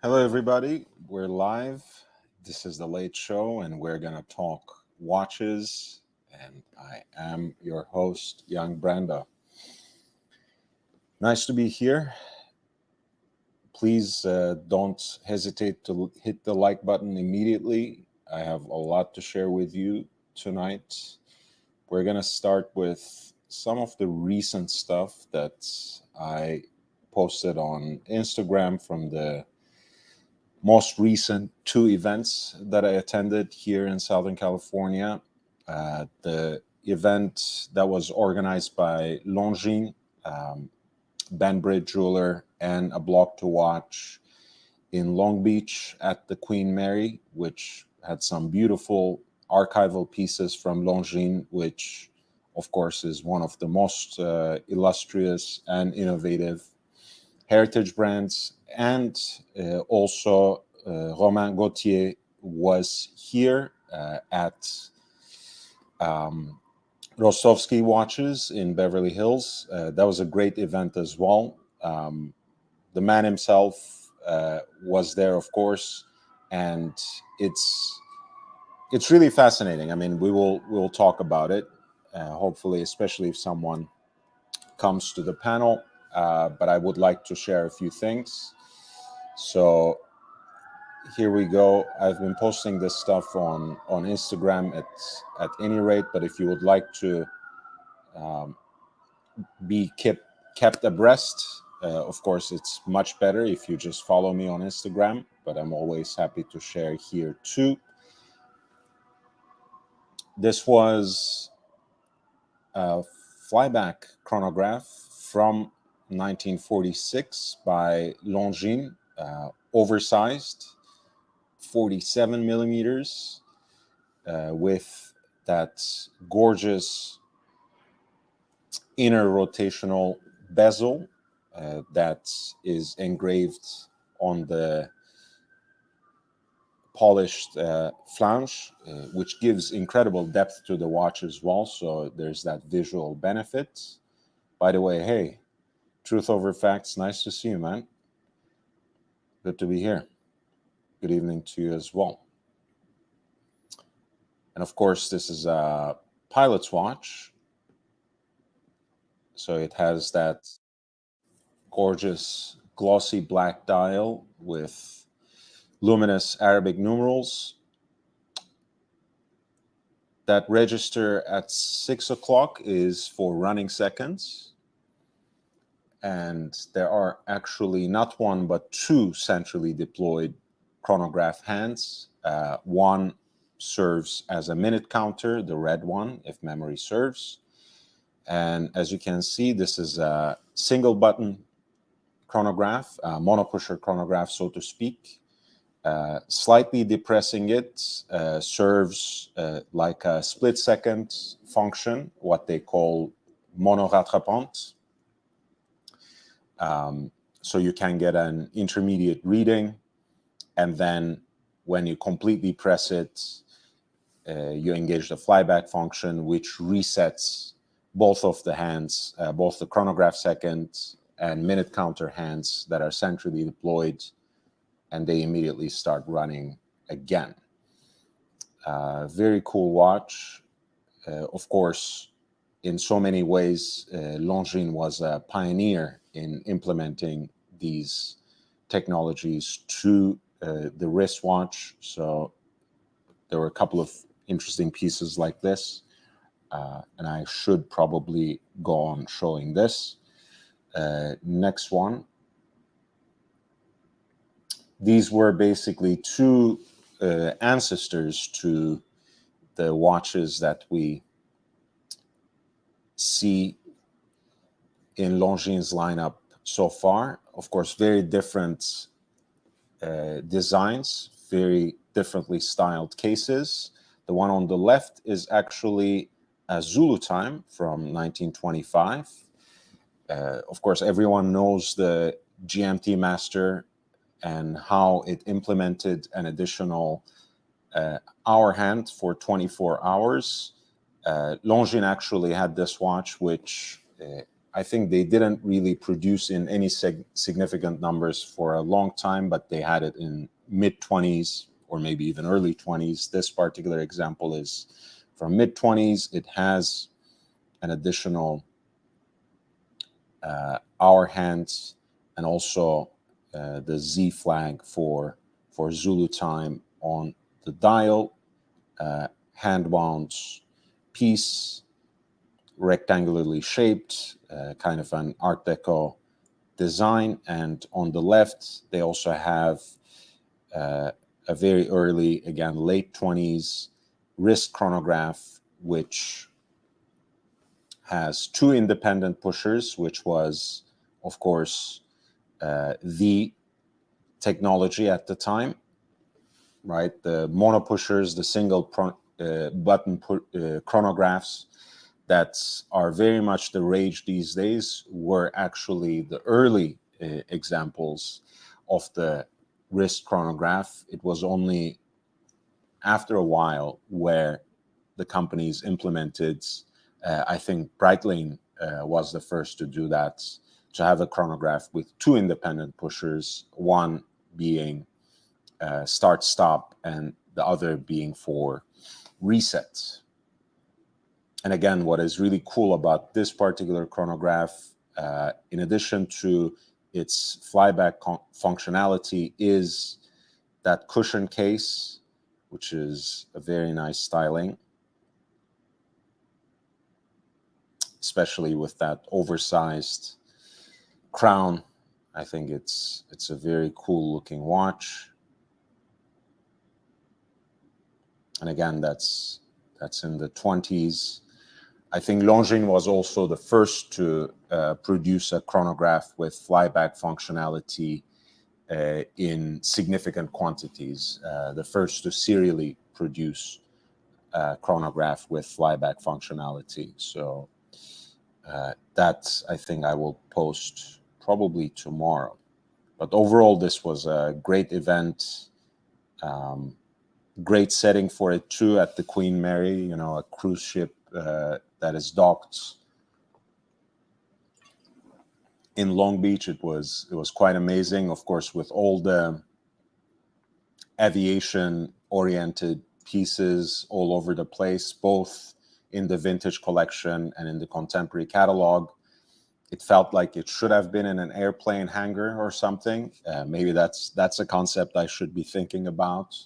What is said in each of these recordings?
Hello, everybody. We're live. This is the Late Show, and we're going to talk watches. And I am your host, Young Branda. Nice to be here. Please don't hesitate to hit the like button immediately. I have a lot to share with you tonight. We're going to start with some of the recent stuff that I posted on Instagram from the most recent two events that I attended here in Southern California. The event that was organized by Longines, Banbridge Jeweler, and a blog to watch in Long Beach at the Queen Mary, which had some beautiful archival pieces from Longines, which of course is one of the most illustrious and innovative heritage brands. And also Romain Gauthier was here at Rostovsky Watches in Beverly Hills. That was a great event as well. The man himself was there, of course, and it's really fascinating. I mean, we'll talk about it, hopefully, especially if someone comes to the panel. But I would like to share a few things. So here we go. I've been posting this stuff on Instagram at any rate. But if you would like to um, be kept abreast, of course, it's much better if you just follow me on Instagram. But I'm always happy to share here too. This was a flyback chronograph from 1946 by Longines, oversized, 47 millimeters, with that gorgeous inner rotational bezel that is engraved on the polished flange, which gives incredible depth to the watch as well. So there's that visual benefit. By the way, hey, Truth Over Facts, nice to see you, man. Good to be here. Good evening to you as well. And of course, this is a pilot's watch. So it has that gorgeous glossy black dial with luminous Arabic numerals. That register at 6 o'clock is for running seconds. And there are actually not one, but two centrally deployed chronograph hands. One serves as a minute counter, the red one, if memory serves. And as you can see, this is a single button chronograph, monopusher chronograph, so to speak. Slightly depressing it serves like a split second function, what they call monorattrapante. So you can get an intermediate reading, and then when you completely press it, you engage the flyback function, which resets both of the hands, both the chronograph second and minute counter hands that are centrally deployed, and they immediately start running again. Very cool watch. Of course, in so many ways, Longines was a pioneer in implementing these technologies to the wristwatch. So there were a couple of interesting pieces like this. And I should probably go on showing this. Next one. These were basically two ancestors to the watches that we see in Longines' lineup so far. Of course, very different designs, very differently styled cases. The one on the left is actually a Zulu time from 1925. Of course, everyone knows the GMT Master and how it implemented an additional hour hand for 24 hours. Longines actually had this watch, which I think they didn't really produce in any significant numbers for a long time, but they had it in mid-20s or maybe even early 20s. This particular example is from mid-20s. It has an additional hour hands and also the Z flag for Zulu time on the dial, hand wound piece, rectangularly shaped, kind of an Art Deco design. And on the left, they also have a very early, again, late 20s wrist chronograph, which has two independent pushers, which was, of course, the technology at the time, right? The mono pushers, the single button chronographs that are very much the rage these days were actually the early examples of the wrist chronograph. It was only after a while where the companies implemented, I think Breitling was the first to do that, to have a chronograph with two independent pushers, one being start-stop and the other being for reset. And again, what is really cool about this particular chronograph, in addition to its flyback functionality, is that cushion case, which is a very nice styling, especially with that oversized crown. I think it's a very cool looking watch. And again, that's in the 20s. I think Longines was also the first to produce a chronograph with flyback functionality in significant quantities, the first to serially produce a chronograph with flyback functionality. So that, I think, I will post probably tomorrow. But overall, this was a great event. Great setting for it too, at the Queen Mary, you know, a cruise ship that is docked in Long Beach. It was quite amazing, of course, with all the aviation oriented pieces all over the place, both in the vintage collection and in the contemporary catalog. It felt like it should have been in an airplane hangar or something. Maybe that's a concept I should be thinking about.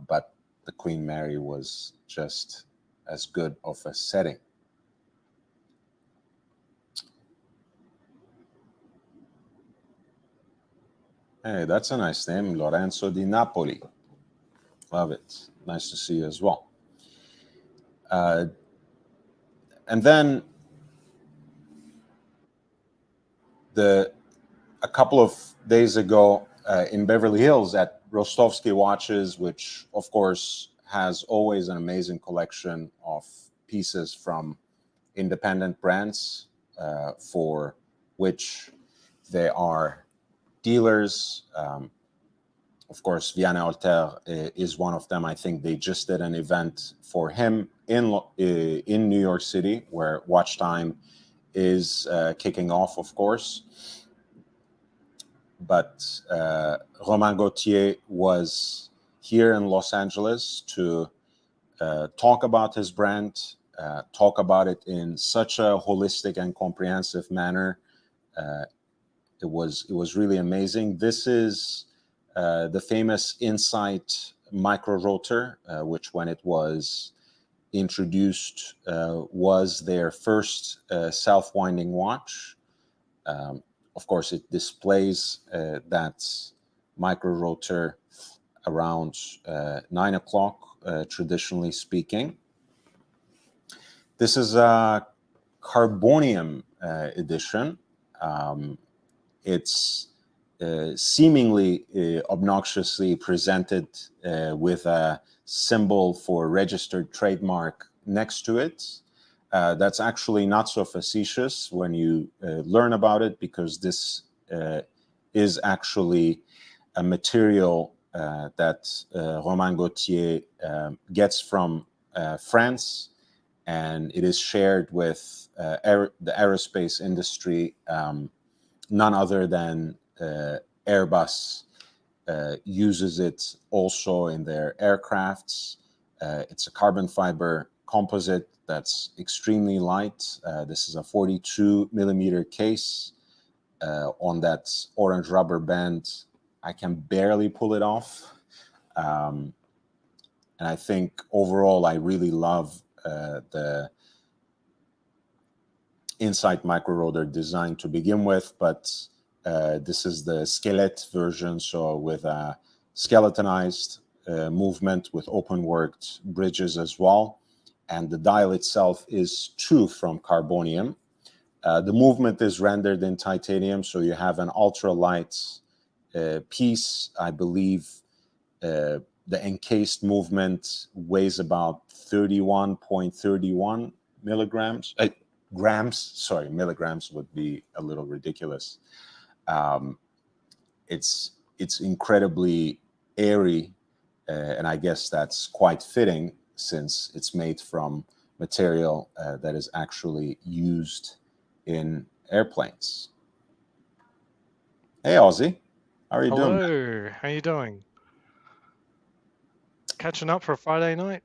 But the Queen Mary was just as good of a setting. Hey, that's a nice name, Lorenzo di Napoli. Love it. Nice to see you as well. And then a couple of days ago in Beverly Hills at Rostovsky Watches, which of course has always an amazing collection of pieces from independent brands for which they are dealers. Of course, Vianney Alter is one of them. I think they just did an event for him in New York City, where Watch Time is kicking off, of course. But Romain Gauthier was here in Los Angeles to talk about his brand, talk about it in such a holistic and comprehensive manner. It was really amazing. This is the famous Insight micro rotor, which when it was introduced was their first self-winding watch. Of course, it displays that micro rotor around 9 o'clock, traditionally speaking. This is a carbonium edition. It's seemingly obnoxiously presented with a symbol for registered trademark next to it. That's actually not so facetious when you learn about it, because this is actually a material that Romain Gauthier gets from France, and it is shared with the aerospace industry. None other than Airbus uses it also in their aircrafts. It's a carbon fiber composite that's extremely light. This is a 42 millimeter case. On that orange rubber band, I can barely pull it off. Um, and I think overall, I really love the Insight micro rotor design to begin with, but this is the skeleton version, so with a skeletonized movement with open worked bridges as well. And the dial itself is true from carbonium. The movement is rendered in titanium, so you have an ultralight piece. I believe the encased movement weighs about 31.31 milligrams. Grams, sorry, milligrams would be a little ridiculous. Um, it's incredibly airy, and I guess that's quite fitting since it's made from material that is actually used in airplanes. Hey, Ozzy, how are you doing, man? Hello, how you doing? Catching up for a Friday night?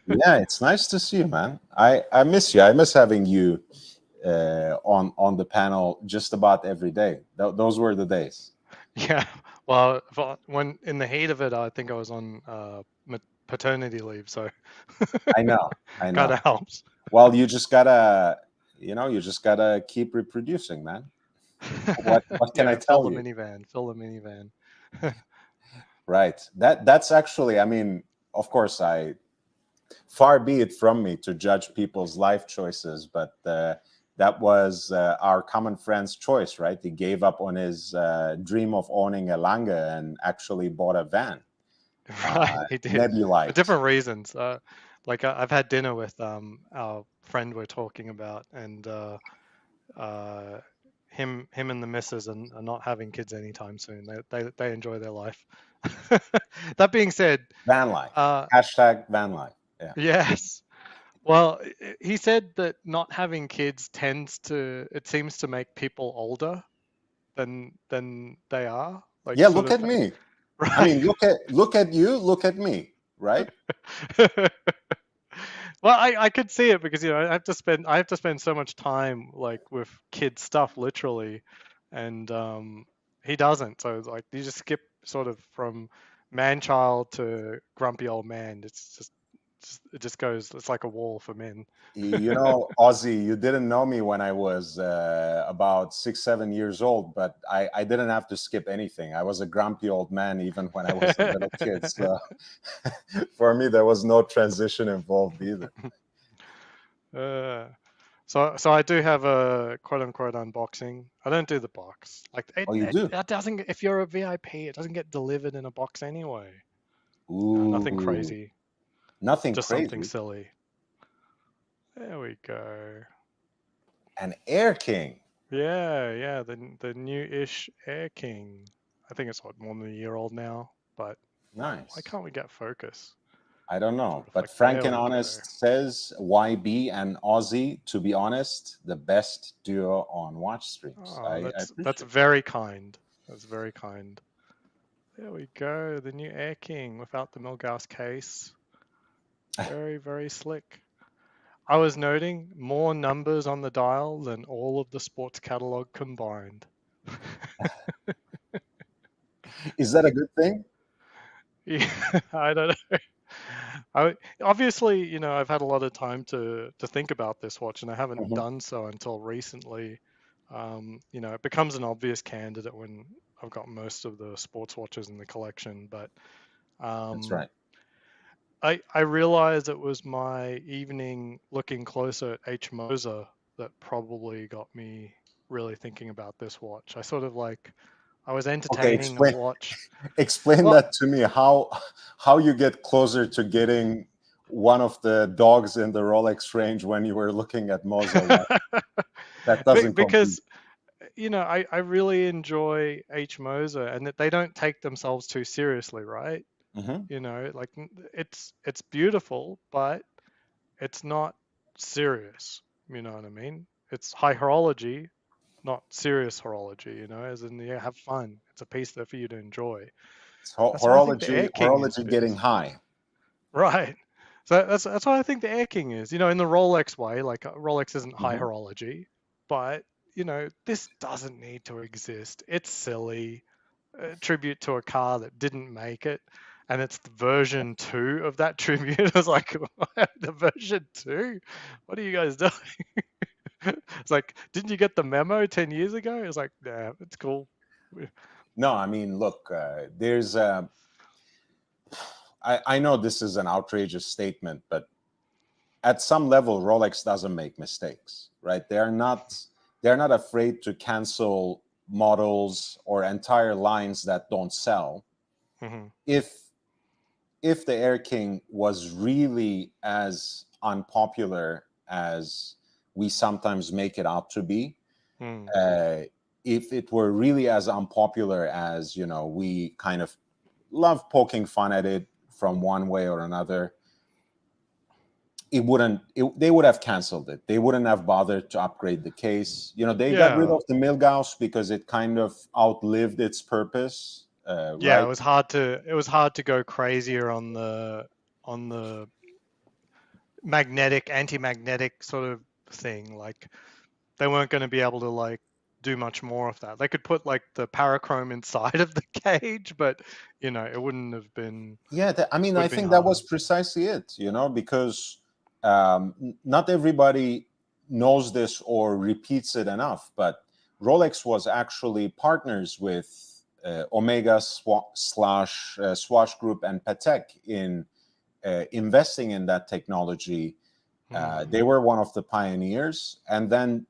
Yeah, it's nice to see you, man. I miss you. I miss having you on the panel just about every day. Those were the days. Yeah, well, when in the heat of it, I think I was on paternity leave, so I know, I kind of know. helps. Well, you just gotta keep reproducing, man. What can I Yeah, fill tell the you? minivan, fill the minivan. Right. That's actually, I mean, of course, I far be it from me to judge people's life choices, but that was our common friend's choice, right? He gave up on his dream of owning a Langa and actually bought a van, Right, he did for Nebulite. different reasons. Like I've had dinner with our friend we're talking about, and uh, him and the missus are not having kids anytime soon. They enjoy their life. That being said, Van life. uh, Hashtag van life. Yeah. yes. Well, he said that not having kids it seems to make people older than they are. Like Yeah, sort look at of, me. I right. mean, look at you, look at me, right? Well, I could see it because I have to spend so much time like with kid stuff literally, and he doesn't. So like you just skip sort of from man child to grumpy old man. It just goes. It's like a wall for men. You know, Ozzy, you didn't know me when I was about 6, 7 years old, but I didn't have to skip anything. I was a grumpy old man even when I was a little kid. So for me, there was no transition involved either. uh, so I do have a quote unquote unboxing. I don't do the box. Like Oh, you do? that doesn't. If you're a VIP, it doesn't get delivered in a box anyway. No, nothing Ooh, crazy. nothing Just something crazy. silly. There we go. An Air King. Yeah, yeah. The new-ish Air King. I think it's what, more than a year old now. But why Nice. can't we get focus? I don't know, Sort of but like Frank there and we go. Honest says YB and Ozzy, to be honest, the best duo on watch streams. Oh, I that's appreciate very kind. That's very kind. There we go. The new Air King without the Milgauss case. it. Very, very slick. I was noting more numbers on the dial than all of the sports catalog combined. Is that a good thing? Yeah, I don't know. Obviously, I've had a lot of time to think about this watch, and I haven't Mhm. done so until recently. It becomes an obvious candidate when I've got most of the sports watches in the collection. But That's um, right. I realized it was my evening looking closer at H. Moser that probably got me really thinking about this watch. I was Okay, entertaining a explain watch. explain Well, that to me. How you get closer to getting one of the dogs in the Rolex range when you were looking at Moza? What that doesn't compute. because I really enjoy H. Moser and that they don't take themselves too seriously, right? Hmm. Like it's beautiful, but it's not. serious. You know what I mean? It's high horology, not serious horology. As in, yeah, have fun. It's a piece there for you to enjoy. It's That's what I think the Air King horology getting is. high. Right. So that's what I think the Air King is. In the Rolex way, like Rolex isn't high Mhm. horology, but this doesn't need to exist. It's silly. A tribute to a car that didn't make it, and it's the version 2 of that tribute. I was like, the version 2? What are you guys doing? It's like, didn't you get the memo 10 years ago? It's like, yeah, it's cool. No, I mean, look, there's I know this is an outrageous statement, but at some level, Rolex doesn't make mistakes, right? They're not afraid to cancel models or entire lines that don't sell. Hmm. If the Air King was really as unpopular as we sometimes make it out to be, Mm. uh, if it were really as unpopular as we kind of love poking fun at it from one way or another, they would have canceled it. They wouldn't have bothered to upgrade the case. They got rid Yeah, of the Milgauss because it kind of outlived its purpose, yeah. right? It was hard to go crazier on the magnetic, anti-magnetic sort of thing. Like they weren't going to be able to like do much more of that. They could put like the parachrome inside of the cage, but it wouldn't have been. Yeah, I mean, Would I have been think that was hard. precisely it, because not everybody knows this or repeats it enough, but Rolex was actually partners with Omega slash Swatch Group and Patek in investing in that technology. Mm. They were one of the pioneers, and then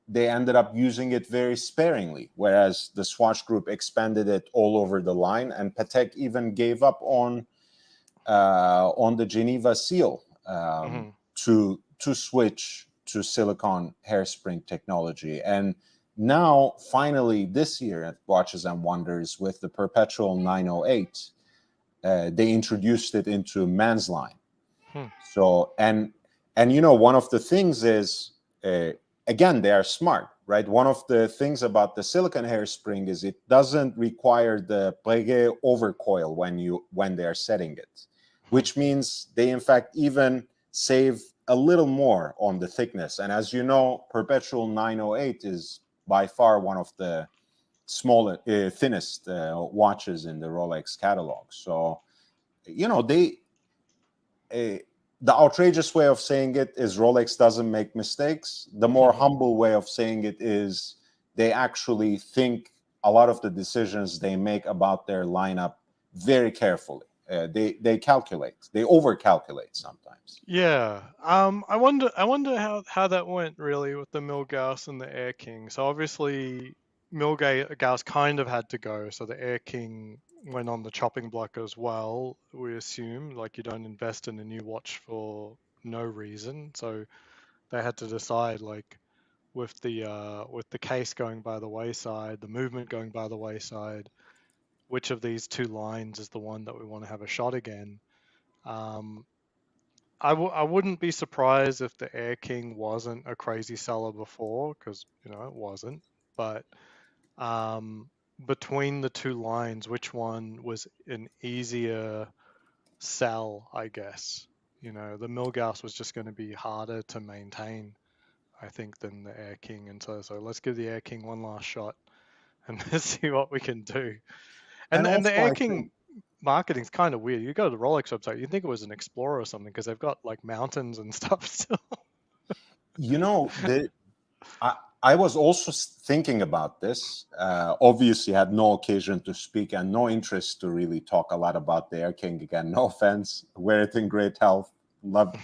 they ended up using it very sparingly, whereas the Swatch Group expanded it all over the line, and Patek even gave up on the Geneva seal Hmm. to switch to silicon hairspring technology. And now, finally, this year at Watches and Wonders with the Perpetual 908, they introduced it into men's line. Hmm. So one of the things is, uh, again, they are smart, right? One of the things about the silicon hairspring is it doesn't require the Breguet overcoil when they are setting it, Hmm. which means they in fact even save a little more on the thickness. And as you know, Perpetual 908 is by far one of the thinnest watches in the Rolex catalog. So they uh, the outrageous way of saying it is Rolex doesn't make mistakes. The more humble way of saying it is they actually think a lot of the decisions they make about their lineup very carefully. They calculate. They overcalculate sometimes. Yeah. I wonder how that went really with the Milgauss and the Air King. So obviously Milgauss kind of had to go, so the Air King went on the chopping block as well. We assume like you don't invest in a new watch for no reason. So they had to decide like with the case going by the wayside, the movement going by the wayside, which of these two lines is the one that we want to have a shot again. Um, I wouldn't be surprised if the Air King wasn't a crazy seller before, because it wasn't. But um, between the two lines, which one was an easier sell? I guess the Milgauss was just going to be harder to maintain, I think, than the Air King, and so let's give the Air King one last shot and let's see what we can do. And And and the also, Air I think King marketing's kind of weird. You go to the Rolex website, you'd think it was an Explorer or something because they've got like mountains and stuff still. you know the I was also thinking about this. Obviously, had no occasion to speak and no interest to really talk a lot about the Air King again. No offense, wear it in great health. Love,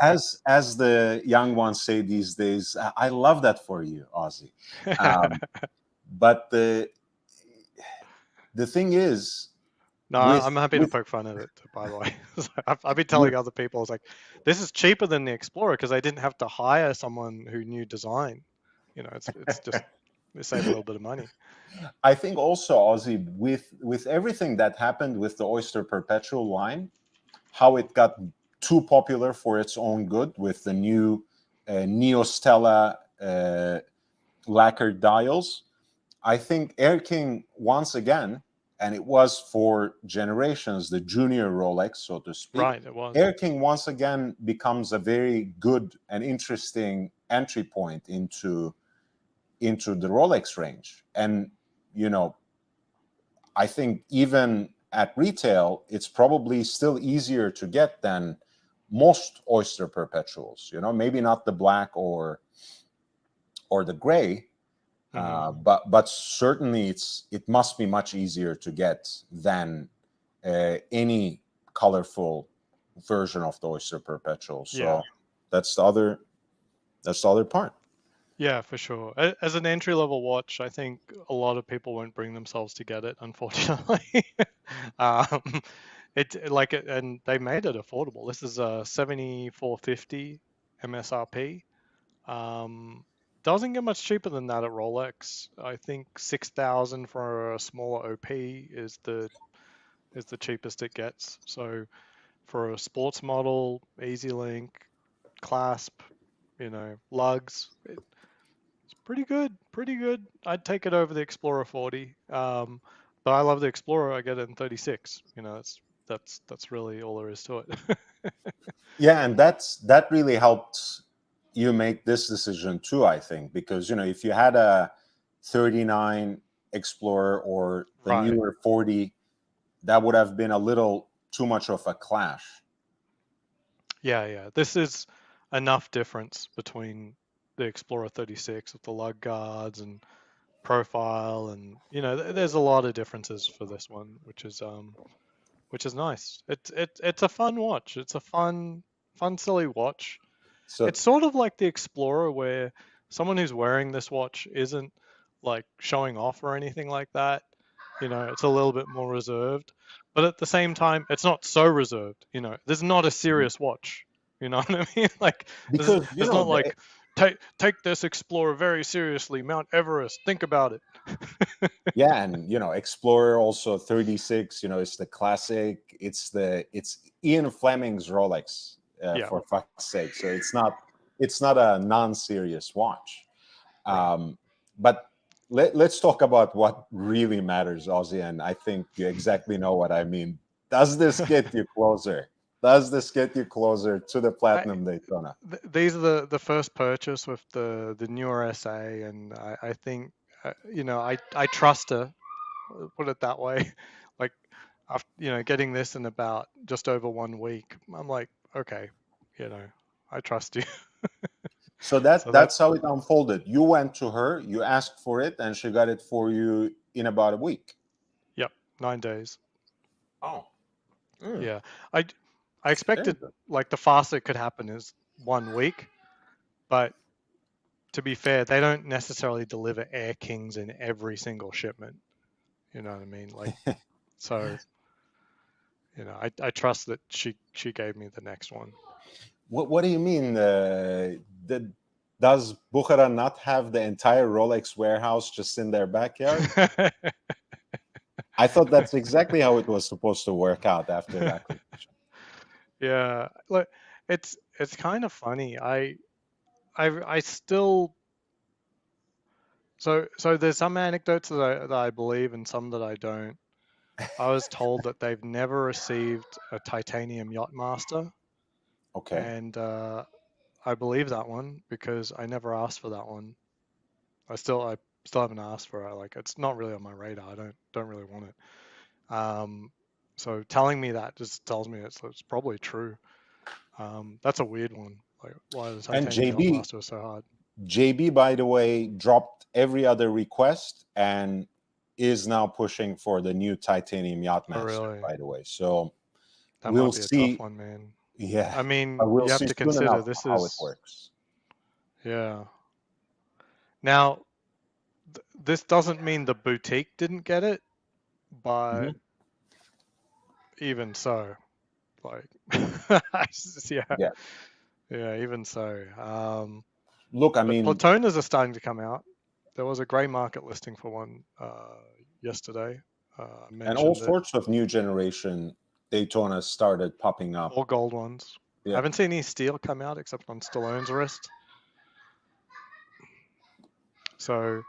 as the young ones say these days. I love that for you, Ozzy. Um, but the thing is, No, with I'm happy to with poke fun at it, by the way. So I've been with telling other people, I was like, this is cheaper than the Explorer because I didn't have to hire someone who knew design. It's just we save a little bit of money. I think also, Ozzy, with everything that happened with the Oyster Perpetual line, how it got too popular for its own good with the new Neostella lacquered dials. I think Air King once again, and it was for generations the junior Rolex, so to speak. Right, it was. Air King once again becomes a very good and interesting entry point into the Rolex range. And you know, I think even at retail, it's probably still easier to get than most Oyster perpetuals. You know, maybe not the black or the gray, but certainly it must be much easier to get than any colorful version of the Oyster perpetual. So Yeah. that's the other part. Yeah, for sure. As an entry level watch, I think a lot of people won't bring themselves to get it, unfortunately. um, and they made it affordable. This is a 7450 MSRP. Doesn't get much cheaper than that at Rolex. I think 6,000 for a smaller OP is the cheapest it gets. So for a sports model, Easy Link, clasp, lugs, it's pretty good, pretty good. I'd take it over the Explorer 40. But I love the Explorer. I get it in 36. That's really all there is to it. Yeah, and that really helped you make this decision too, I think, because if you had a 39 Explorer or the Right. newer 40, that would have been a little too much of a clash. Yeah. This is enough difference between the Explorer 36 with the lug guards and profile, and there's a lot of differences for this one, which is nice. It's a fun watch. It's a fun silly watch. So It's sort of like the Explorer, where someone who's wearing this watch isn't like showing off or anything like that. It's a little bit more reserved, but at the same time, it's not so reserved. This is not a serious watch. You know what I mean? Like, this because it's not like take this Explorer very seriously, Mount Everest. Think about it. yeah, and Explorer also 36, it's the classic, it's Ian Fleming's Rolex, Yeah, for fuck's sake. So it's not a non-serious watch. right. But let's talk about what really matters, Ozzy, and I think you exactly know what I mean. Does this get you closer? Does this get you closer to the I, Platinum Daytona? these are the first purchase with the newer SA, and I think I trust her. Put it that way. Like, after getting this in about just over 1 week, I'm like, okay, I trust you. So So that, that's how it unfolded. You went to her, you asked for it, and she got it for you in about a week. yep, 9 days. Oh, mm, Yeah, I I very expected good. like the fastest it could happen is 1 week, but to be fair, they don't necessarily deliver Air Kings in every single shipment. You know what I mean? Like, so I trust that she gave me the next one. What do you mean? Does Bukhara not have the entire Rolex warehouse just in their backyard? I thought that's exactly how it was supposed to work out after the acquisition. Yeah, look, it's kind of funny. I still, so there's some anecdotes that I believe and some that I don't. I was told that they've never received a titanium Yachtmaster, Okay. and I believe that one because I never asked for that one. I still haven't asked for it. Like, it's not really on my radar. I don't really want it. So telling me that just tells me it's probably true. That's a weird one. Like, why the And titanium Yachtmaster was so hard. JB, by the way, dropped every other request and is now pushing for the new titanium Oh, Yachtmaster, really? by the way. So That we'll might be a tough see. one, man. Yeah, I mean, but we'll you have see to soon consider enough this how it is, works. yeah. Now, this doesn't mean the boutique didn't get it, but Mhm. even so, like, yeah, Yeah. yeah, even so. Look, I But mean, Platonas are starting to come out. There was a grey market listing for one yesterday. I and all mentioned it. sorts of new generation Daytona started popping up. All gold ones. I Yeah. haven't seen any steel come out except on Stallone's wrist. So,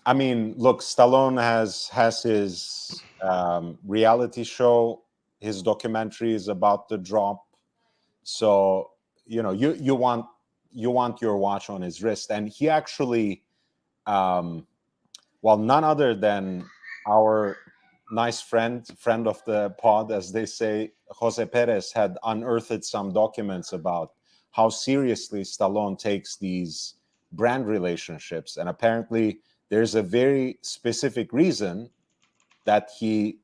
I mean, look, Stallone has his reality show, his documentary is about to drop. So you want your watch on his wrist, and he actually, um, well, none other than our nice friend of the pod, as they say, Jose Perez, had unearthed some documents about how seriously Stallone takes these brand relationships, and apparently there's a very specific reason that he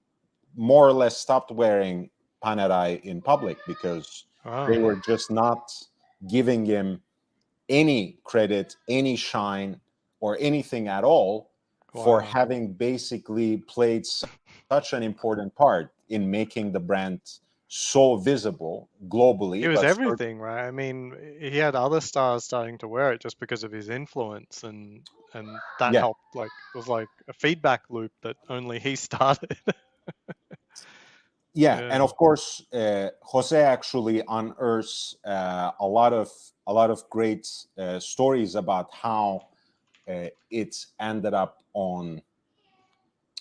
more or less stopped wearing panerai in public, because they oh, were just not giving him any credit, any shine, or anything at all for wow. having basically played such an important part in making the brand so visible He globally. was But everything, right? I mean, he had other stars starting to wear it just because of his influence, and that yeah, helped. Like, it was like a feedback loop that only he started. yeah, and Yeah. of course, Jose actually unearths a lot of great stories about how it ended up on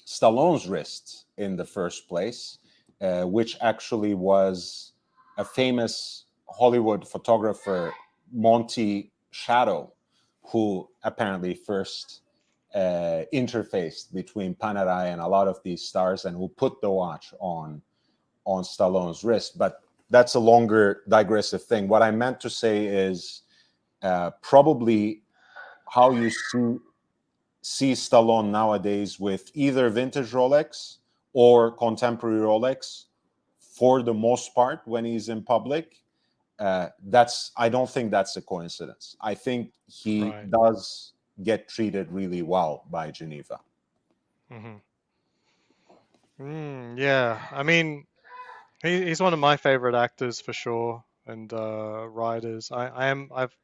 Stallone's wrist in the first place, which actually was a famous Hollywood photographer, Monty Shadow, who apparently first interfaced between Panerai and a lot of these stars, and who put the watch on Stallone's wrist. But that's a longer digressive thing. What I meant to say is probably how you see Stallone nowadays with either vintage Rolex or contemporary Rolex for the most part when he's in public. That's I don't think that's a coincidence. I think he Right. does get treated really well by Geneva. Hmm. Yeah. I mean, he's one of my favorite actors for sure, and writers. I've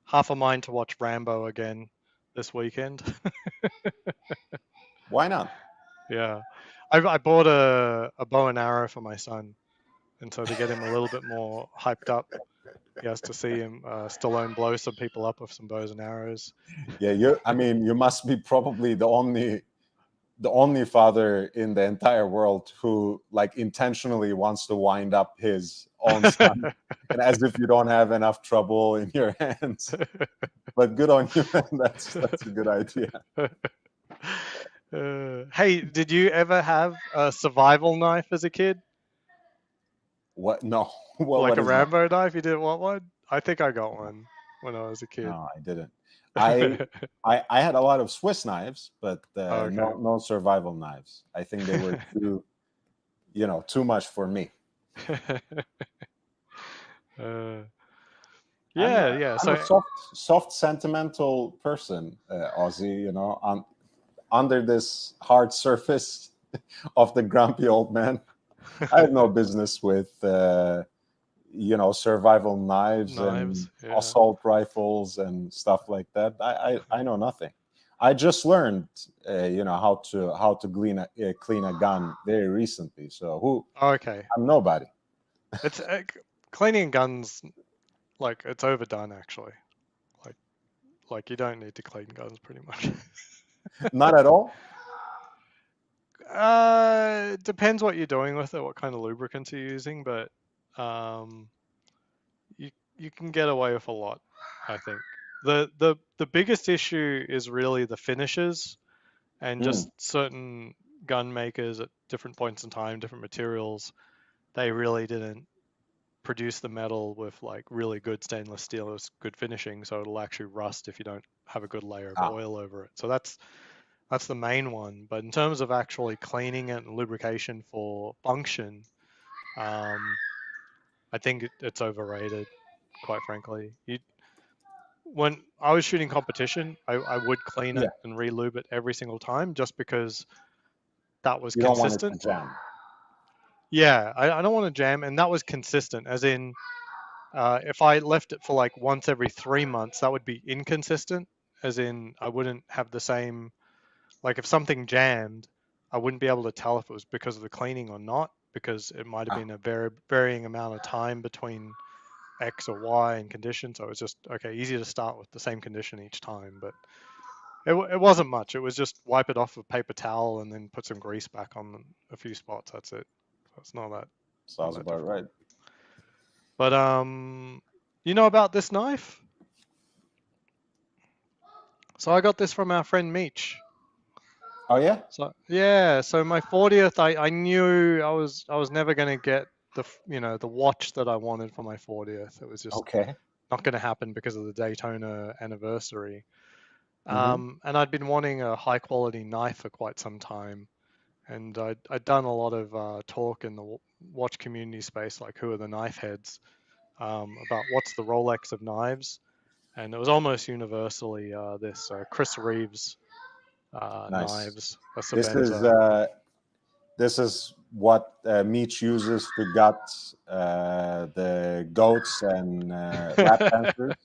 half a mind to watch Rambo again this weekend. Why not? Yeah. I bought a bow and arrow for my son, and so to get him a little bit more hyped up, he has to see him Stallone blow some people up with some bows and arrows. Yeah, you. I mean, you must be probably the only father in the entire world who like intentionally wants to wind up his own son, and as if you don't have enough trouble in your hands. But good on you, man. That's a good idea. Hey, did you ever have a survival knife as a kid? What? No. What? Like What a is that? Rambo knife? You didn't want one? I think I got one when I was a kid. No, I didn't. I I had a lot of Swiss knives, but Okay. no survival knives. I think they were too too much for me. uh, I'm yeah, a, yeah. I'm a So, soft sentimental person, Ozzy. Under this hard surface of the grumpy old man, I have no business with survival knives and knives. Yeah. assault rifles and stuff like that. I know nothing. I just learned how to clean a gun very recently. So who Okay. I'm nobody. It's cleaning guns, like it's overdone actually. Like like you don't need to clean guns pretty much. Not at all. Depends what you're doing with it, what kind of lubricants you're using, but um, you can get away with a lot, I think. The biggest issue is really the finishes and Mm. just certain gun makers at different points in time, different materials, they really didn't produce the metal with like really good stainless steel with good finishing, so it'll actually rust if you don't have a good layer of Ah, oil over it. So that's the main one. But in terms of actually cleaning it and lubrication for function, um, I think it's overrated, quite frankly. When I was shooting competition, I would clean yeah. it and re-lube it every single time just because that was You don't want it to consistent. jam. Yeah, I don't want to jam, and that was consistent. As in, if I left it for like once every 3 months, that would be inconsistent. As in, I wouldn't have the same. Like if something jammed, I wouldn't be able to tell if it was because of the cleaning or not, because it might have Ah, been a varying amount of time between X or Y and condition. So it's just okay, easy to start with the same condition each time. But It wasn't much. It was just wipe it off with paper towel and then put some grease back on a few spots. That's it. So it's not Sounds that about difficult. right. But you know about this knife? So I got this from our friend Meech. Oh yeah. So yeah, so my 40th, I knew I was never gonna get the watch that I wanted for my 40th. It was just Okay. not gonna happen because of the Daytona anniversary. Mm-hmm. And I'd been wanting a high quality knife for quite some time, and I'd done a lot of talk in the watch community space, like who are the knife heads, about what's the Rolex of knives, and it was almost universally this Chris Reeves Nice. knives, a This is Sabenza. this is what Meech uses to gut the goats and rat panthers.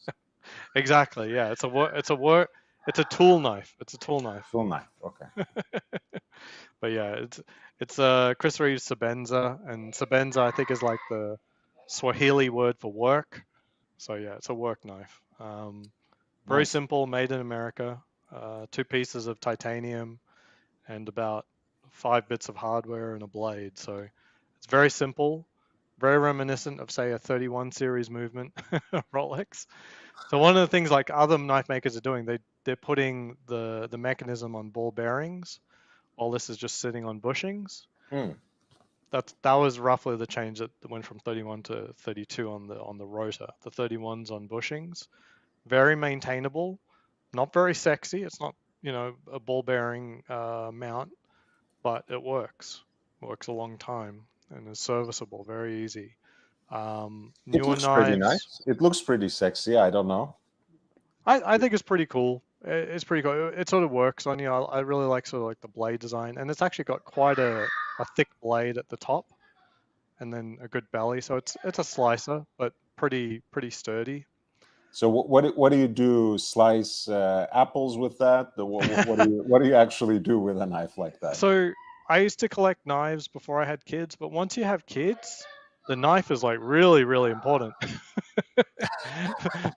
Exactly. Yeah, it's a tool knife. It's a tool knife. Tool knife. Okay. But yeah, it's Chris Reeves Sabenza, and Sabenza I think is like the Swahili word for work. So yeah, it's a work knife. Very Nice. simple, made in America. Two pieces of titanium and about 5 bits of hardware and a blade. So it's very simple, very reminiscent of say a 31 series movement Rolex. So one of the things like other knife makers are doing, they're putting the mechanism on ball bearings, while this is just sitting on bushings. Hmm. That was roughly the change that went from 31 to 32 on the rotor. The 31's on bushings, very maintainable, not very sexy. It's not a ball bearing mount, but it works. Works a long time and is serviceable, very easy. It Newer looks pretty knives, nice. It looks pretty sexy. I don't know. I think it's pretty cool. It's pretty cool. It sort of works on you. I really like sort of like the blade design, and it's actually got quite a thick blade at the top, and then a good belly. So it's a slicer, but pretty sturdy. So what do you do? Slice apples with that? What do you actually do with a knife like that? So I used to collect knives before I had kids, but once you have kids, the knife is like really important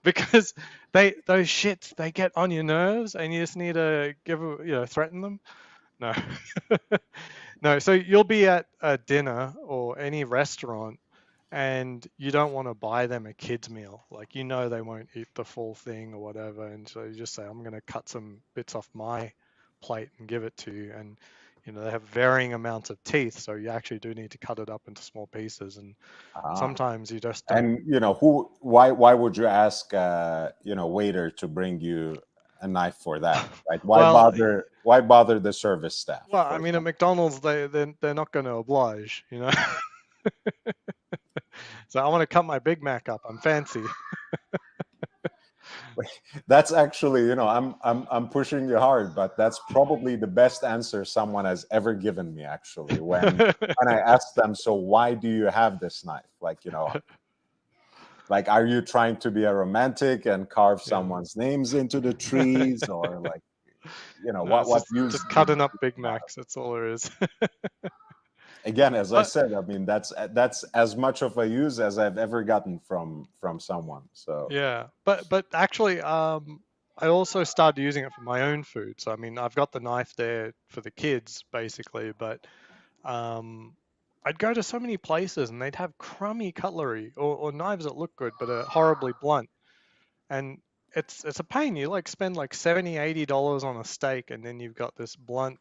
because those shits they get on your nerves, and you just need to threaten them. No. No, so you'll be at a dinner or any restaurant and you don't want to buy them a kids meal. Like they won't eat the full thing or whatever, and so you just say I'm going to cut some bits off my plate and give it to you. And they have varying amounts of teeth, so you actually do need to cut it up into small pieces, and Ah. sometimes you just don't. And who? Why would you ask waiter to bring you a knife for that? Right? Why Well, bother? Why bother the service staff, I for mean, at example? McDonald's they're not going to oblige. So I want to cut my Big Mac up. I'm fancy. That's actually, I'm pushing you hard, but that's probably the best answer someone has ever given me. Actually, when I asked them, so why do you have this knife? Like, are you trying to be a romantic and carve Yeah. someone's names into the trees, or like, No, it's what use just would cutting up you Big have? Macs. That's all there is. Again, as I But said, I mean that's as much of a use as I've ever gotten from someone. So, yeah, but actually, I also started using it for my own food. So I mean, I've got the knife there for the kids, basically. But um, I'd go to so many places and they'd have crummy cutlery or knives that look good but are horribly blunt. And it's a pain. You like spend like 70, $80 on a steak, and then you've got this blunt,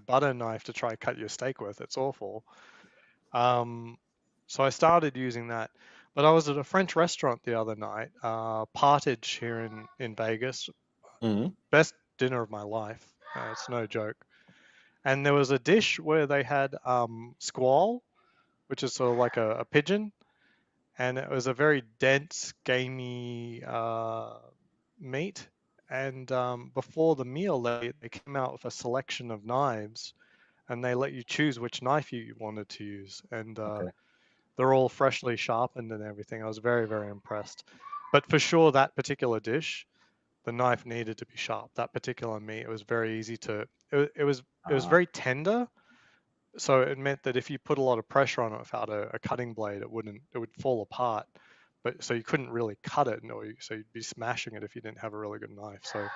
butter knife to try cut your steak with. It's awful. Um, so I started using that. But I was at a French restaurant the other night, Partage here in Vegas. mhm. Best dinner of my life. It's no joke. And there was a dish where they had squall, which is sort of like a pigeon, and it was a very dense, gamey meat. And before the meal, they came out with a selection of knives, and they let you choose which knife you wanted to use. And Okay. they're all freshly sharpened and everything. I was very impressed. But for sure, that particular dish, the knife needed to be sharp. That particular meat, it was very easy to. It was Ah, very tender, so it meant that if you put a lot of pressure on it without a cutting blade, it would fall apart. But so you couldn't really cut it, so you'd be smashing it if you didn't have a really good knife. So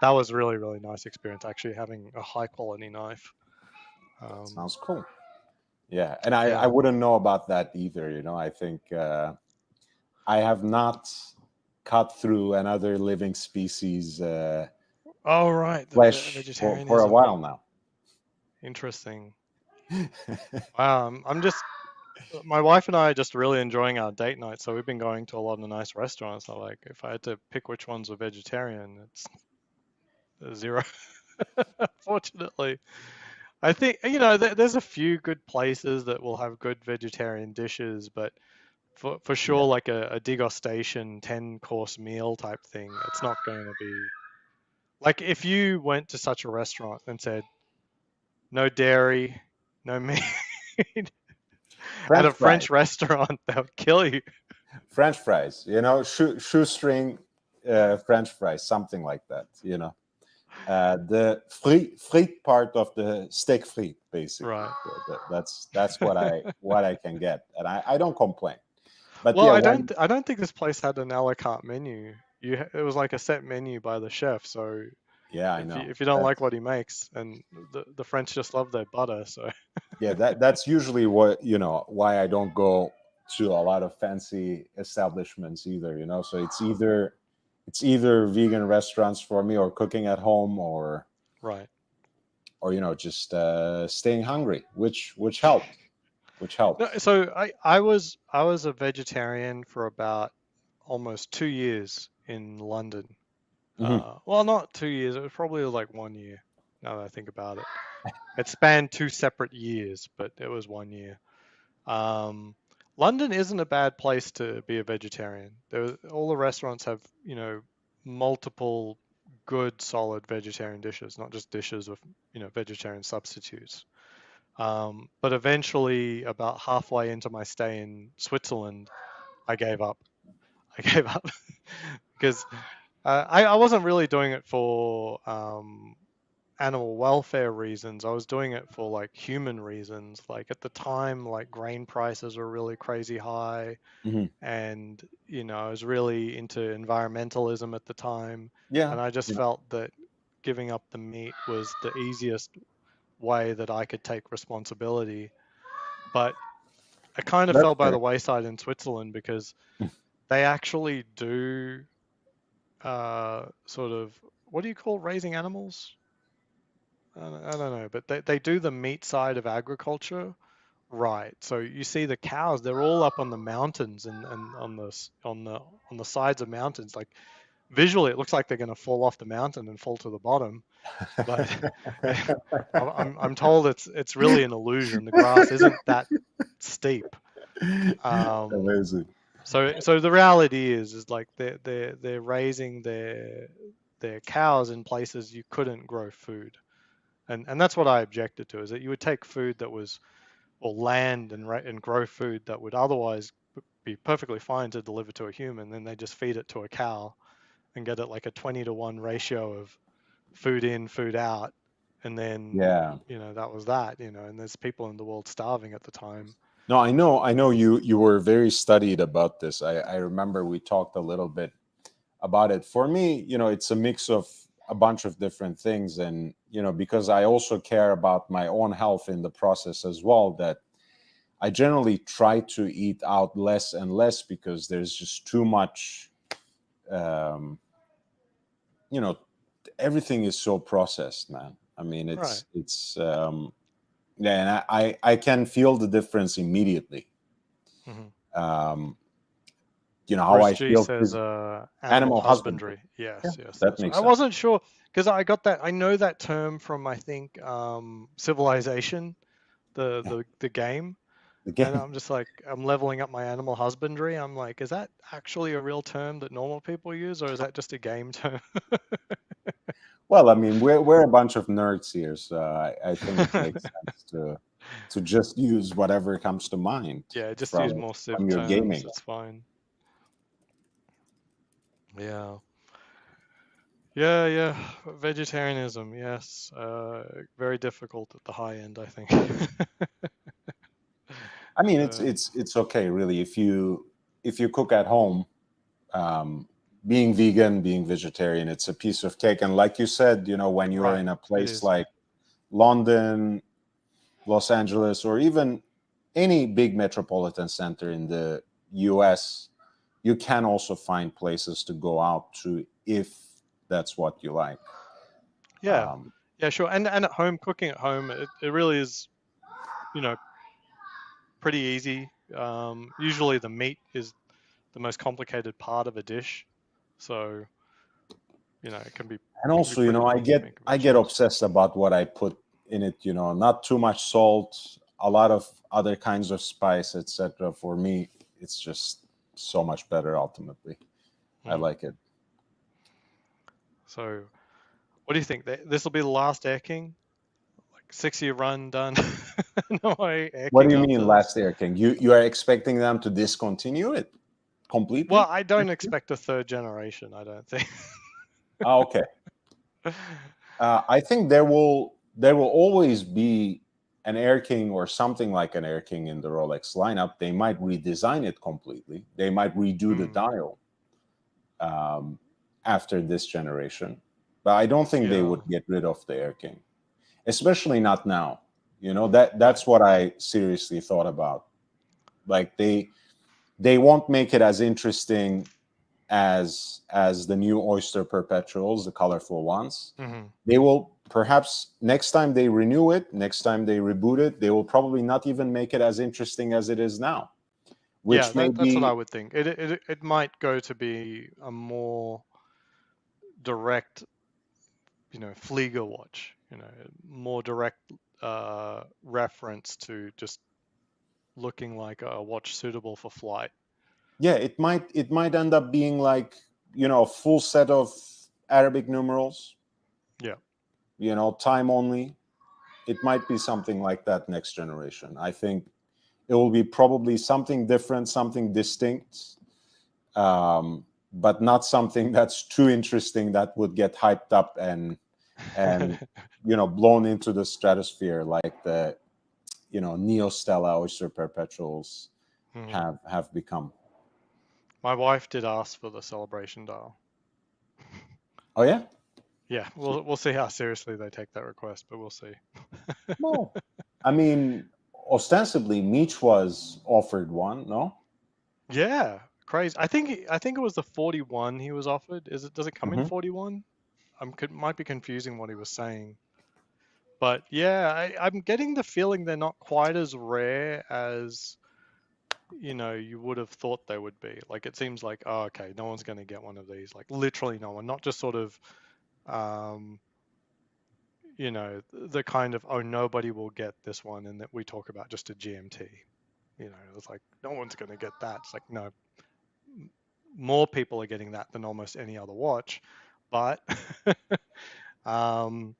that was really, really nice experience, actually having a high quality knife. That sounds cool. Yeah, and I Yeah. wouldn't know about that either. I think I have not cut through another living species Oh, right, the flesh for a vegetarianism. while now. Interesting. Wow, my wife and I are just really enjoying our date night, so we've been going to a lot of nice restaurants. So like, if I had to pick which ones were vegetarian, it's zero. Fortunately, I think there's a few good places that will have good vegetarian dishes, but for Yeah. sure, like a degustation 10-course meal type thing, it's not going to be like if you went to such a restaurant and said no dairy, no meat at French a fries. French restaurant, they'll kill you. French fries. Shoestring French fries, something like that. The frite part of the steak frite, basically. Right. That's what I can get, and I don't complain. But Well, yeah, I don't think this place had an a la carte menu. It was like a set menu by the chef. So yeah, I know if you don't that. like what he makes, and the French just love their butter, so Yeah, that's usually what why I don't go to a lot of fancy establishments either. So it's either vegan restaurants for me, or cooking at home, right. or just staying hungry, which helped, which No, helps. so I was a vegetarian for about almost 2 years in London. Hmm. Well, not 2 years. It was probably like 1 year. Now that I think about it, it spanned 2 separate years, but it was 1 year. Um, London isn't a bad place to be a vegetarian. All the restaurants have, multiple good, solid vegetarian dishes, not just dishes with, vegetarian substitutes. But eventually, about halfway into my stay in Switzerland, I gave up. I gave up because I wasn't really doing it for animal welfare reasons. I was doing it for like human reasons. Like at the time, like grain prices were really crazy high, Hmm. and I was really into environmentalism at the time, Yeah, and I just yeah, felt that giving up the meat was the easiest way that I could take responsibility. But I kind of that's fell by fair. the wayside in Switzerland because they actually do sort of, what do you call raising animals? I don't know, but they do the meat side of agriculture right. So you see the cows, they're all up on the mountains and on the sides of mountains. Like visually, it looks like they're going to fall off the mountain and fall to the bottom. But I'm told it's really an illusion. The grass isn't that steep. Um, Amazing. so the reality is like they're raising their cows in places you couldn't grow food. And that's what I objected to, is that you would take food that was, or land and grow food that would otherwise be perfectly fine to deliver to a human, then they just feed it to a cow and get it like a 20-to-1 ratio of food in, food out, and then Yeah. that was that. And there's people in the world starving at the time. No, I know you were very studied about this. I remember we talked a little bit about it. For me, it's a mix of a bunch of different things, and because I also care about my own health in the process as well, that I generally try to eat out less and less, because there's just too much. Um, you know, Everything is so processed, man. I mean, Right. it's yeah, and I can feel the difference immediately. Hmm. Um, how Bruce I G feel says with animal animal husbandry. husbandry. Yeah, Yes, yes, that yes. makes I sense. wasn't sure because I know that term from, I think, Civilization, the game. And Again, I'm just like, I'm leveling up my animal husbandry. I'm like, is that actually a real term that normal people use, or is that just a game term? well, I mean, we're a bunch of nerds here, so I think it makes sense to just use whatever comes to mind Yeah, just use from more civ from your terms. gaming. It's fine. Yeah. Yeah, yeah. Vegetarianism, yes. Very difficult at the high end, I think. I mean, it's Uh, it's it's okay, really, if you cook at home. Um, being vegan, being vegetarian, it's a piece of cake. And like you said, when you're in Right. a It place is. like London, Los Angeles, or even any big metropolitan center in the US, you can also find places to go out to if that's what you like. Yeah. Um, Yeah, sure. And at home, cooking at home, it really is, you know, pretty easy. Usually the meat is the most complicated part of a dish. So, it and can be also, pretty I easy get making I get vegetables. obsessed about what I put in it. Not too much salt, a lot of other kinds of spice, etc. For me, it's just so much better. Ultimately, I Mm. like it. So, what do you think? This will be the last Air King? Like 6-year run done? No more Air What do King you mean, after this? last Air King? You are expecting them to discontinue it Well, completely I don't next year? expect a third generation, I don't think. Ah, okay. I think there will always be an Air King or something like an Air King in the Rolex lineup. They might redesign it completely. They might redo the Mm, dial um, after this generation, but I don't think they yeah, would get rid of the Air King, especially not now. That right. that's what I seriously thought about. Like they won't make it as interesting as the new Oyster Perpetuals, the colorful ones. Hmm. They will perhaps next time they renew it, next time they reboot it, they will probably not even make it as interesting as it is now, Yeah, which may that's what I be would think. It might go to be a more direct, Flieger watch, more direct reference to just looking like a watch suitable for flight. yeah, it might end up being like a full set of Arabic numerals, Yeah. time only. It might be something like that next generation. I think it will be probably something different, something distinct, but not something that's too interesting that would get hyped up and blown into the stratosphere like the Neo Stella Oyster Perpetuals Mhm. have become. My wife did ask for the celebration dial. Oh yeah. Yeah, we'll see how seriously they take that request, but we'll see. Well, I mean, ostensibly, Meech was offered one. No. Yeah, crazy. I think it was the 41 he was offered. Does it come in Hmm. 41? Might be confusing what he was saying. But yeah, I'm getting the feeling they're not quite as rare as, you would have thought they would be. Like it seems like, oh, okay, no one's going to get one of these. Like literally no one, not just sort of um, the kind of, oh, nobody will get this one and that we talk about just a GMT. It's like no one's going to get that. It's like no, more people are getting that than almost any other watch. But um,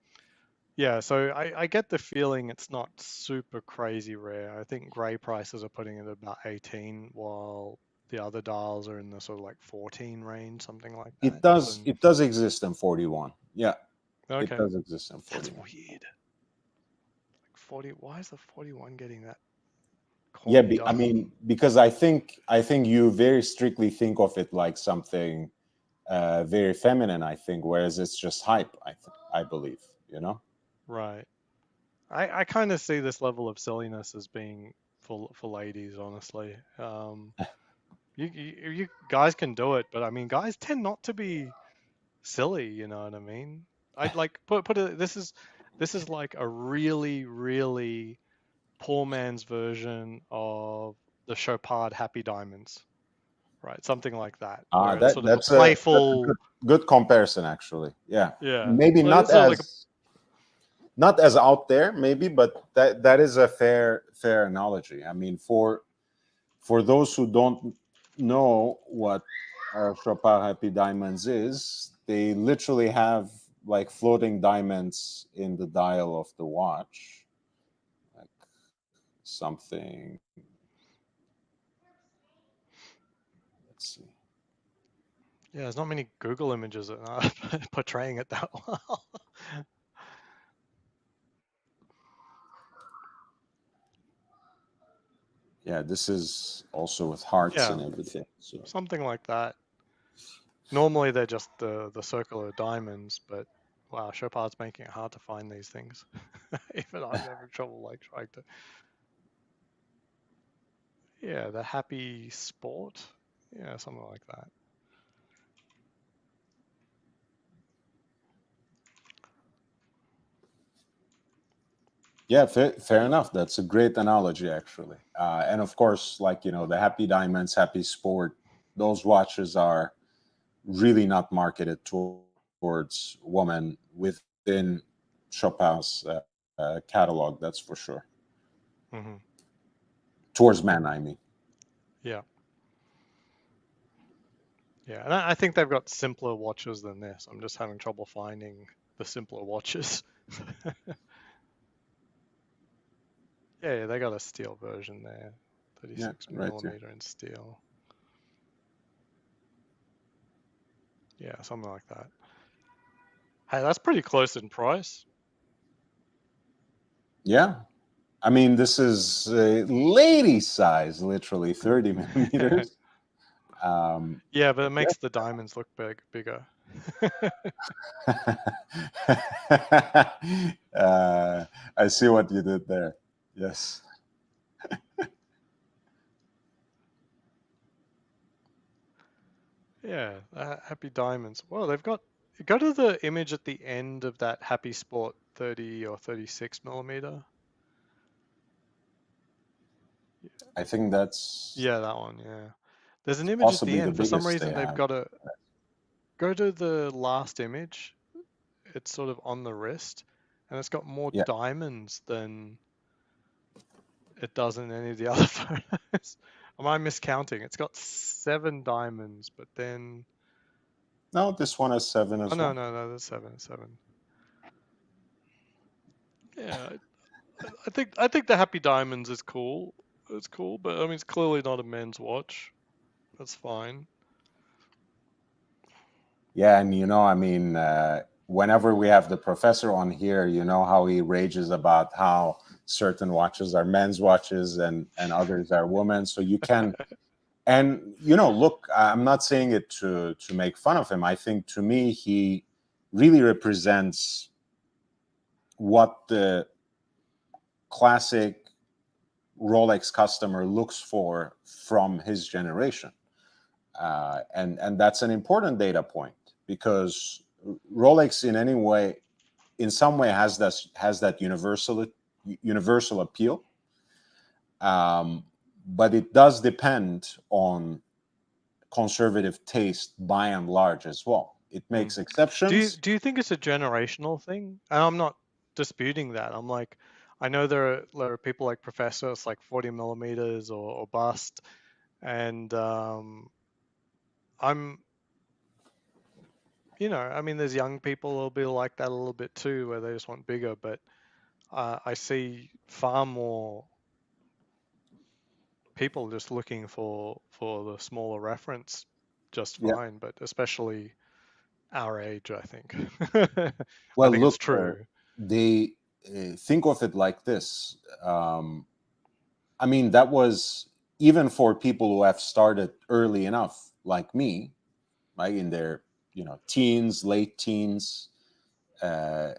yeah, so I get the feeling it's not super crazy rare. I think grey prices are putting it at about 18, while the other dials are in the sort of like 14 range, something like It that. does. So It does exist in 41. Yeah, it okay, does exist in that's 41. weird. Like 40, why is the 41 getting that Yeah, corny I dial? mean, because I think you very strictly think of it like something very feminine. I think, whereas it's just hype. I believe. You know. Right. I kind of see this level of silliness as being for ladies, honestly. You guys can do it, but I mean, guys tend not to be silly. You know what I mean? I'd like put it. This is like a really really poor man's version of the Chopard Happy Diamonds, right? Something like that, Ah, where it's that sort of a that's a playful, good comparison, actually. Yeah, yeah. maybe Well, it's sort of like a not as out there, maybe, but that is a fair analogy. I mean, for those who don't know what Chopard Happy Diamonds is, they literally have like floating diamonds in the dial of the watch, like something. Let's see. yeah. There's not many Google images that are portraying it that well. Yeah, this is also with hearts Yeah, and everything. So something like that. Normally they're just the circular diamonds, but wow, Chopard's making it hard to find these things. Even I'm having trouble like trying to. Yeah, the happy sport. Yeah, something like that. Yeah, fair enough. That's a great analogy, actually. And of course, like, the Happy Diamonds, Happy Sport, those watches are really not marketed towards women within Chopin's catalog, that's for sure. Hmm. Towards men, I mean. Yeah, yeah, and I think they've got simpler watches than this. I'm just having trouble finding the simpler watches. Yeah, yeah, they got a steel version there, Yeah, 36 right here. millimeter in steel. Yeah, something like that. Hey, that's pretty close in price. Yeah. I mean, this is lady size, literally 30 millimeters. Um, Yeah, but it makes the diamonds look bigger. I see what you did there. Yes. Yeah, Happy Diamonds. Well, they've got. Go to the image at the end of that Happy Sport 30 or 36 millimeter. I think that's Yeah, that one. Yeah. There's an image at the possibly the end. For some biggest they reason, they've have. got a. Go to the last image. It's sort of on the wrist, and it's got more Yeah. diamonds than it does in any of the other photos. Am I miscounting? It's got 7 diamonds, but then. No, this one has 7 Oh as no, well. no, no, there's seven. Yeah, I think the Happy Diamonds is cool. It's cool, but I mean it's clearly not a men's watch. That's fine. Yeah, and I mean, whenever we have the professor on here, you know how he rages about how certain watches are men's watches and others are women's. So you can, and look, I'm not saying it to make fun of him. I think to me he really represents what the classic Rolex customer looks for from his generation. And that's an important data point because Rolex in some way has that universal appeal, but it does depend on conservative taste by and large as well. It Hmm. makes Do you exceptions. do you think it's a generational thing? And I'm not disputing that. I'm like, I know there are people like Professor, it's like 40 millimeters or bust, and I'm I mean, there's young people who'll be like that a little bit too, where they just want bigger, but I see far more people just looking for the smaller reference just Yeah. fine, but especially our age, I think. I Well, think it's look, true. they think of it like this. I mean, that was even for people who have started early enough, like me, right, in their teens, late teens,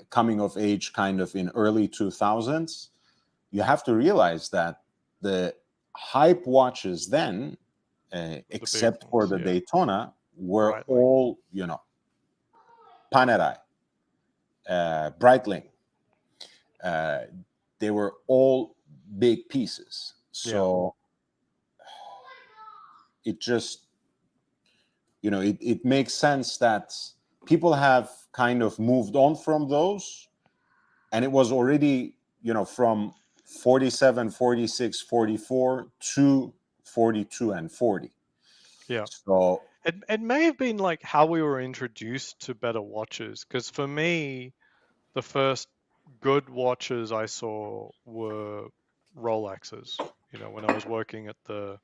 coming of age, kind of in early 2000s. You have to realize that the hype watches then, The big except for ones, the yeah. Daytona, were Breitling. all Panerai, Breitling. Uh, they were all big pieces. Yeah. So it just it makes sense that people have kind of moved on from those, and it was already from 47, 46, 44 to 42 and 40. Yeah. So It may have been like how we were introduced to better watches, because for me, the first good watches I saw were Rolexes. When I was working at the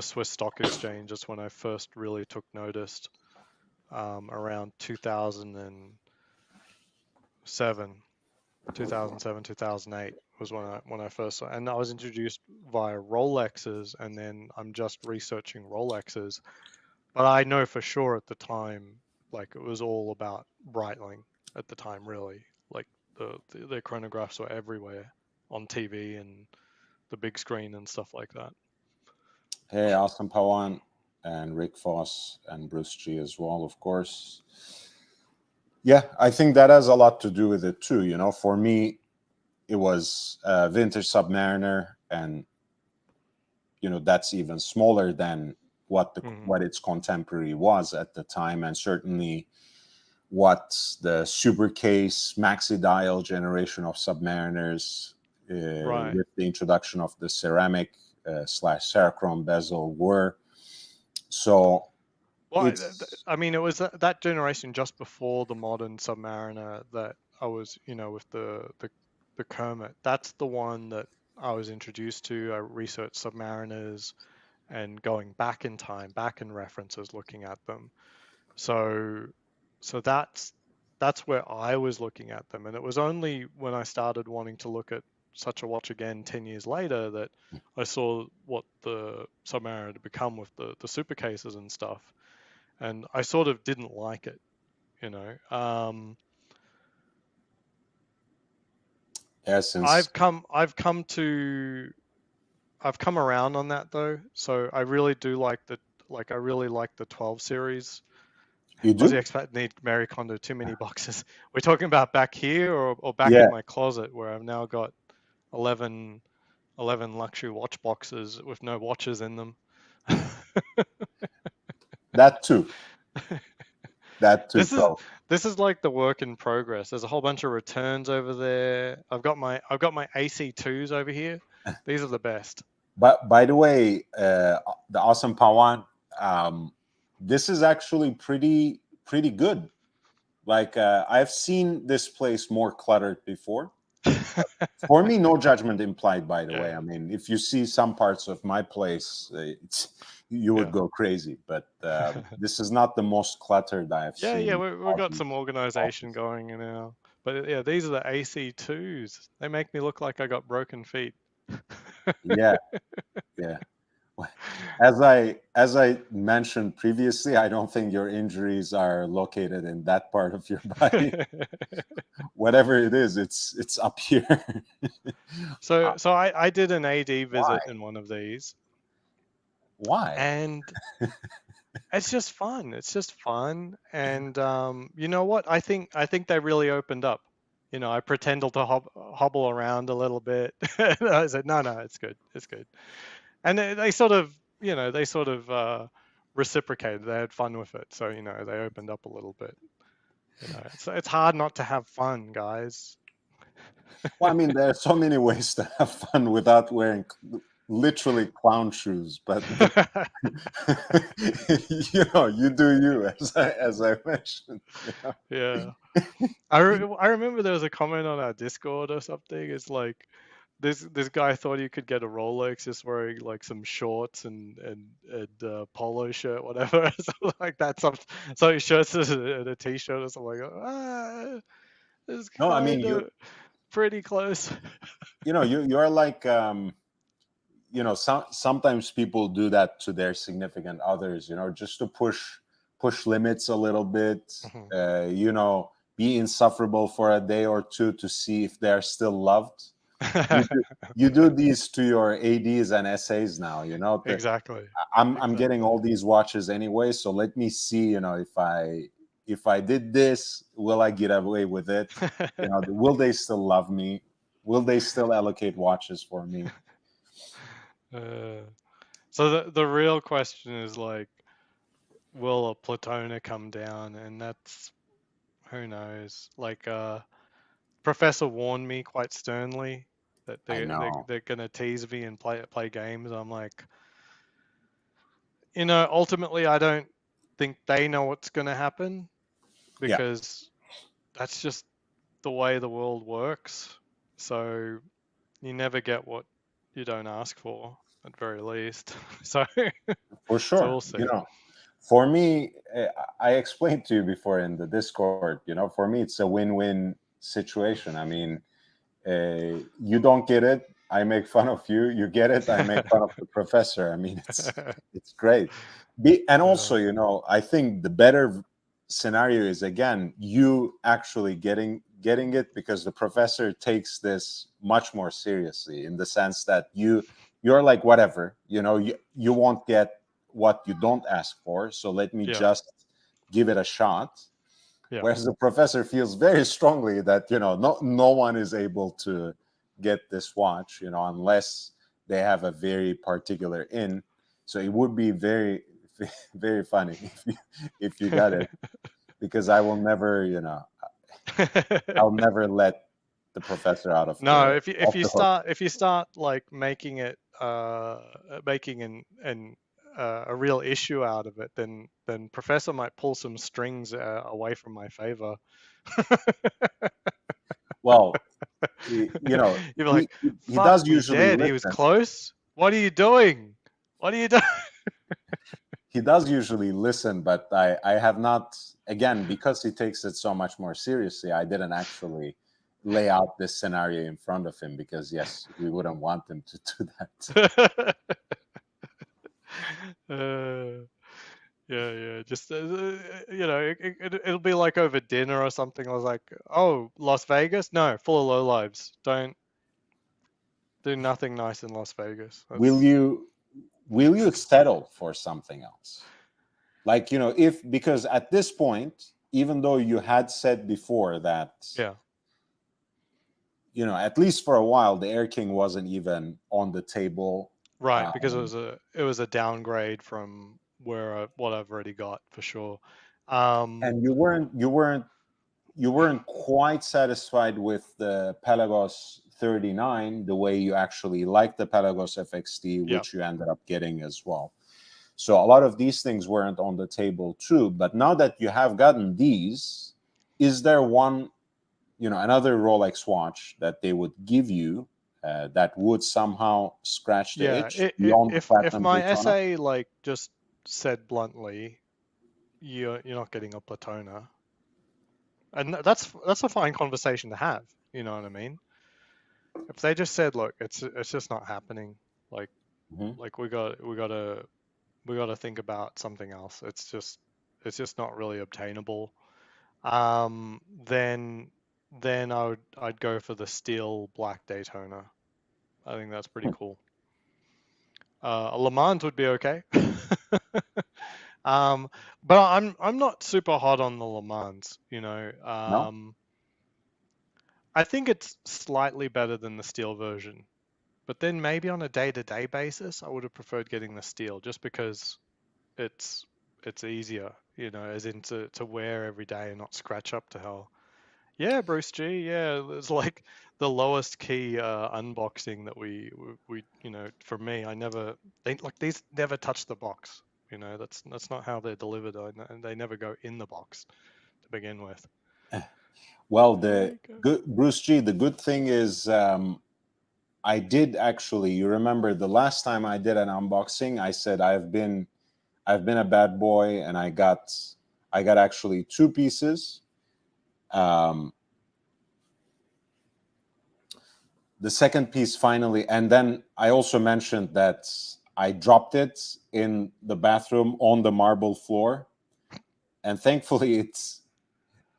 Swiss Stock Exchange, that's when I first really took notice. Around 2007, 2008 was when I first saw, and I was introduced via Rolexes, and then I'm just researching Rolexes, But I know for sure at the time, like it was all about Breitling at the time, really. Like the chronographs were everywhere on TV and the big screen and stuff like that. Hey, Austin Pawan and Rick Foss and Bruce G as well, of course. Yeah, I think that has a lot to do with it too. For me, it was Vintage Submariner, and that's even smaller than what its contemporary was at the time, and certainly what the super case maxi dial generation of Submariners Right. with the introduction of the ceramic slash Cerachrome bezel were. So Well, it's I mean, it was that generation just before the modern Submariner that I was, with the Kermit. That's the one that I was introduced to. I researched Submariners and going back in time, back in references, looking at them. So, so that's where I was looking at them, and it was only when I started wanting to look at such a watch again 10 years later that I saw what the Submariner had become with the super cases and stuff, and I sort of didn't like it, you know. essence. I've come around on that though, so I really do I really like the 12 series. You Aussie do? expat need Mary Kondo too many boxes. We're talking about back here or back Yeah, in my closet where I've now got 11, 11 luxury watch boxes with no watches in them. that too. That too, this is Carl. this is like the work in progress. There's a whole bunch of returns over there. I've got my AC2s over here. These are the best. But by the way, the awesome Pawan, this is actually pretty good. Like I've seen this place more cluttered before. For me, no judgment implied. By the way, Yeah, I mean, if you see some parts of my place, you would yeah. go crazy. But this is not the most cluttered I have Yeah, yeah, seen. we've Of got these some organization offices. going now. But yeah, these are the AC2s. They make me look like I got broken feet. Yeah, yeah. As I mentioned previously, I don't think your injuries are located in that part of your body. Whatever it is, it's up here. Uh, So I did an AD why? visit in one of these, Why? and it's just fun. It's just fun, and you know what? I think they really opened up. I pretended to hobble around a little bit. And I said, no, no, it's good, it's good. And they sort of, reciprocated. They had fun with it, so they opened up a little bit. It's hard not to have fun, guys. Well, I mean, there are so many ways to have fun without wearing literally clown shoes, but you do you, as I mentioned. Yeah. I remember there was a comment on our Discord or something. It's like this guy thought he could get a Rolex just wearing like some shorts and polo shirt, whatever, something like that. Some shirts and a t-shirt or something like it's No, I mean kind of pretty close. you're like sometimes people do that to their significant others, just to push limits a little bit, Mhm. be insufferable for a day or two to see if they're still loved. You do these to your ads and essays now, Exactly. I'm getting Exactly. all these watches anyway, so let me see, if I did this, will I get away with it? Will they still love me? Will they still allocate watches for me? uh, so the real question is like, will a Platona come down? And that's who knows. Like Professor warned me quite sternly that I know. they're gonna tease me and play games. I'm like, ultimately I don't think they know what's gonna happen Yeah, because that's just the way the world works. So you never get what you don't ask for, at very least. So for so sure. we'll see. For me, I explained to you before in the Discord, for me, it's a win-win situation. I mean, you don't get it, I make fun of you. You get it. I make fun of the professor. I mean, it's great. And also, Uh, you know, I think the better scenario is again you actually getting it, because the professor takes this much more seriously, in the sense that you're like, whatever, you know, you won't get what you don't ask for, so let me yeah, just give it a shot. yeah. Whereas the professor feels very strongly that, you know, no one is able to get this watch, you know, unless they have a very particular in. So it would be very very funny if you got it, because I will never, you know, I'll never let the professor out of No, if off you the hook. start like making it making a real issue out of it, then Professor might pull some strings away from my favor. Well, you know, You'd be like, he "Fuck does me usually dead. He was listen. close. What are you doing? What are you doing?" He does usually listen, but I have not, again, because he takes it so much more seriously, I didn't actually lay out this scenario in front of him, because yes, we wouldn't want him to do that. uh, yeah, yeah. Just you know, it'll be like over dinner or something. I was like, "Oh, Las Vegas? No, full of low lives. Don't do nothing nice in Las Vegas." will That's you will you settle for something else, like, you know, if, because at this point, even though you had said before that, yeah, you know, at least for a while the Air King wasn't even on the table, right. Because um, it was a downgrade from what I've already got for sure. and you weren't quite satisfied with the Pelagos 39 the way you actually liked the Pelagos FXT, Yeah, which you ended up getting as well. So a lot of these things weren't on the table too. But now that you have gotten these, is there one, you know, another Rolex watch that they would give you that would somehow scratch the yeah. itch beyond the If Platinum my Daytona? essay like just said bluntly, you're not getting a Platona, and that's a fine conversation to have. You know what I mean? If they just said, look, it's just not happening. Like Mhm. like we got to think about something else. It's just not really obtainable. Um, then then I'd go for the steel black Daytona. I think that's pretty cool. A Le Mans would be okay. um, but I'm not super hot on the Le Mans. You know, No? I think it's slightly better than the steel version. But then maybe on a day-to-day basis, I would have preferred getting the steel just because it's it's easier, you know, as in to wear every day and not scratch up to hell. Yeah, Bruce G. Yeah, it's like the lowest key unboxing that we you know, for me, I never these never touch the box. You know, that's not how they're delivered. And they never go in the box to begin with. Well, There the you go. good Bruce G. The good thing is, I did actually. You remember the last time I did an unboxing? I said I've been a bad boy, and I got actually two pieces. Um, the second piece finally, and then I also mentioned that I dropped it in the bathroom on the marble floor, and thankfully it's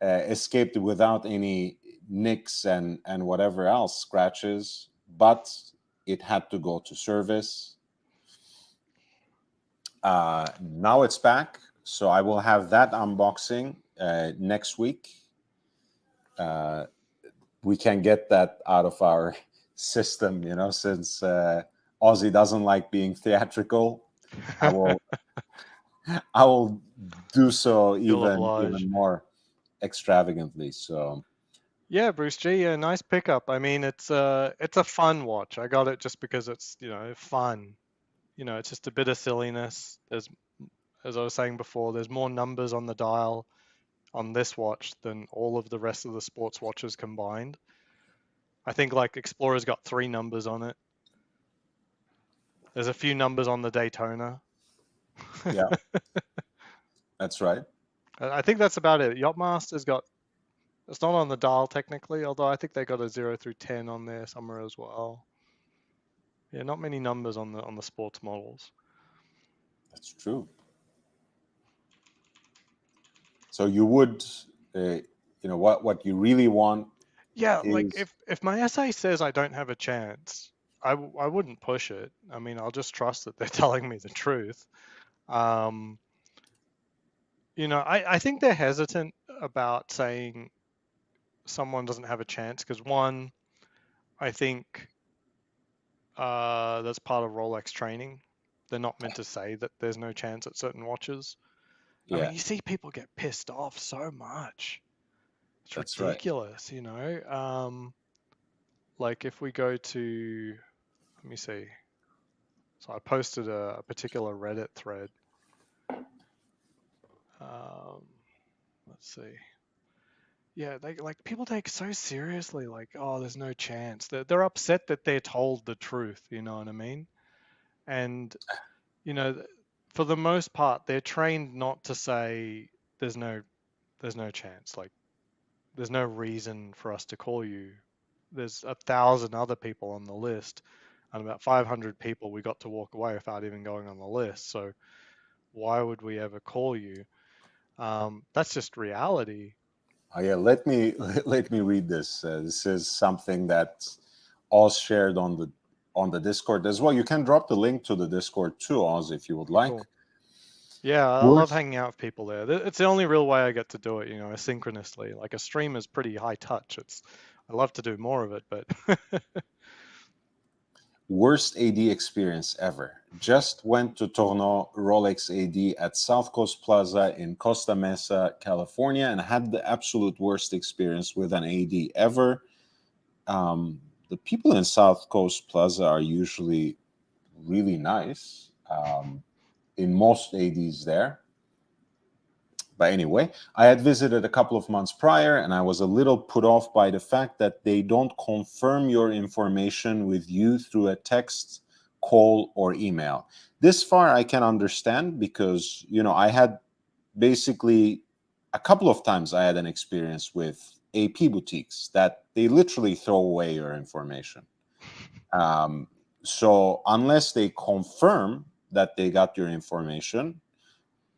escaped without any nicks and whatever else, scratches. But it had to go to service. Now it's back, so I will have that unboxing next week. Uh, we can get that out of our system, you know, since Aussie doesn't like being theatrical. I will I will do so You'll even oblige. more extravagantly. So Yeah, Bruce G. Yeah, nice pickup. I mean, it's a fun watch. I got it just because it's, you know, fun. You know, it's just a bit of silliness. There's, as I was saying before, there's more numbers on the dial on this watch than all of the rest of the sports watches combined. I think like Explorer's got 3 numbers on it. There's a few numbers on the Daytona. yeah, that's right. I think that's about it. Yachtmaster's got, it's not on the dial technically, although I think they got a 0 through 10 on there somewhere as well. Yeah, not many numbers on the sports models. That's true. So you would, what you really want Yeah, like is, if my essay says I don't have a chance, I wouldn't push it. I mean, I'll just trust that they're telling me the truth. Um, I think they're hesitant about saying someone doesn't have a chance because one, I think that's part of Rolex training. They're not meant to say that there's no chance at certain watches. I yeah, mean, you see people get pissed off so much. It's that's right. ridiculous. Like if we go to, let me see. So I posted a particular Reddit thread. Um, let's see. Yeah, like people take so seriously, like, oh, there's no chance. They're upset that they're told the truth. You know what I mean? And you know, for the most part, they're trained not to say there's no there's no chance. Like, there's no reason for us to call you. There's 1,000 other people on the list, and about 500 people we got to walk away without even going on the list. So why would we ever call you? That's just reality. Oh, yeah, let me let me read this. This is something that Oz shared on the Discord as well. You can drop the link to the Discord too, Oz, if you would Oh, like. cool. Yeah, I love Worst hanging out with people there. It's the only real way I get to do it, asynchronously. Like a stream is pretty high touch. I love to do more of it, but Worst AD experience ever. Just went to Tourneau Rolex AD at South Coast Plaza in Costa Mesa, California, and had the absolute worst experience with an AD ever. The people in South Coast Plaza are usually really nice, in most ADs there. But anyway, I had visited a couple of months prior and I was a little put off by the fact that they don't confirm your information with you through a text, call, or email. This far I can understand because, I had basically a couple of times I had an experience with AP boutiques that they literally throw away your information. Um, so unless they confirm that they got your information,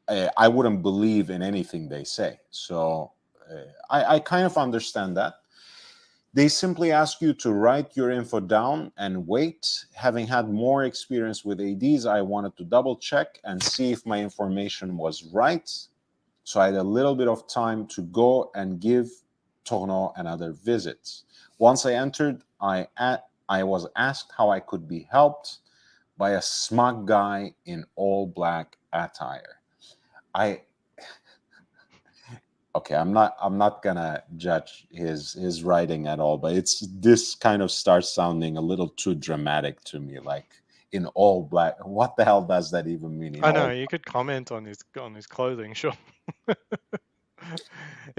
I wouldn't believe in anything they say. So I kind of understand that. They simply ask you to write your info down and wait. Having had more experience with ADs, I wanted to double check and see if my information was right. So I had a little bit of time to go and give Tourneau another visit. Once I entered, I was asked how I could be helped by a smug guy in all black attire. I okay, I'm not gonna judge his writing at all, but it's this kind of starts sounding a little too dramatic to me, like in all black. What the hell does that even mean? In I know all, you could comment on his clothing, sure.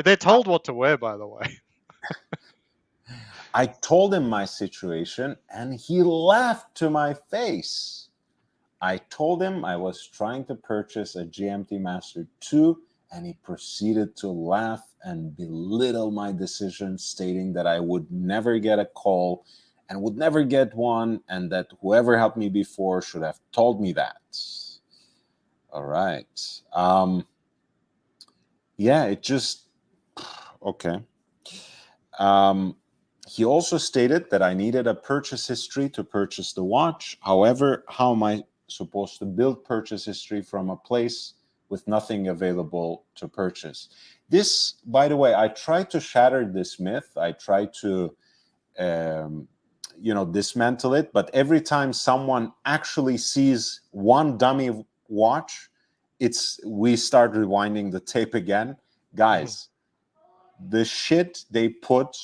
They're told what to wear, by the way. I told him my situation, and he laughed to my face. I told him I was trying to purchase a GMT Master 2, and he proceeded to laugh and belittle my decision, stating that I would never get a call and would never get one, and that whoever helped me before should have told me that. All right. Yeah, it just, okay. Um, he also stated that I needed a purchase history to purchase the watch. However, how am I supposed to build purchase history from a place with nothing available to purchase? This, by the way, I tried to shatter this myth. I tried to, um, dismantle it. But every time someone actually sees one dummy watch, we start rewinding the tape again, Mhm. guys. The shit they put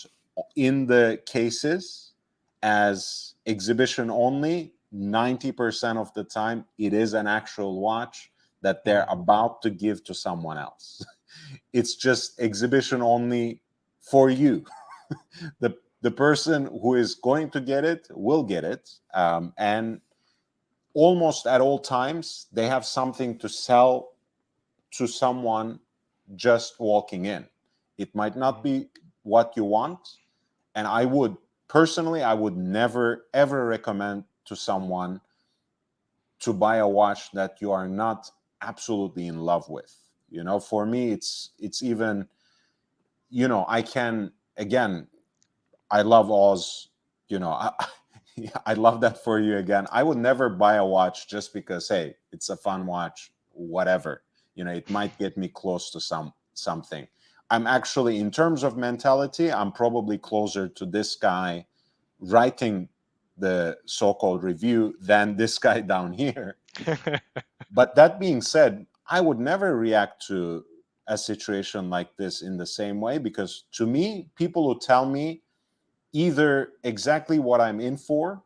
in the cases as exhibition only, 90% of the time it is an actual watch that they're Mhm. about to give to someone else. It's just exhibition only for you. The person who is going to get it will get it, and almost at all times they have something to sell to someone just walking in. It might not Mhm. be what you want. And I would never, ever recommend to someone to buy a watch that you are not absolutely in love with. You know, for me, it's even, you know, I can, again, I love Oz. You know, I love that for you again. I would never buy a watch just because, hey, it's a fun watch, whatever. You know, it might get me close to something. I'm actually, in terms of mentality, I'm probably closer to this guy writing the so-called review than this guy down here. But that being said, I would never react to a situation like this in the same way, because to me, people who tell me either exactly what I'm in for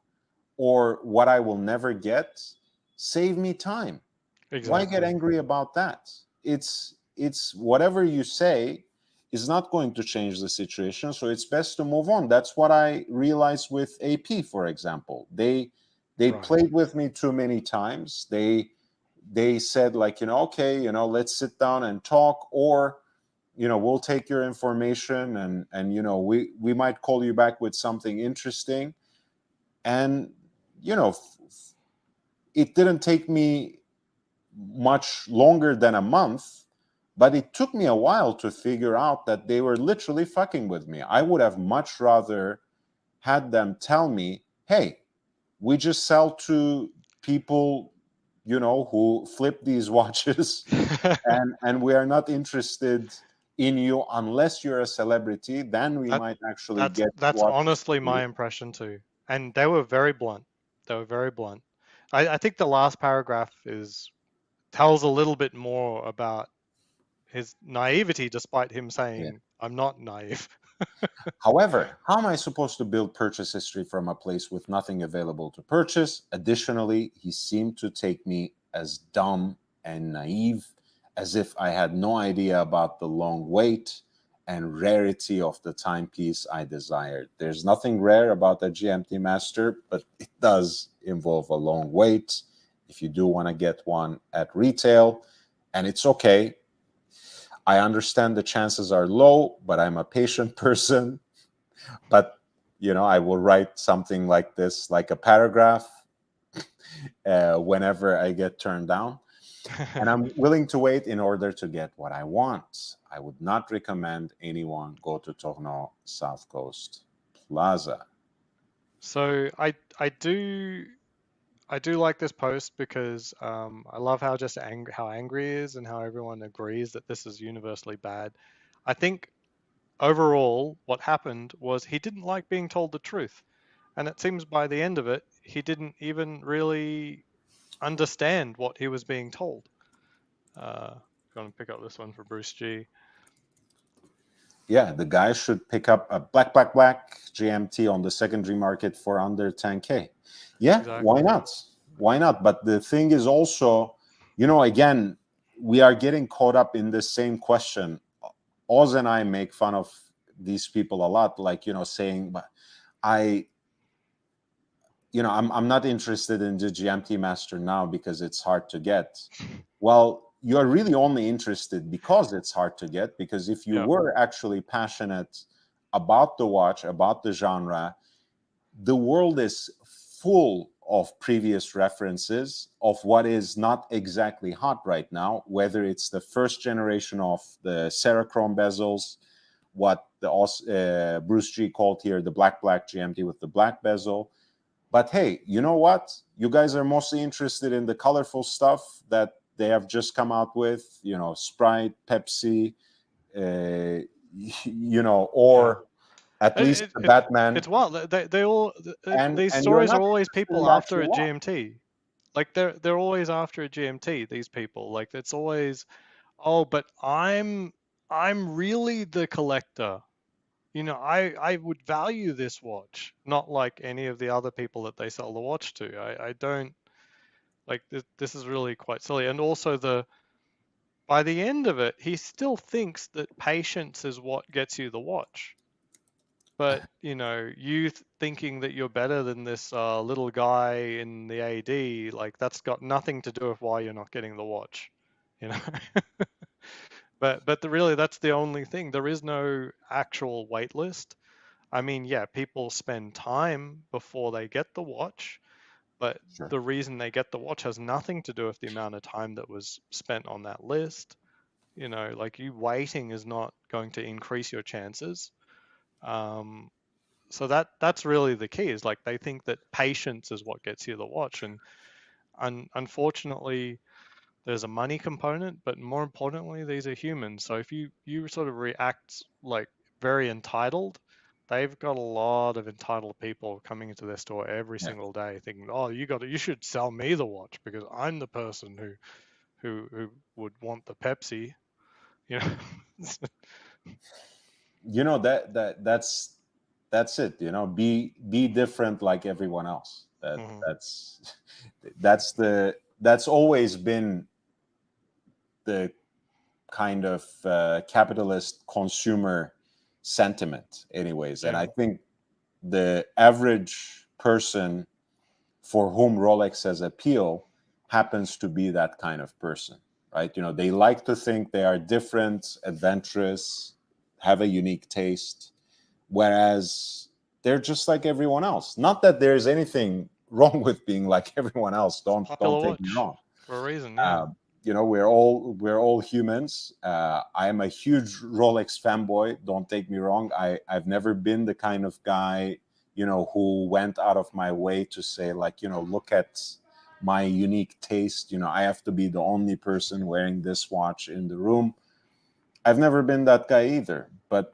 or what I will never get save me time. Why get Exactly. angry about that? It's whatever you say is not going to change the situation, so it's best to move on. That's what I realized with AP, for example. They Right. played with me too many times. They said, like, you know, okay, you know, let's sit down and talk, or, you know, we'll take your information, and you know, we might call you back with something interesting. And you know, it didn't take me much longer than a month, but it took me a while to figure out that they were literally fucking with me. I would have much rather had them tell me, hey, we just sell to people, you know, who flip these watches, and we are not interested in you unless you're a celebrity. Then we That might actually that's get that's watches honestly for you. my impression too. And they were very blunt. They were very blunt. I think the last paragraph is tells a little bit more about his naivety, despite him Yeah. saying, "I'm not naive." However, how am I supposed to build purchase history from a place with nothing available to purchase? Additionally, he seemed to take me as dumb and naive, as if I had no idea about the long wait and rarity of the timepiece I desired. There's nothing rare about the GMT Master, but it does involve a long wait if you do want to get one at retail, and it's okay. I understand the chances are low, but I'm a patient person. But you know, I will write something like this, like a paragraph, whenever I get turned down, and I'm willing to wait in order to get what I want. I would not recommend anyone go to Tournon South Coast Plaza. So I do like this post because I love how just how angry he is and how everyone agrees that this is universally bad. I think overall what happened was he didn't like being told the truth, and it seems by the end of it he didn't even really understand what he was being told. Going to pick up this one for Bruce G. Yeah, the guy should pick up a black GMT on the secondary market for under 10K. Yeah, why Exactly. not? Why not? But the thing is also, you know, again, we are getting caught up in the same question. Oz and I make fun of these people a lot, like, you know, saying, but I, you know, I'm not interested in the GMT Master now because it's hard to get. Well, you're really only interested because it's hard to get, because if you Yeah. were actually passionate about the watch, about the genre, the world is full of previous references of what is not exactly hot right now, whether it's the first generation of the Cerachrome bezels, what the Bruce G called here the black GMT with the black bezel. But hey, you know what? You guys are mostly interested in the colorful stuff that they have just come out with, you know, Sprite, Pepsi, uh, you know, Yeah. or at It, least it, the it's Batman, it's wild. They all these and you're stories not are always interested in people the after actual a watch. GMT. Like they're always after a GMT. These people. Like it's always, oh, but I'm really the collector. I would value this watch, not like any of the other people that they sell the watch to. I don't like this is really quite silly. And also the by the end of it, he still thinks that patience is what gets you the watch. But you thinking that you're better than this little guy in the AD, like that's got nothing to do with why you're not getting the watch, you know. But really, that's the only thing. There is no actual wait list. I mean, yeah, people spend time before they get the watch, But Sure. the reason they get the watch has nothing to do with the amount of time that was spent on that list. Like you waiting is not going to increase your chances. Um, so that's really the key, is like they think that patience is what gets you the watch. And unfortunately, there's a money component, but more importantly, these are humans. So if you sort of react like very entitled, they've got a lot of entitled people coming into their store every Yeah. single day thinking, oh, you should sell me the watch because I'm the person who would want the Pepsi, you know. That's it. Be different like everyone else. Mhm. That's always been the kind of capitalist consumer sentiment, anyways. And I Yeah. think the average person for whom Rolex has appeal happens to be that kind of person, right? They like to think they are different, adventurous, have a unique taste, whereas they're just like everyone else. Not that there's anything wrong with being like everyone else. It's a Don't popular take me watch wrong. for a reason, yeah. We're all humans. I am a huge Rolex fanboy. Don't take me wrong. I've never been the kind of guy who went out of my way to say, like, look at my unique taste. I have to be the only person wearing this watch in the room. I've never been that guy either. But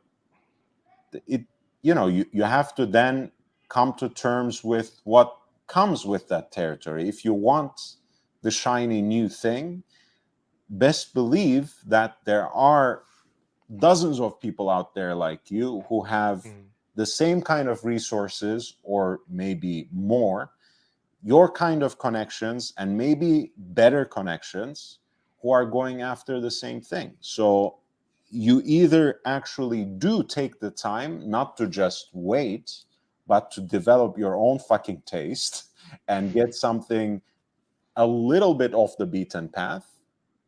it you have to then come to terms with what comes with that territory. If you want the shiny new thing, best believe that there are dozens of people out there like you who have Mm. the same kind of resources, or maybe more, your kind of connections, and maybe better connections, who are going after the same thing. So you either actually do take the time not to just wait, but to develop your own fucking taste and get something a little bit off the beaten path,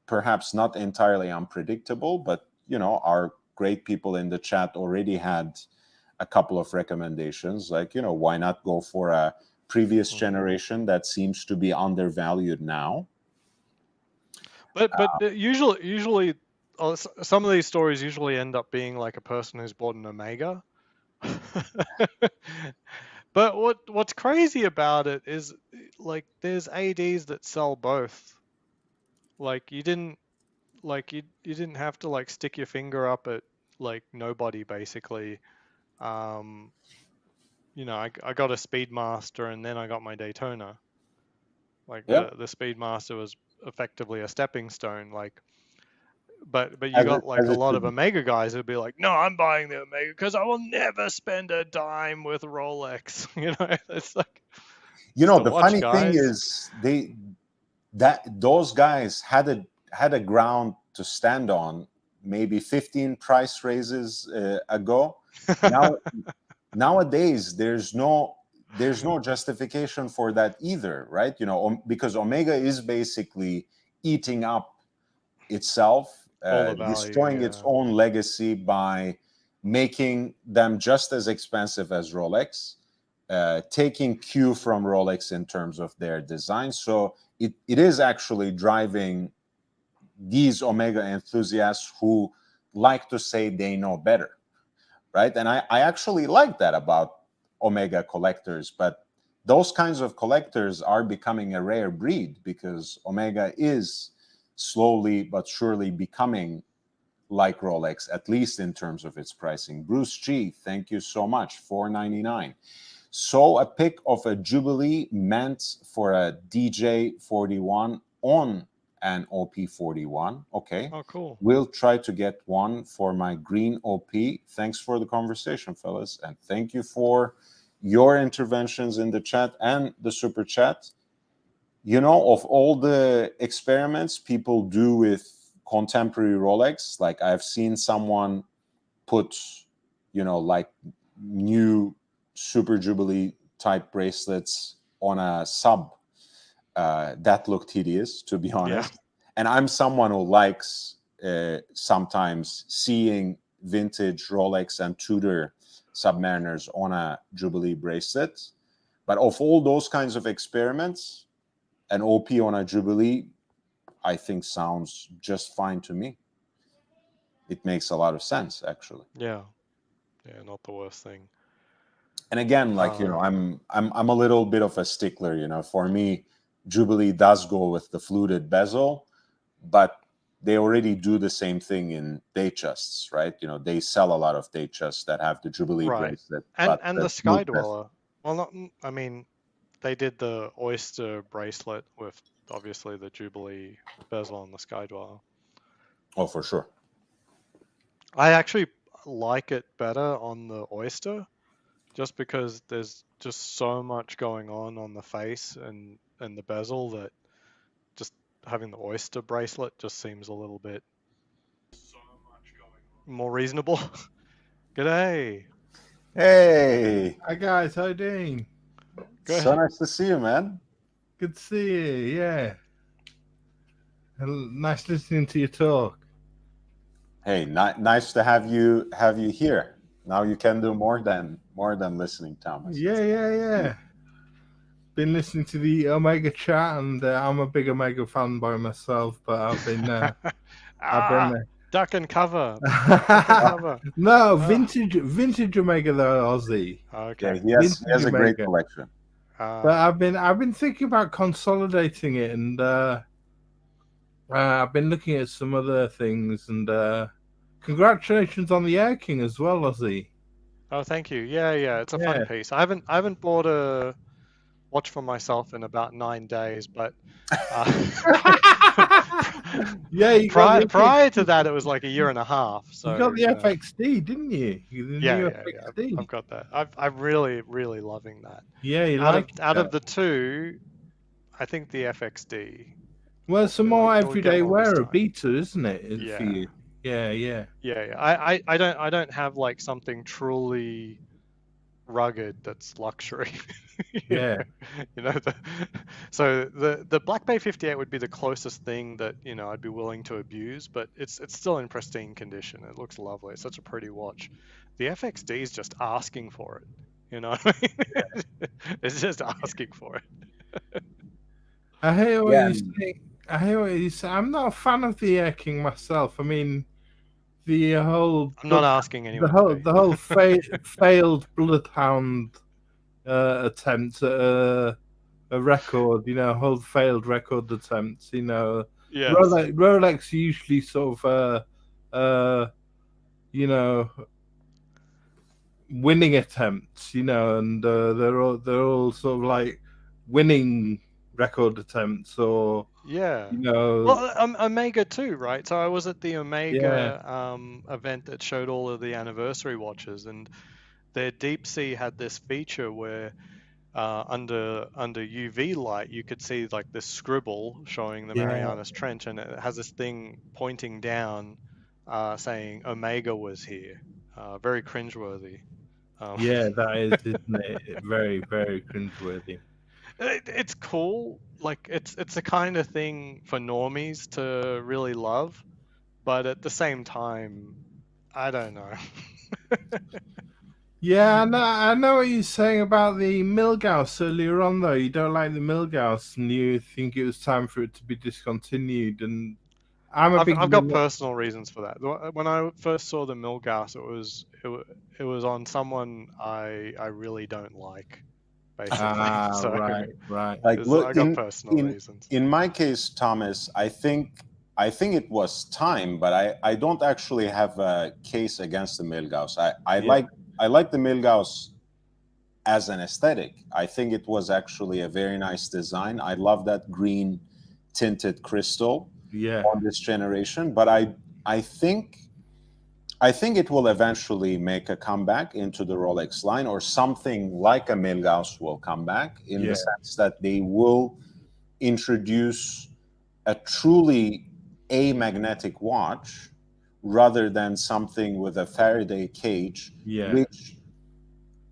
perhaps not entirely unpredictable, but our great people in the chat already had a couple of recommendations, like why not go for a previous Mm. generation that seems to be undervalued now. But usually some of these stories usually end up being like a person who's bought an Omega. But what's crazy about it is like there's ADs that sell both. Like you didn't have to like stick your finger up at like nobody basically. Um, I got a Speedmaster and then I got my Daytona. Like Yeah, the Speedmaster was effectively a stepping stone. Like, but you as it got like as a it lot should of be. Omega guys who'd be like, no, I'm buying the Omega because I will never spend a dime with Rolex. It's like just a The watch, funny thing guys. is, those guys had a ground to stand on maybe 15 price raises ago. Now nowadays there's no justification for that either, right? Because Omega is basically eating up itself, All the value, destroying its yeah. own legacy by making them just as expensive as Rolex, taking cue from Rolex in terms of their design. So it is actually driving these Omega enthusiasts who like to say they know better, right? And I actually like that about Omega collectors, but those kinds of collectors are becoming a rare breed because Omega is slowly but surely becoming like Rolex, at least in terms of its pricing. Bruce G, thank you so much. $4.99. So a pic of a Jubilee meant for a DJ41 on an OP41. Okay. Oh, cool. We'll try to get one for my green OP. Thanks for the conversation, fellas. And thank you for your interventions in the chat and the super chat. Of all the experiments people do with contemporary Rolex, like I've seen someone put, like new Super Jubilee type bracelets on a sub. That looked hideous, to be Yeah. honest. And I'm someone who likes sometimes seeing vintage Rolex and Tudor Submariners on a Jubilee bracelet. But of all those kinds of experiments, an OP on a Jubilee, I think sounds just fine to me. It makes a lot of sense, actually. Yeah, yeah, not the worst thing. And again, like, I'm a little bit of a stickler. For me, Jubilee does go with the fluted bezel, but they already do the same thing in date chests, right? They sell a lot of date chests that have the Jubilee Right. bracelet, And but and the the flute bezel. Skydweller. Well, not. I mean, they did the Oyster bracelet with obviously the Jubilee bezel on the Skydweller. Oh, for sure. I actually like it better on the Oyster, just because there's just so much going on the face and the bezel that just having the Oyster bracelet just seems a little bit more reasonable. G'day. Hey, Hi guys, how you doing? so Good. nice to see you, man. Good to see you. Yeah, nice listening to you talk. Hey, nice to have you here. Now you can do more than listening, Thomas. Yeah. Been listening to the Omega chat, and I'm a big Omega fan by myself. But I've been, Duck and cover. Duck and cover. no vintage Omega though, Aussie. Yeah, Okay. he has a great collection. But I've been thinking about consolidating it, and I've been looking at some other things, and congratulations on the Air King as well, Aussie. Oh, thank you. Yeah. It's a fun piece. I haven't bought a watch for myself in about 9 days, but yeah, prior to that, it was like a year and a half. So you got the FXD, didn't you? The new FXD. I've got that. I'm really loving that. Yeah, you out of the two, I think the FXD. Well, some more everyday wear, a time. beta, isn't it? For you? Yeah. I don't have like something truly rugged that's luxury. Yeah. So the Black Bay 58 would be the closest thing that I'd be willing to abuse, but it's still in pristine condition. It looks lovely. It's such a pretty watch. The FXD is just asking for it. It's just asking for it. I hear what you say. I hear what you say. I'm not a fan of the Air King myself. I mean, the whole. I'm not asking anyone. The whole failed Bloodhound attempt at a record. Whole failed record attempts. Yes. Rolex usually sort of winning attempts. And they're all sort of like winning record attempts, or well, Omega too, right? So I was at the Omega event that showed all of the anniversary watches, and their deep sea had this feature where under UV light you could see like this scribble showing the Marianas Trench, and it has this thing pointing down saying Omega was here. Very cringeworthy. That is, isn't it? Very, very cringeworthy. It's cool. Like it's the kind of thing for normies to really love, but at the same time, I don't know. Yeah, I know what you're saying about the Milgauss earlier on, though. You don't like the Milgauss, and you think it was time for it to be discontinued. And I've got personal reasons for that. When I first saw the Milgauss, it was on someone I really don't like, basically. So, right. Like, look, I got personal reasons. In my case, Thomas, I think it was time, but I don't actually have a case against the Milgauss. I like the Milgauss as an aesthetic. I think it was actually a very nice design. I love that green tinted crystal on this generation, but I think it will eventually make a comeback into the Rolex line, or something like a Milgauss will come back, in the sense that they will introduce a truly amagnetic watch rather than something with a Faraday cage,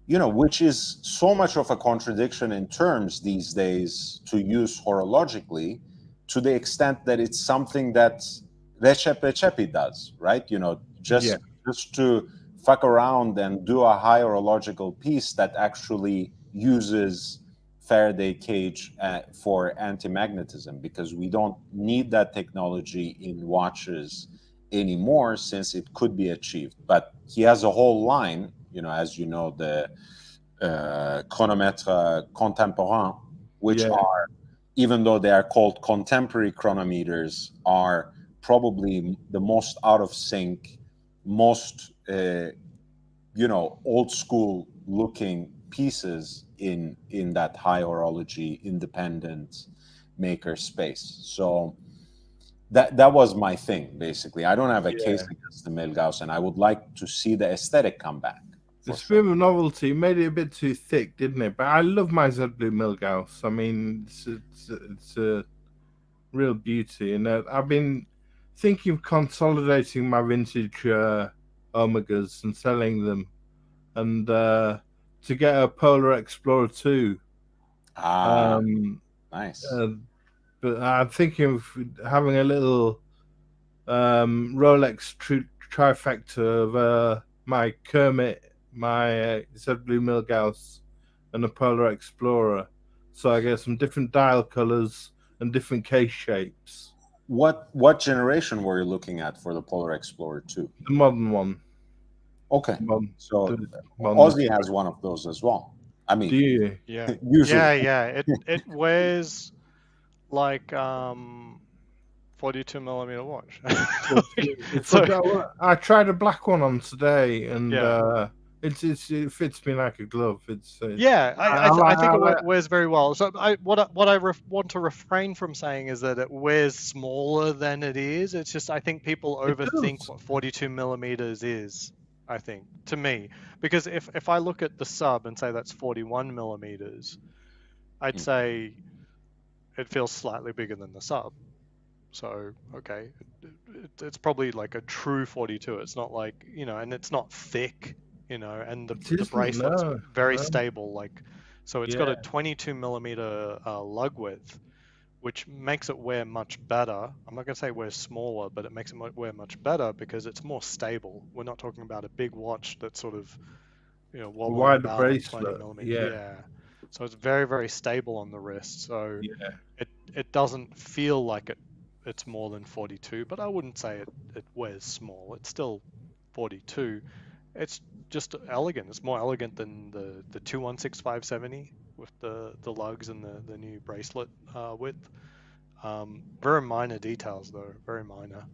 which is so much of a contradiction in terms these days to use horologically, to the extent that it's something that Recep Recepi does, right? Just to fuck around and do a high horological piece that actually uses Faraday cage for anti-magnetism, because we don't need that technology in watches anymore since it could be achieved. But he has a whole line, as you know, the chronomètre contemporain, which Yeah. are, even though they are called contemporary chronometers, are probably the most out of sync, most old school looking pieces in that high horology independent maker space. So that was my thing, basically. I don't have a case Yeah. against the Milgauss, and I would like to see the aesthetic come back. For It's a sure. bit of a novelty. It made it a bit too thick, didn't it? But I love my Z Blue Milgauss. I mean, it's a real beauty. And I've been thinking of consolidating my vintage Omegas and selling them, and to get a Polar Explorer 2. Nice. But I'm thinking of having a little Rolex trifecta of my Kermit, my Z Blue Milgauss, and a Polar Explorer. So I get some different dial colors and different case shapes. What generation were you looking at for the Polar Explorer 2? The modern one. Okay. So the Aussie has one of those as well. I mean, Do you? Yeah. usually. Yeah. It wears like 42 millimeter watch. I tried a black one on today, and Yeah. it fits me like a glove. Yeah, I think it wears very well. So what I want to refrain from saying is that it wears smaller than it is. It's just I think people overthink what 42 millimeters is. I think, to me, because if I look at the sub and say that's 41 millimeters, I'd say it feels slightly bigger than the sub. So okay, it's probably like a true 42. It's not like, and it's not thick, and the bracelet's very stable. Like, so it's got a 22 millimeter lug width, which makes it wear much better. I'm not gonna say wear smaller, but it makes it wear much better because it's more stable. We're not talking about a big watch that's sort of, wobbling about on 20 millimeters. Yeah. So it's very, very stable on the wrist. So it doesn't feel like it's more than 42, but I wouldn't say it wears small. It's still 42. It's just elegant. It's more elegant than the 216570 with the lugs and the new bracelet width. Very minor details though, very minor.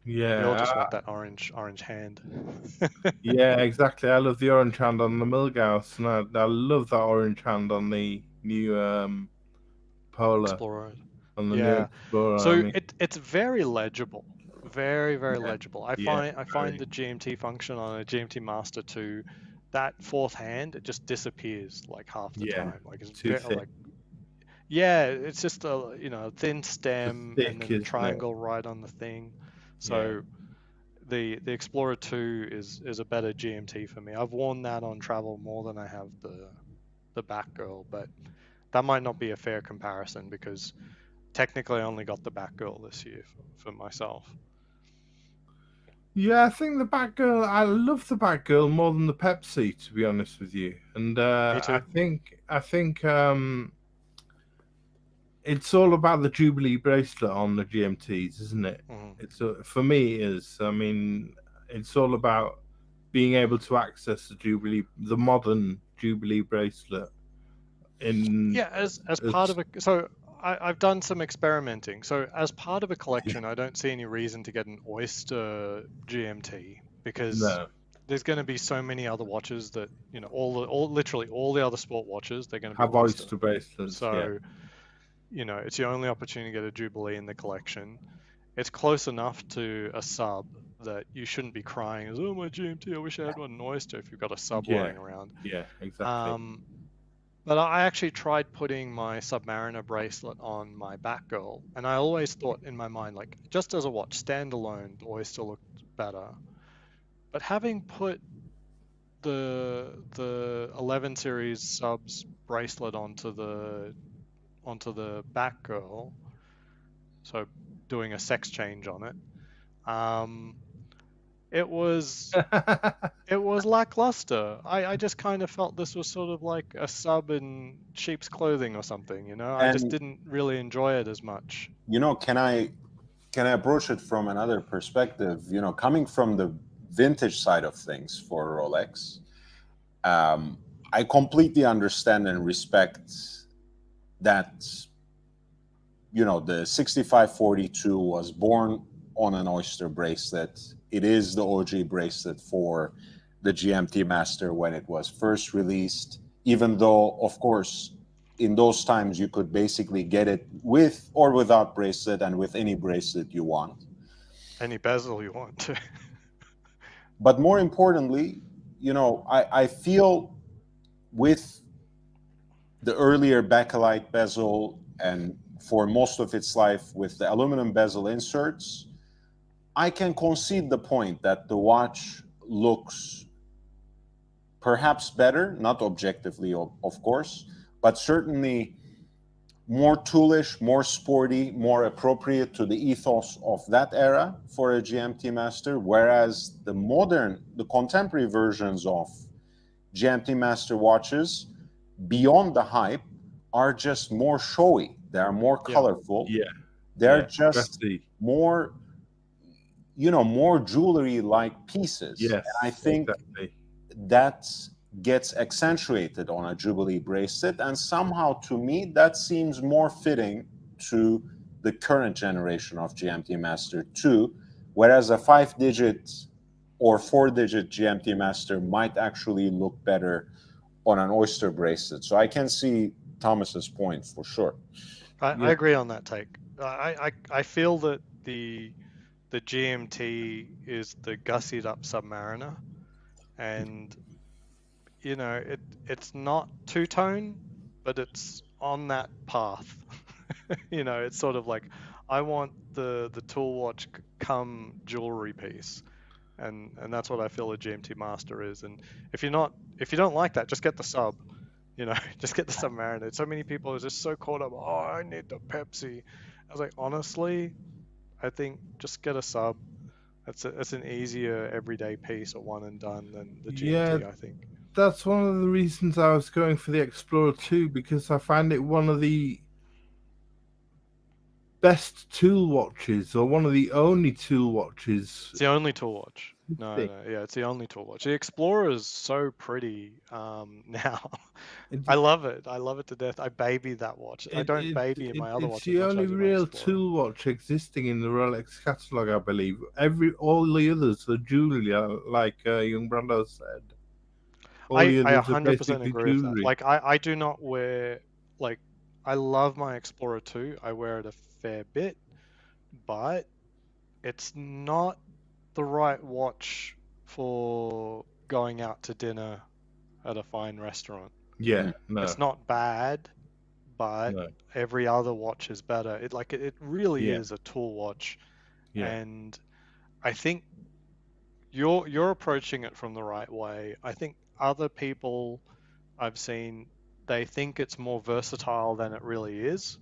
Yeah, we all just want that orange hand. Yeah, exactly. I love the orange hand on the Milgauss, and I love that orange hand on the new Polar Explorer. On the new Explorer. So it's very legible, very, very legible. I find the GMT function on a GMT Master 2, that fourth hand, it just disappears like half the time. Like it's too thick. It's just a thin stem thick, and then the triangle right on the thing. So the Explorer 2 is a better GMT for me. I've worn that on travel more than I have the Batgirl, but that might not be a fair comparison because technically I only got the Batgirl this year for myself. Yeah, I think the Batgirl, I love the Batgirl more than the Pepsi, to be honest with you. And Me too. I think it's all about the Jubilee bracelet on the GMTs, isn't it? It's for me, it is. I mean, it's all about being able to access the modern Jubilee bracelet. As part of so I've done some experimenting. So as part of a collection, I don't see any reason to get an Oyster GMT because there's going to be so many other watches that literally all the other sport watches, they're going to have Oyster bracelets. So it's your only opportunity to get a Jubilee in the collection. It's close enough to a sub that you shouldn't be crying as, oh, my GMT, I wish I had one Oyster, if you've got a sub lying around. Yeah, exactly. But I actually tried putting my Submariner bracelet on my Batgirl, and I always thought in my mind, like, just as a watch, standalone, the Oyster looked better. But having put the 11 series subs bracelet onto the Batgirl, so doing a sex change on it, it was lackluster. I just kind of felt this was sort of like a sub in sheep's clothing or something, you know? I just And didn't really enjoy it as much. can I approach it from another perspective? Coming from the vintage side of things for Rolex, I completely understand and respect that. The 6542 was born on an Oyster bracelet. It is the OG bracelet for the GMT Master when it was first released, even though, of course, in those times you could basically get it with or without bracelet and with any bracelet you want. Any bezel you want to. But more importantly, I feel with the earlier bakelite bezel and for most of its life with the aluminum bezel inserts, I can concede the point that the watch looks perhaps better, not objectively, of course, but certainly more toolish, more sporty, more appropriate to the ethos of that era for a GMT Master, whereas the contemporary versions of GMT Master watches, beyond the hype, are just more showy. They are more colorful. Yeah. They're Yeah, just dressy. more, more jewelry-like pieces. Yes, And I think exactly. that gets accentuated on a Jubilee bracelet, and somehow to me that seems more fitting to the current generation of GMT Master 2, whereas a 5-digit or 4-digit GMT Master might actually look better on an Oyster bracelet. So I can see Thomas's point for sure. I agree on that take. I feel that the GMT is the gussied up Submariner, and it's not two-tone, but it's on that path. It's sort of like I want the tool watch come jewelry piece, and that's what I feel a GMT Master is. And if you don't like that, just get the sub. Just get the Submariner. So many people are just so caught up. Oh, I need the Pepsi. I was like, honestly, I think just get a sub. That's an easier everyday piece, a one and done, than the Yeah, GMT, I think. that's one of the reasons I was going for the Explorer 2, because I find it one of the best tool watches, or one of the only tool watches. It's the only tool watch. No, thing. yeah, it's the only tool watch. The Explorer is so pretty now. It, I love it. I love it to death. I baby that watch. I it, don't it, baby in it, my other it's watches the much as I only do my real Explorer. tool watch existing in the Rolex catalog, I believe. All the others are jewelry, like young Brando said. All I the others are 100% basically agree with that. jewelry. Like I do not wear like I love my Explorer 2. I wear it a fair bit, but it's not the right watch for going out to dinner at a fine restaurant. Yeah, no, It's not bad, but no, every other watch is better. It really Yeah. is a tool watch, yeah. and I think you're approaching it from the right way. I think other people I've seen, they think it's more versatile than it really is.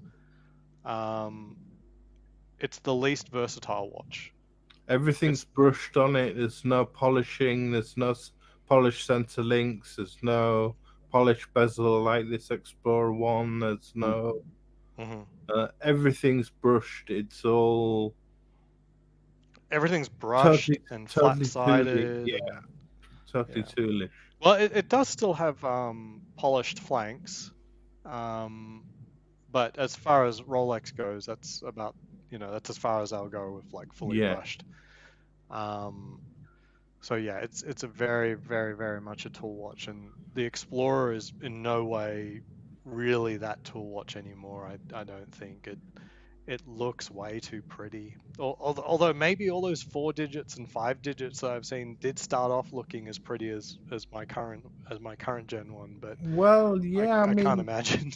It's the least versatile watch. Everything's brushed on it. There's no polishing. There's no polished center links. There's no polished bezel like this Explorer 1. There's no... everything's brushed. It's all... Everything's brushed and flat-sided. Yeah, totally toolish. Well, it does still have polished flanks, but as far as Rolex goes, that's about that's as far as I'll go with like fully brushed. So yeah, it's a very, very, very much a tool watch, and the Explorer is in no way really that tool watch anymore. I don't think it looks way too pretty. Although maybe all those 4 digits and 5 digits that I've seen did start off looking as pretty as my current Gen 1, but well, yeah, I can't imagine.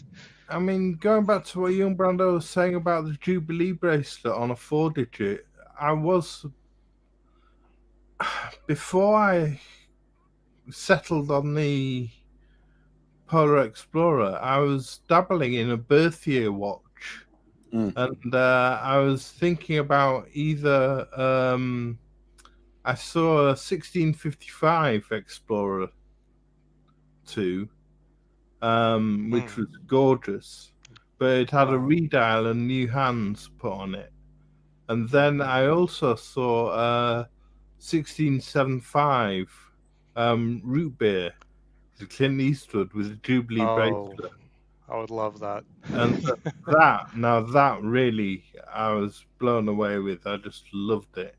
I mean, going back to what young Brando was saying about the Jubilee bracelet on a 4-digit, before I settled on the Polar Explorer, I was dabbling in a birth year watch. And I was thinking about either I saw a 1655 Explorer 2, which was gorgeous, but it had a Wow. redial and new hands put on it. And then I also saw a 1675 root beer, the Clint Eastwood with a Jubilee Oh, bracelet. I would love that. And that really, I was blown away with. I just loved it.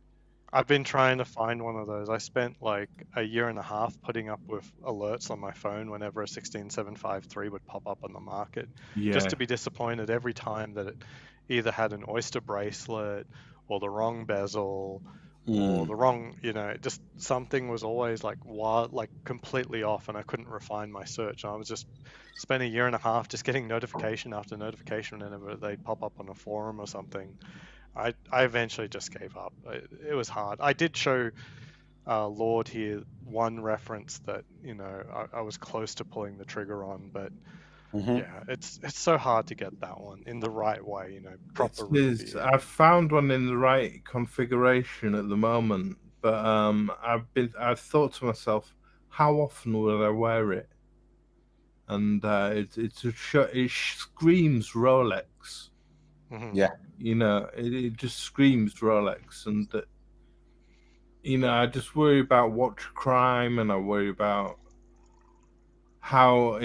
I've been trying to find one of those. I spent like a year and a half putting up with alerts on my phone whenever a 16753 would pop up on the market, just Yeah, to be disappointed every time that it either had an oyster bracelet or the wrong bezel or Mm. the wrong, just something was always like wild, like completely off, and I couldn't refine my search. And I was just spent a year and a half just getting notification after notification whenever they'd pop up on a forum or something. I eventually just gave up. It was hard. I did show Lord here one reference that I was close to pulling the trigger on, but Hmm. yeah, it's so hard to get that one in the right way. it Proper root is. beer. I've found one in the right configuration at the moment, but I've thought to myself, how often will I wear it? And it screams Rolex. Hmm. Yeah. It just screams Rolex, and I just worry about watch crime, and I worry about how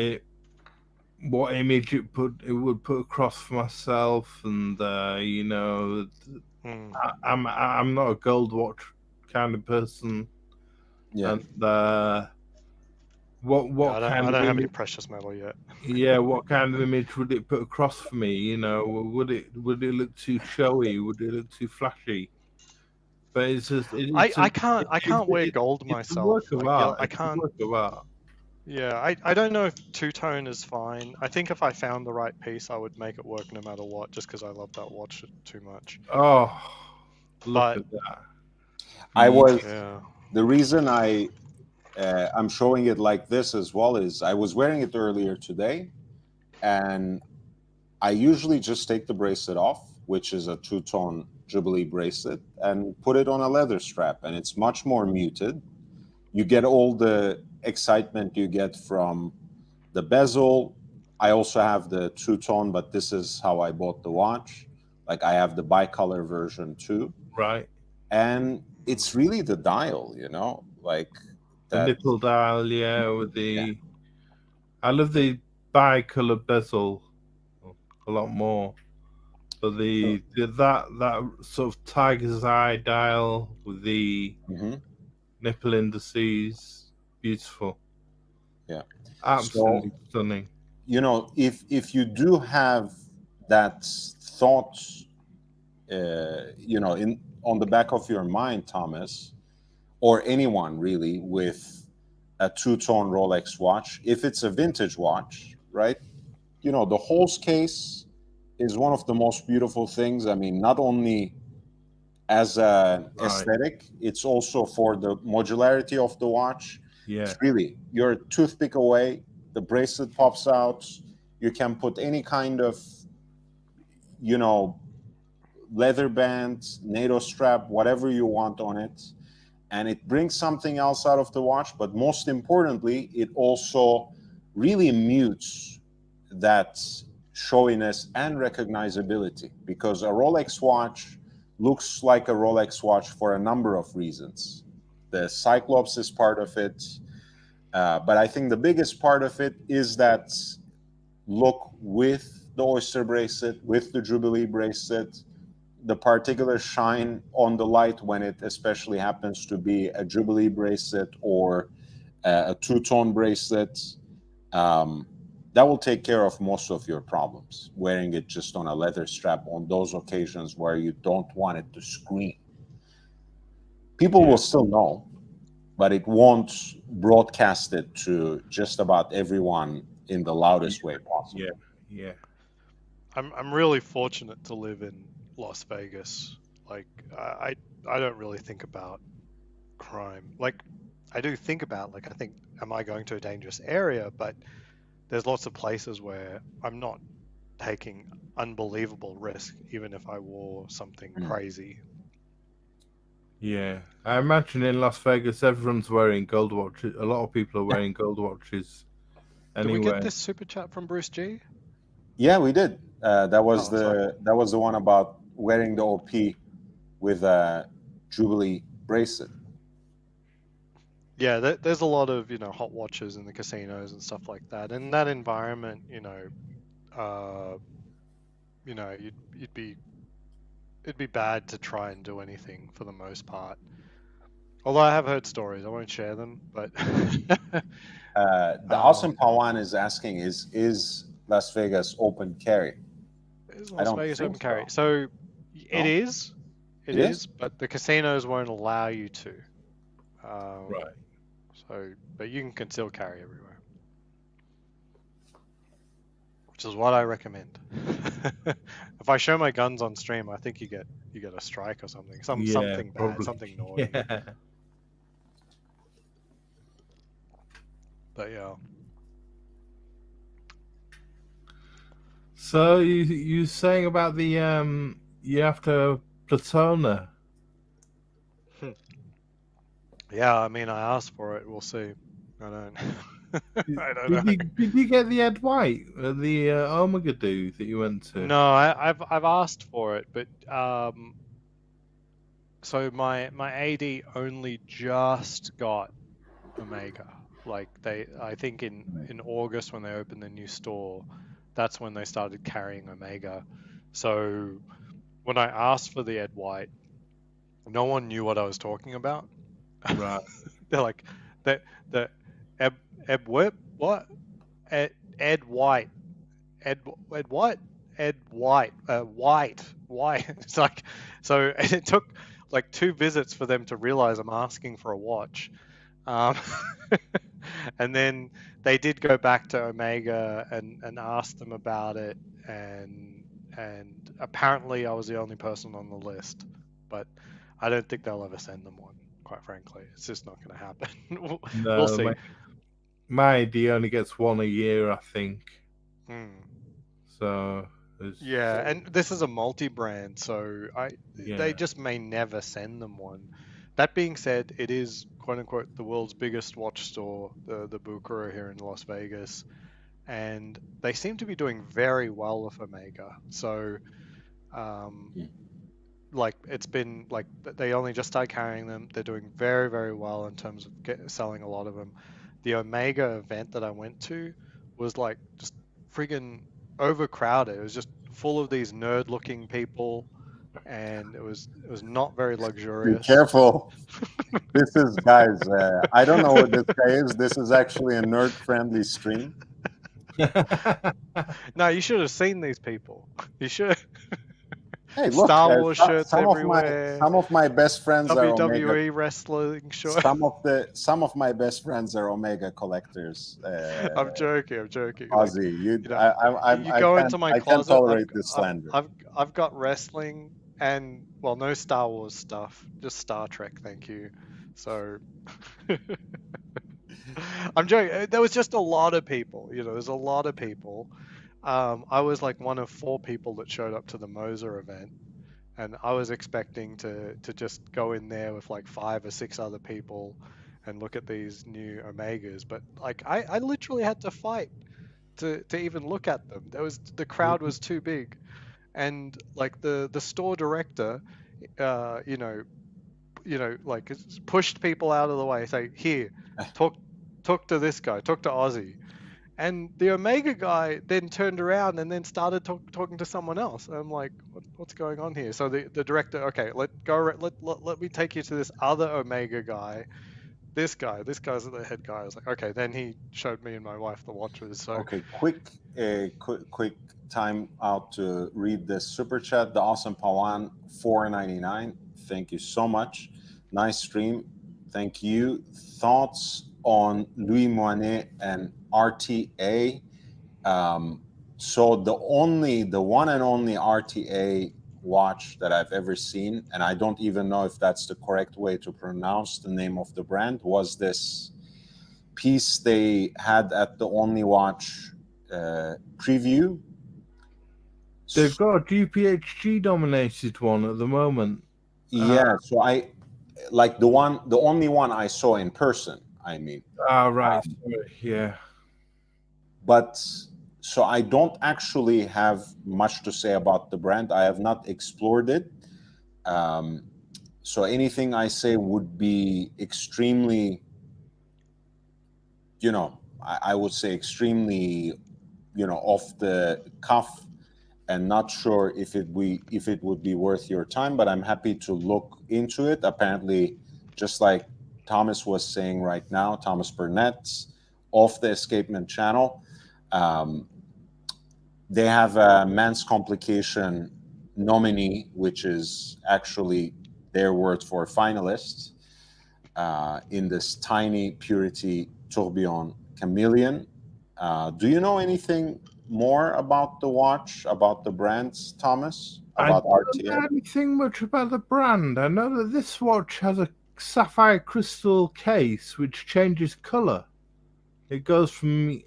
what image it would put across for myself, and Mm. I'm not a gold watch kind of person, Yeah. and Yeah, what I kind of don't have any image? precious metal yet. Yeah, what kind of image would it put across for me? Would it look too showy? Would it look too flashy? But it's just I can't I can't wear gold it's a myself. work of Like, yeah, art. I It's a can't. work of art. Yeah, I don't know if two-tone is fine. I think if I found the right piece, I would make it work no matter what, just because I love that watch too much. Oh, look But at that! I was yeah. the reason I'm showing it like this as well is I was wearing it earlier today, and I usually just take the bracelet off, which is a two-tone Jubilee bracelet, and put it on a leather strap, and it's much more muted. You get all the excitement you get from the bezel. I also have the two-tone, but this is how I bought the watch. Like I have the bicolor version too, Right, and it's Mm. really the dial, like the that. nipple dial, yeah, with Yeah. the. I love the bi-colored bezel a lot more. But that sort of tiger's eye dial with the Mhm. nipple indices, beautiful, Yeah. absolutely So, stunning. if you do have that thought, in on the back of your mind, Thomas, or anyone really with a two-tone Rolex watch, if it's a vintage watch, right? The Holes case is one of the most beautiful things. I mean, not only as an Right, aesthetic, it's also for the modularity of the watch. yeah, It's really, you're a toothpick away, the bracelet pops out, you can put any kind of, you know, leather band, NATO strap, whatever you want on it. And it brings something else out of the watch. But most importantly, it also really mutes that showiness and recognizability, because a Rolex watch looks like a Rolex watch for a number of reasons. The Cyclops is part of it. But I think the biggest part of it is that look with the oyster bracelet, with the Jubilee bracelet, the particular shine on the light when it especially happens to be a Jubilee bracelet or a two-tone bracelet. Um, that will take care of most of your problems. Wearing it just on a leather strap on those occasions where you don't want it to scream. People will Yeah. still know, but it won't broadcast it to just about everyone in the yeah, loudest way yeah, possible. yeah. I'm really fortunate to live in Las Vegas. Like I don't really think about crime. Like I do think about, like, I think, am I going to a dangerous area? But there's lots of places where I'm not taking unbelievable risk, even if I wore something Mm. crazy. Yeah, I imagine in Las Vegas everyone's wearing gold watches. A lot of people are wearing gold watches Did we get anyway. this super chat from Bruce G? Yeah, we did. That was Oh, sorry. that was the one about wearing the OP with a Jubilee bracelet. Yeah, there's a lot of hot watches in the casinos and stuff like that. In that environment, you'd be it'd be bad to try and do anything for the most part. Although I have heard stories, I won't share them, but The awesome Pawan is asking, is Las Vegas open carry? is I Las don't Vegas think open carry? so. So it No? is, It is? but the casinos won't allow you to. Right. So, but you can still carry everywhere, which is what I recommend. If I show my guns on stream, I think you get a strike or something, something bad, probably. something naughty. Yeah. But yeah. So you saying about the you have to platona? Yeah, I mean, I asked for it. We'll see. I don't. I don't know. Did you get the Ed White, the Omega do that you went to? No, I've asked for it, but so my AD only just got Omega. Like I think in August when they opened the new store, that's when they started carrying Omega. So when I asked for the Ed White, no one knew what I was talking about. Right. They're like, the Ed what? Ed White. Ed what? Ed White. White. It's like, so it took like 2 visits for them to realize I'm asking for a watch. And then they did go back to Omega and ask them about it, and apparently I was the only person on the list, but I don't think they'll ever send them one. Quite frankly, it's just not going to happen. We'll see. My ID only gets one a year, I think. So yeah, and this is a multi-brand, so they just may never send them one. That being said, it is quote unquote the world's biggest watch store, the Bucaro here in Las Vegas, and they seem to be doing very well with Omega. So like it's been like they only just started carrying them. They're doing very, very well in terms of selling a lot of them. The Omega event that I went to was like just friggin' overcrowded. It was just full of these nerd-looking people, and it was not very luxurious. Be careful. This is, guys, I don't know what this guy is. This is actually a nerd-friendly stream. No, you should have seen these people. You should. Hey, look, Star Wars shirts everywhere. Some of my best friends are WWE Omega. wrestling shirts. Some of my best friends are Omega collectors. I'm joking. Ozzy, you go into my closet. I can't tolerate this slander. I've got wrestling and, well, no Star Wars stuff, just Star Trek, thank you. So I'm joking. There was just a lot of people. There's a lot of people. I was like one of 4 people that showed up to the Moser event, and I was expecting to just go in there with like 5 or 6 other people and look at these new Omegas, but like I literally had to fight to even look at them. The crowd was too big, and like the store director, like pushed people out of the way, say, here, talk to this guy, talk to Ozzy. And the Omega guy then turned around and then started talking to someone else. And I'm like, what's going on here? So the director, okay, let me take you to this other Omega guy. This guy's the head guy. I was like, okay. Then he showed me and my wife the watches. So okay, quick time out to read this super chat. The awesome Pawan, $4.99. Thank you so much. Nice stream. Thank you. Thoughts on Louis Moinet and RTA? So the one and only RTA watch that I've ever seen, and I don't even know if that's the correct way to pronounce the name of the brand, was this piece they had at the Only Watch preview. They've got a GPHG dominated one at the moment. Yeah, so like the only one I saw in person. I mean, Ah, right. Sorry. Yeah. but so I don't actually have much to say about the brand. I have not explored it. Um, so anything I say would be extremely, I would say extremely, off the cuff, and not sure if it would be worth your time. But I'm happy to look into it. Apparently, just like Thomas was saying right now, Thomas Burnett's off the Escapement channel. Um, they have a men's complication nominee, which is actually their word for finalist in this tiny Purity Tourbillon Chameleon. Do you know anything more about the watch, about the brands, Thomas? I About don't RTA? know anything much about the brand. I know that this watch has a sapphire crystal case which changes color. It goes from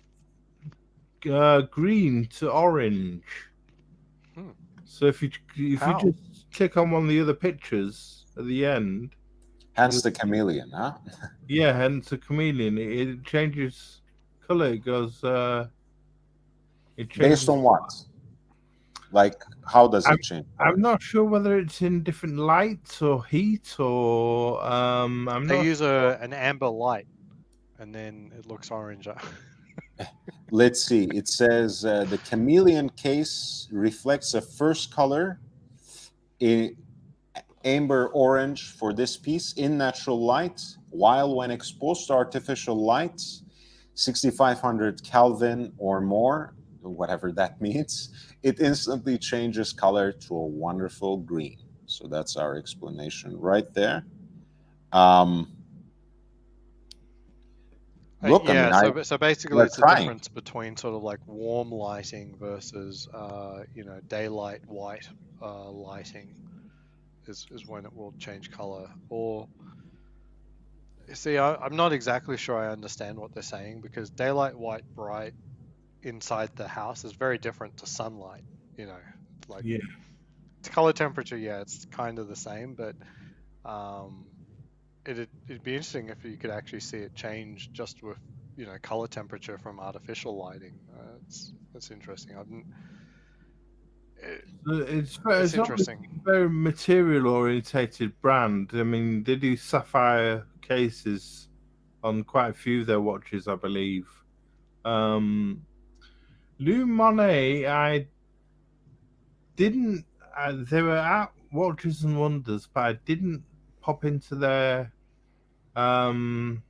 green to orange. Hmm. So if you How? just click on one of the other pictures at the end, Hence the chameleon, huh? yeah, hence a chameleon. It changes color. It goes. It Based changes. on what? Like, how does I'm it change I'm color? not sure whether it's in different lights or heat or I'm They not use sure. an amber light, and then it looks orange. Let's see. It says the chameleon case reflects a first color in amber orange for this piece in natural light, while when exposed to artificial light, 6500 Kelvin or more, whatever that means, it instantly changes color to a wonderful green. So that's our explanation right there. Um, Look, I mean, Yeah, so basically we're it's the trying. difference between sort of like warm lighting versus daylight white lighting is when it will change color. Or see, I'm not exactly sure I understand what they're saying, because daylight white bright inside the house is very different to sunlight. You know, like Yeah. to color temperature, yeah, it's kind of the same, but um, it'd be interesting if you could actually see it change just with color temperature from artificial lighting. It's interesting. It's It's obviously interesting. a very material orientated brand. I mean, they do sapphire cases on quite a few of their watches, I believe. Lou Monet, I didn't. They were at Watches and Wonders, but I didn't pop um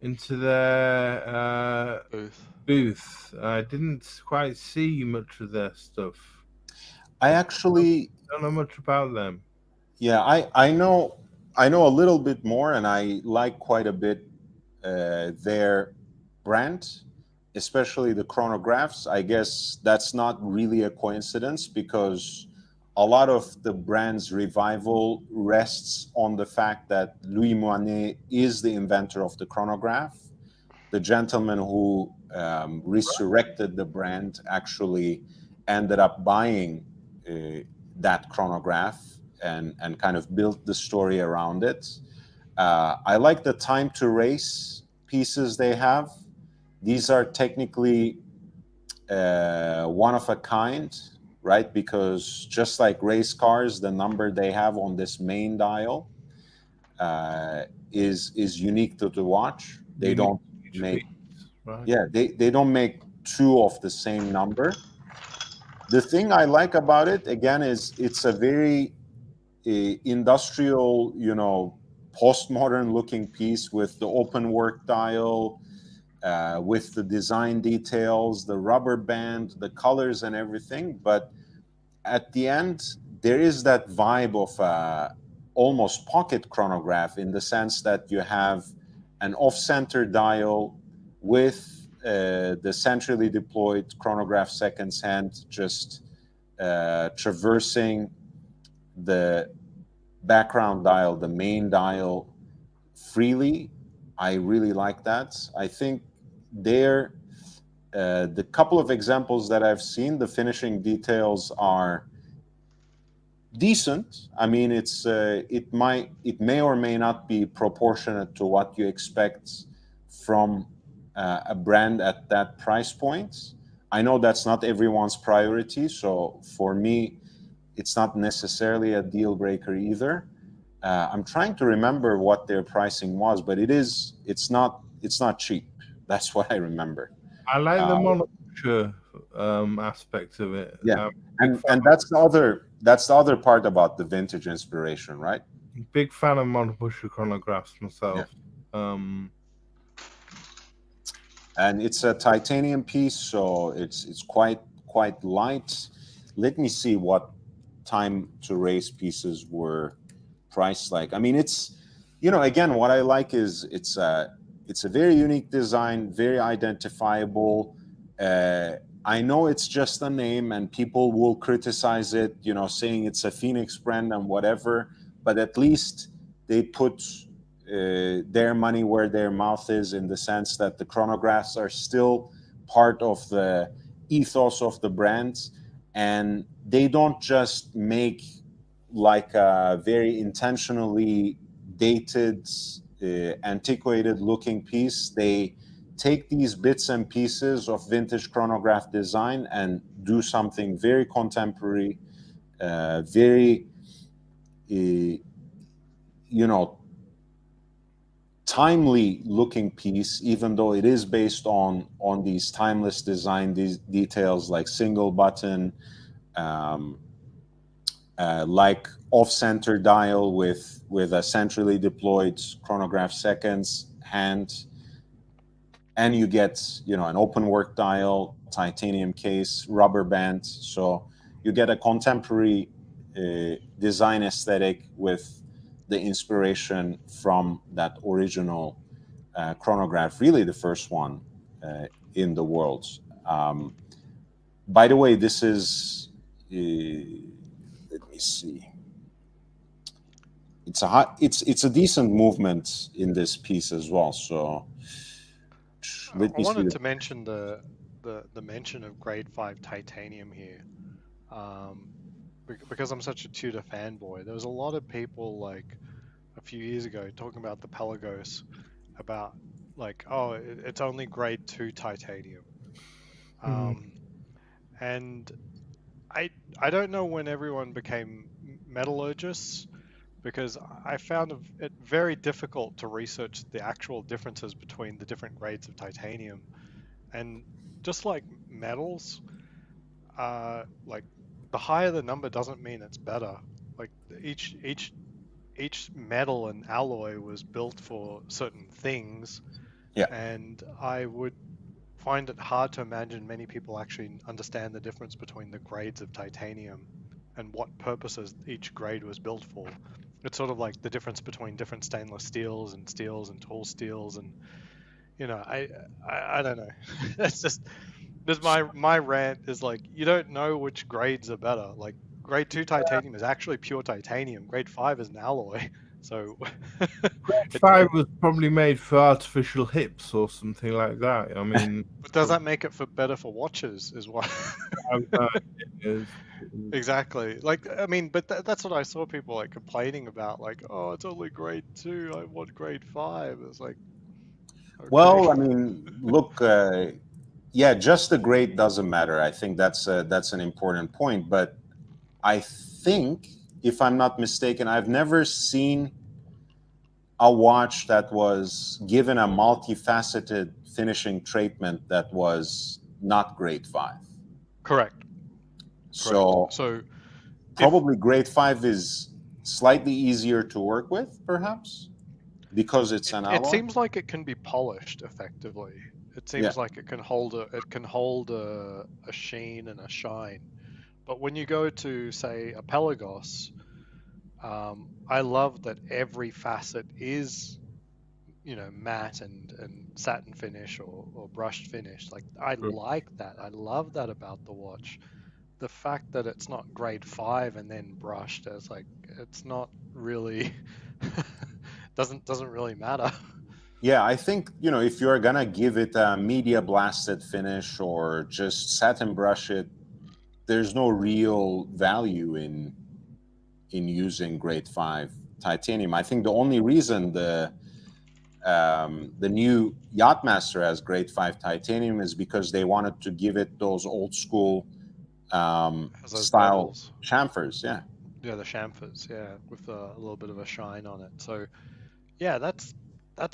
into their Booth. booth. I didn't quite see much of their stuff. I I actually, don't know much about them. yeah, I know a little bit more, and I like quite a bit their brand, especially the chronographs. I guess that's not really a coincidence, because a lot of the brand's revival rests on the fact that Louis Moinet is the inventor of the chronograph. The gentleman who resurrected the brand actually ended up buying that chronograph and kind of built the story around it. I like the time to race pieces they have. These are technically one of a kind, right? Because just like race cars, the number they have on this main dial is unique to the watch. They Unique don't make, piece, right? yeah, they don't make two of the same number. The thing I like about it again is it's a very industrial, postmodern looking piece with the open work dial, with the design details, the rubber band, the colors, and everything. But at the end, there is that vibe of almost pocket chronograph, in the sense that you have an off-center dial with the centrally deployed chronograph seconds hand just traversing the background dial, the main dial, freely. I really like that. I think there, the couple of examples that I've seen, the finishing details are decent. I mean, it may or may not be proportionate to what you expect from a brand at that price point. I know that's not everyone's priority, so for me, it's not necessarily a deal breaker either. I'm trying to remember what their pricing was, but it's not cheap. That's what I remember. I like the Uh, monoculture aspect of it. yeah, Big fan, and that's the other part about the vintage inspiration, right? big fan of monoculture chronographs Yeah. myself. Um, And it's a titanium piece, so it's quite light. Let me see what time to race pieces were priced like. I mean, it's again, what I like is it's a very unique design, very identifiable. I know it's just a name, and people will criticize it, saying it's a Phoenix brand and whatever. But at least they put their money where their mouth is, in the sense that the chronographs are still part of the ethos of the brand, and they don't just make like a very intentionally dated, antiquated looking piece. They take these bits and pieces of vintage chronograph design and do something very contemporary, very, you know, timely looking piece, even though it is based on these timeless design, these details like single button, um, like off-center dial with a centrally deployed chronograph seconds hand, and you get an open work dial, titanium case, rubber band. So you get a contemporary design aesthetic with the inspiration from that original chronograph, really the first one in the world. Um, by the way, this is let me see. It's a decent movement in this piece as well. So let I me see. wanted to mention the mention of grade 5 titanium here, um, because I'm such a Tudor fanboy. There was a lot of people like a few years ago talking about the Pelagos, about like, oh, it's only grade 2 titanium, um, and I I don't know when everyone became metallurgists, because I found it very difficult to research the actual differences between the different grades of titanium. And just like metals, like the higher the number doesn't mean it's better. Like each metal and alloy was built for certain things, Yeah. and I would find it hard to imagine many people actually understand the difference between the grades of titanium and what purposes each grade was built for. It's sort of like the difference between different stainless steels and tall steels, and I don't know. It's just my rant is like, you don't know which grades are better. Like grade 2 titanium is actually pure titanium. Grade 5 is an alloy. So Grade it, 5 was probably made for artificial hips or something like that. I mean, but does that make it better for watches? Is what. is- Exactly. Like, I mean, but that's what I saw people like complaining about. Like, oh, it's only grade 2. I want grade 5. It's like, okay. Well, I mean, look, yeah, just the grade doesn't matter. I think that's an important point. But I think, if I'm not mistaken, I've never seen a watch that was given a multifaceted finishing treatment that was not grade 5. Correct. Correct. So So if probably grade 5 is slightly easier to work with, perhaps, because it's an it alloy. seems like it can be polished effectively. It Yeah. seems like it can hold a sheen and a shine. But when you go to say a Pelagos, I love that every facet is matte and satin finish or brushed finish. Like I like that. I love that about the watch. The fact that it's not grade 5 and then brushed, it's like it's not really doesn't really matter. Yeah, I think, if you're gonna give it a media blasted finish or just satin brush it, there's no real value in in using grade 5 titanium. I think the only reason the new Yachtmaster has grade 5 titanium is because they wanted to give it those old school Has those style bevels. chamfers. Yeah. Yeah, the chamfers, yeah, with a little bit of a shine on it. So yeah, that's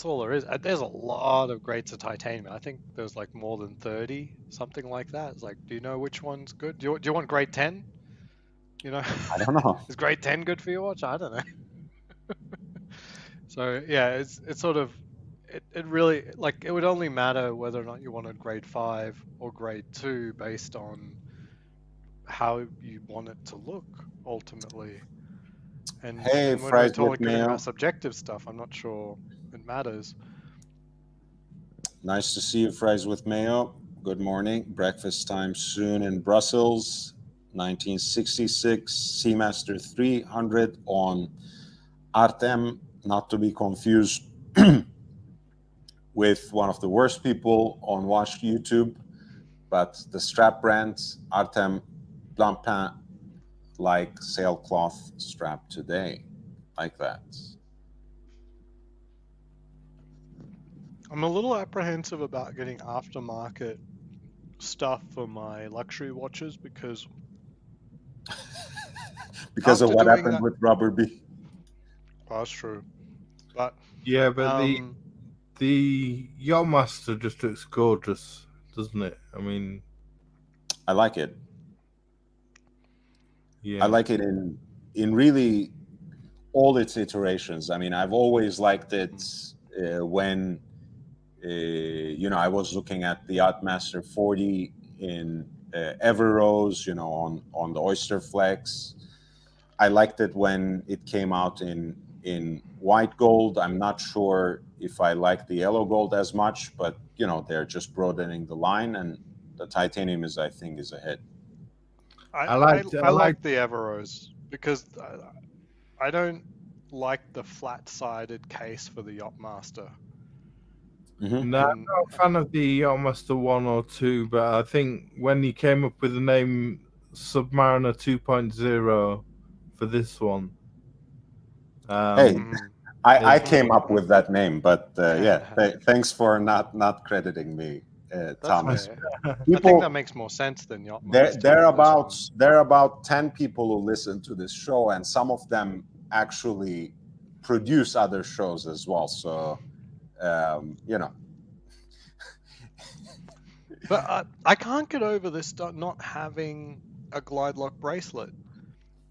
all there is. There's a lot of grades of titanium. I think there's like more than 30, something like that. It's like, do you know which one's good? Do you want grade 10? You know, I don't know. is grade 10 good for your watch? I don't know. So yeah, it's sort of it really, like, it would only matter whether or not you wanted grade 5 or grade 2 based on how you want it to look ultimately. And Hey, when we're fries with talking mayo. about subjective stuff, I'm not sure it matters. Nice to see you, fries with mayo. Good morning. Breakfast time soon in Brussels. 1966 Seamaster 300 on Artem, not to be confused with one of the worst people on Watch YouTube, but the strap brand Artem Blancpain, like sailcloth strap today, like that. I'm a little apprehensive about getting aftermarket stuff for my luxury watches because Because of after what doing happened that, with Rubber B. well, that's true. But Yeah, but um, the Yachtmaster just looks gorgeous, doesn't it? I mean, I like it. yeah. I like it in really all its iterations. I mean, I've always liked it when I was looking at the Yachtmaster 40 in Everose, on the Oyster Flex. I liked it when it came out in white gold. I'm not sure if I like the yellow gold as much, but they're just broadening the line, and the titanium I think is a hit. I liked I like the Everose because I don't like the flat-sided case for the Yachtmaster. Mm-hmm. No, I'm not a fan of the Yachtmaster 1 or 2, but I think when he came up with the name Submariner 2.0 for this one. Hey, I came up with that name, but thanks for not crediting me, That's Thomas. fair. People, I think that makes more sense than Yachtmaster. there are about 10 people who listen to this show, and some of them actually produce other shows as well. So, But I can't get over this not having a glide lock bracelet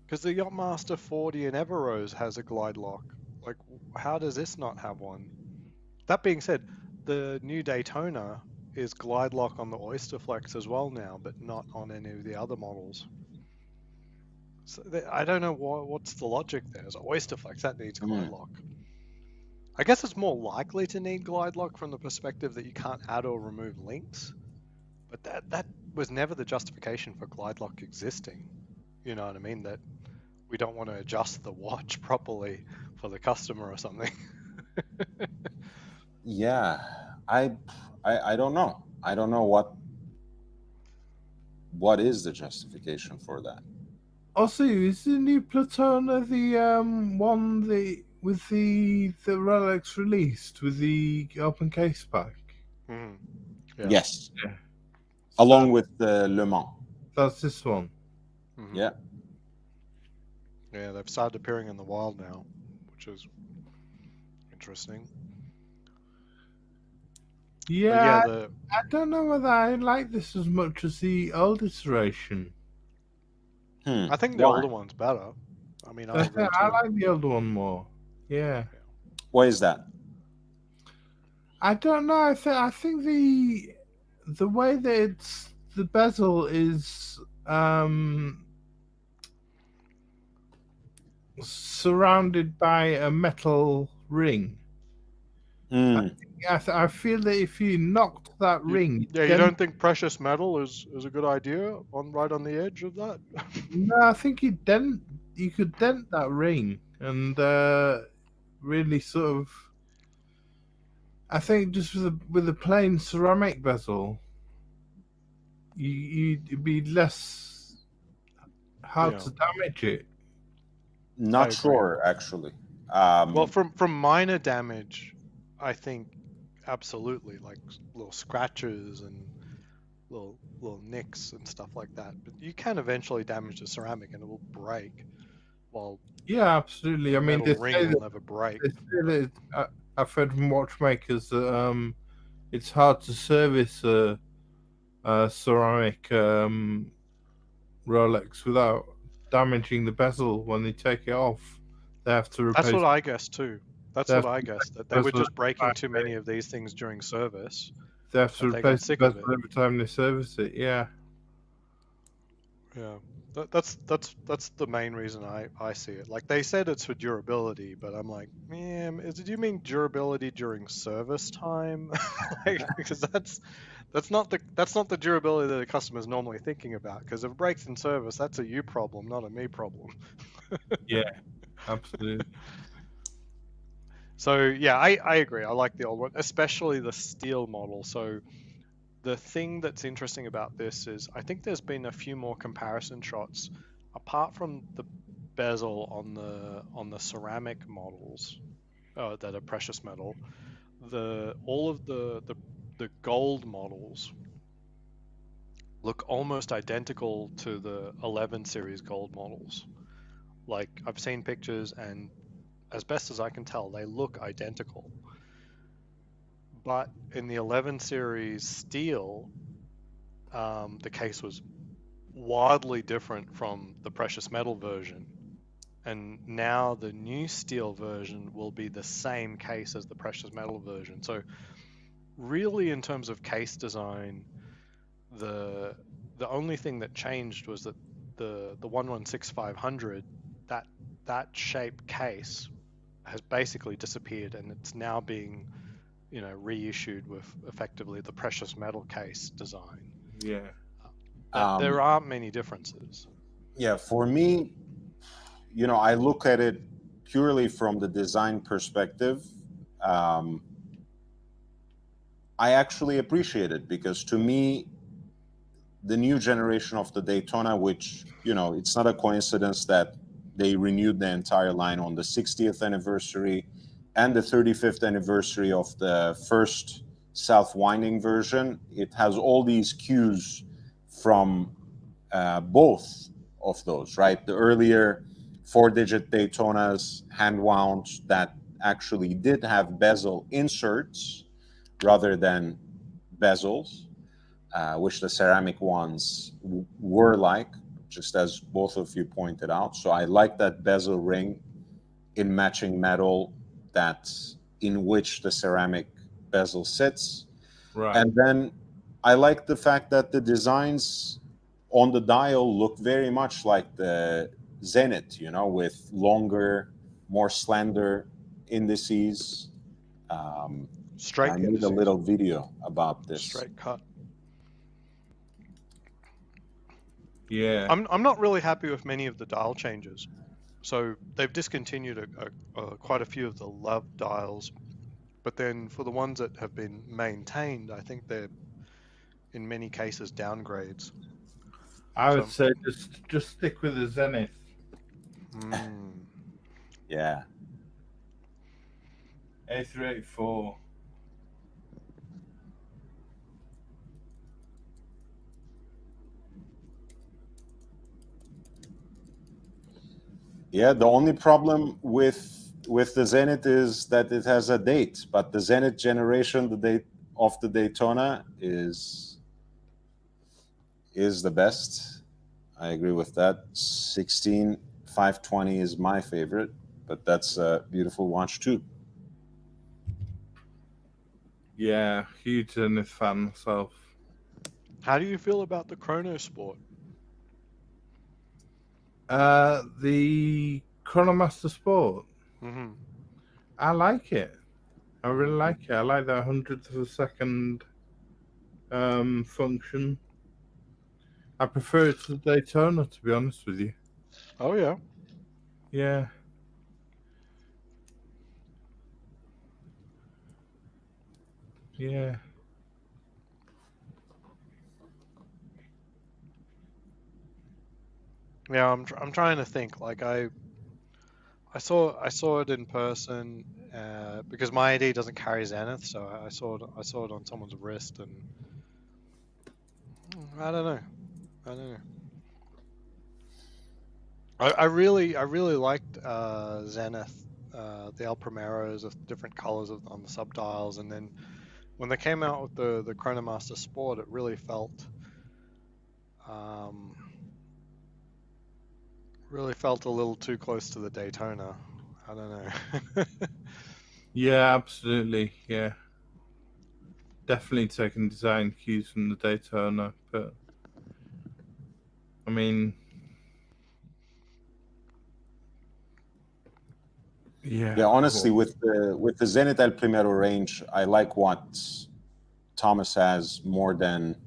because the Yachtmaster 40 and Everose has a glide lock. Like, how does this not have one? That being said, the new Daytona is glide lock on the Oyster Flex as well now, but not on any of the other models. So I don't know what's the logic there. It's Oyster Flex that needs glide lock. I guess it's more likely to need glide lock from the perspective that you can't add or remove links, but that was never the justification for glide lock existing. You know what I mean? That we don't want to adjust the watch properly for the customer or something. Yeah, I don't know. I don't know what is the justification for that. Also, is the new Platona the one with the Rolex released with the open case pack? Yeah. Yes. Yeah. Along with the Le Mans. That's this one. Yeah. Yeah, they've started appearing in the wild now, which is interesting. Yeah, yeah, I don't know whether I like this as much as the old iteration. I think the older one's better. I mean, I agree too. I like the older one more. Yeah. Why is that? I don't know. I think the way that the bezel is surrounded by a metal ring. I feel that if you knocked that ring, you don't think precious metal is a good idea right on the edge of that? No, I think you could dent that ring and really sort of. I think just with a plain ceramic bezel, you'd be less hard to damage it. Not agree. sure, actually. Well, from minor damage, I think absolutely, like little scratches and little nicks and stuff like that. But you can eventually damage the ceramic and it will break, while Yeah, absolutely. the I mean, metal ring will never break. they say that I've heard from watchmakers that it's hard to service a ceramic Rolex without damaging the bezel when they take it off. They have to That's replace. what I guessed too. That's They what have I to guessed, that replace the they were bezel just every breaking time too many of these things during service, they have to that they got replace the sick of it. bezel every time they service it. Yeah. Yeah, that's the main reason I see it. Like they said it's for durability, but I'm like, man, do you mean durability during service time? Like, because that's not the durability that the customer's normally thinking about. Because if it breaks in service, that's a you problem, not a me problem. Yeah. Absolutely. So yeah, I agree. I like the old one, especially the steel model. So the thing that's interesting about this is I think there's been a few more comparison shots apart from the bezel on the ceramic models that are precious metal. All of the gold models look almost identical to the 11 series gold models. Like I've seen pictures, and as best as I can tell, they look identical. But in the 11 series steel, the case was wildly different from the precious metal version. And now the new steel version will be the same case as the precious metal version. So really, in terms of case design, the only thing that changed was that the 116500, that shape case has basically disappeared, and it's now being reissued with effectively the precious metal case design. Yeah. There aren't many differences. Yeah, for me, I look at it purely from the design perspective. Um, I actually appreciate it because to me, the new generation of the Daytona, which, it's not a coincidence that they renewed the entire line on the 60th anniversary and the 35th anniversary of the first South Winding version. It has all these cues from both of those, right? The earlier 4-digit Daytonas, hand wound, that actually did have bezel inserts rather than bezels, which the ceramic ones were like, just as both of you pointed out. So I like that bezel ring in matching metal, that in which the ceramic bezel sits. Right. And then I like the fact that the designs on the dial look very much like the Zenith, with longer, more slender indices. Straight I made a indices. little video about this. Straight cut. Yeah. I'm not really happy with many of the dial changes. So they've discontinued quite a few of the love dials, but then for the ones that have been maintained, I think they're in many cases downgrades. I would So- say just stick with the Zenith. Yeah. A384. Yeah, the only problem with the Zenith is that it has a date, but the Zenith generation, the date of the Daytona is the best. I agree with that. 16520 is my favorite, but that's a beautiful watch too. Yeah, huge Zenith fan myself. How do you feel about the Chrono Sport? The Chronomaster Sport. Mm-hmm. I like it. I really like it. I like that 100th of a second function. I prefer it to the Daytona, to be honest with you. Oh yeah. Yeah. Yeah. Yeah, I'm trying to think. Like I saw it in person because my AD doesn't carry Zenith, so I saw it on someone's wrist, and I don't know. I don't know. I really liked Zenith, the El Primeros of different colors on the subdials, and then when they came out with the Chronomaster Sport, it um, really felt a little too close to the Daytona. I don't know. Yeah, absolutely. Yeah, definitely taking design cues from the Daytona, but I mean, Yeah, yeah. honestly, with the Zenit El Primero range, I like what Thomas has more than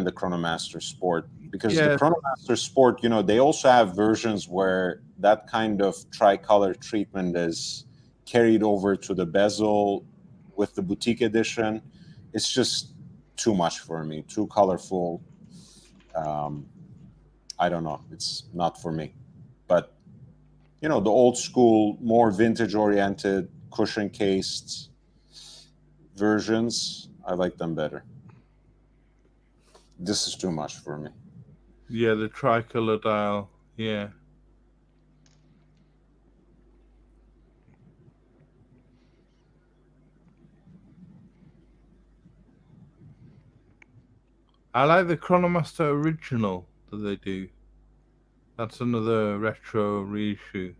the Chronomaster Sport, because the Yeah, Chronomaster Sport, they also have versions where that kind of tricolor treatment is carried over to the bezel with the boutique edition. It's just too much for me, too colorful. Um, I don't know. It's not for me. But the old school, more vintage oriented, cushion cased versions, I like them better. This is too much for me. yeah, the tricolor dial. Yeah. I like the Chronomaster original that they do. That's another retro reissue.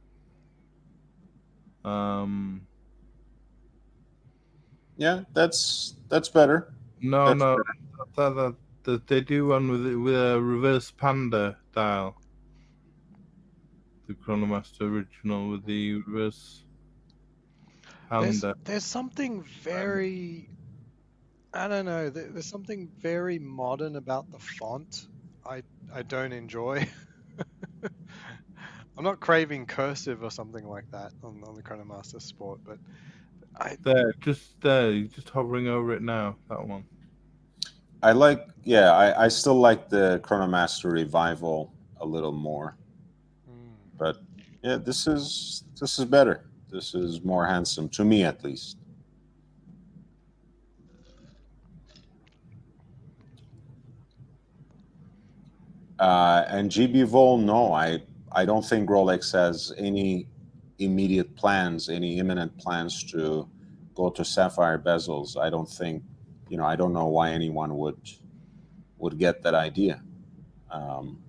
Yeah, that's better. No, That's no, better. that they do one with a reverse panda dial. The Chronomaster original with the reverse panda. There's something very, I don't know. There's something very modern about the font. I don't enjoy. I'm not craving cursive or something like that on the Chronomaster Sport, but I There, you're just hovering over it now. That one. I still like the Chronomaster Revival a little more. mm, But yeah, this is better. This is more handsome to me, at least. And GB Vol, no, I don't think Rolex has any immediate plans, any imminent plans to go to sapphire bezels. I don't think, I don't know why anyone would get that idea. Um,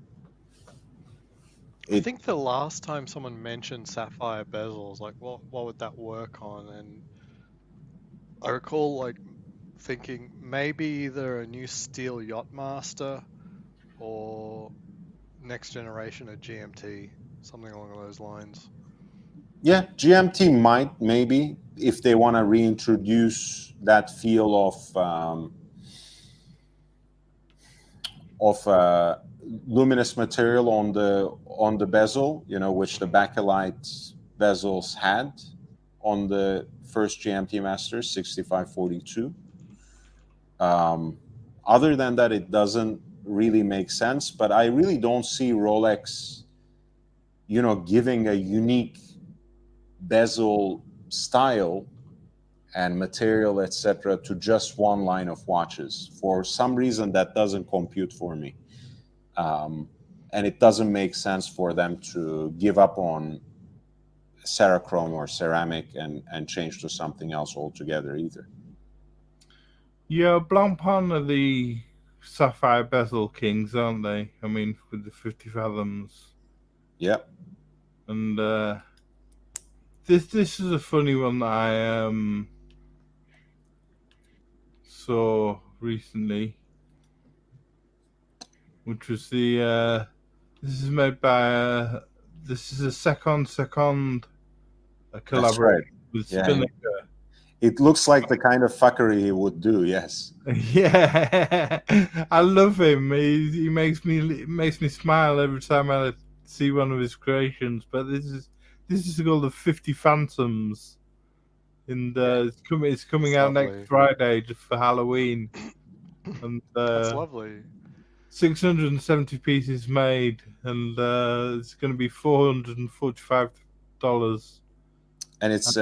I it think the last time someone mentioned sapphire bezels, like what would that work on? And I recall like thinking maybe either a new steel Yachtmaster or next generation of GMT, something along those lines. Yeah, GMT might, maybe, if they want to reintroduce that feel of luminous material on the bezel, which the bakelite bezels had on the first GMT Masters 6542. Um, Other than that, it doesn't really make sense. But I really don't see Rolex, giving a unique bezel style and material, etc., to just one line of watches. For some reason, that doesn't compute for me. And it doesn't make sense for them to give up on Cerachrome or ceramic and change to something else altogether either. Yeah, Blancpain are the sapphire bezel kings, aren't they? I mean, with the 50 fathoms. Yep. And this is a funny one that I saw recently, which was the this is made by this is a second a That's collaboration right. with Yeah. Spinnaker. It looks like the kind of fuckery he would do, yes. Yeah, I love him. He makes me smile every time I see one of his creations. But this is called the 50 Phantoms, and it's coming It's out next lovely. Friday just for Halloween. And That's lovely. 670 pieces made, and it's going to be $445. And it's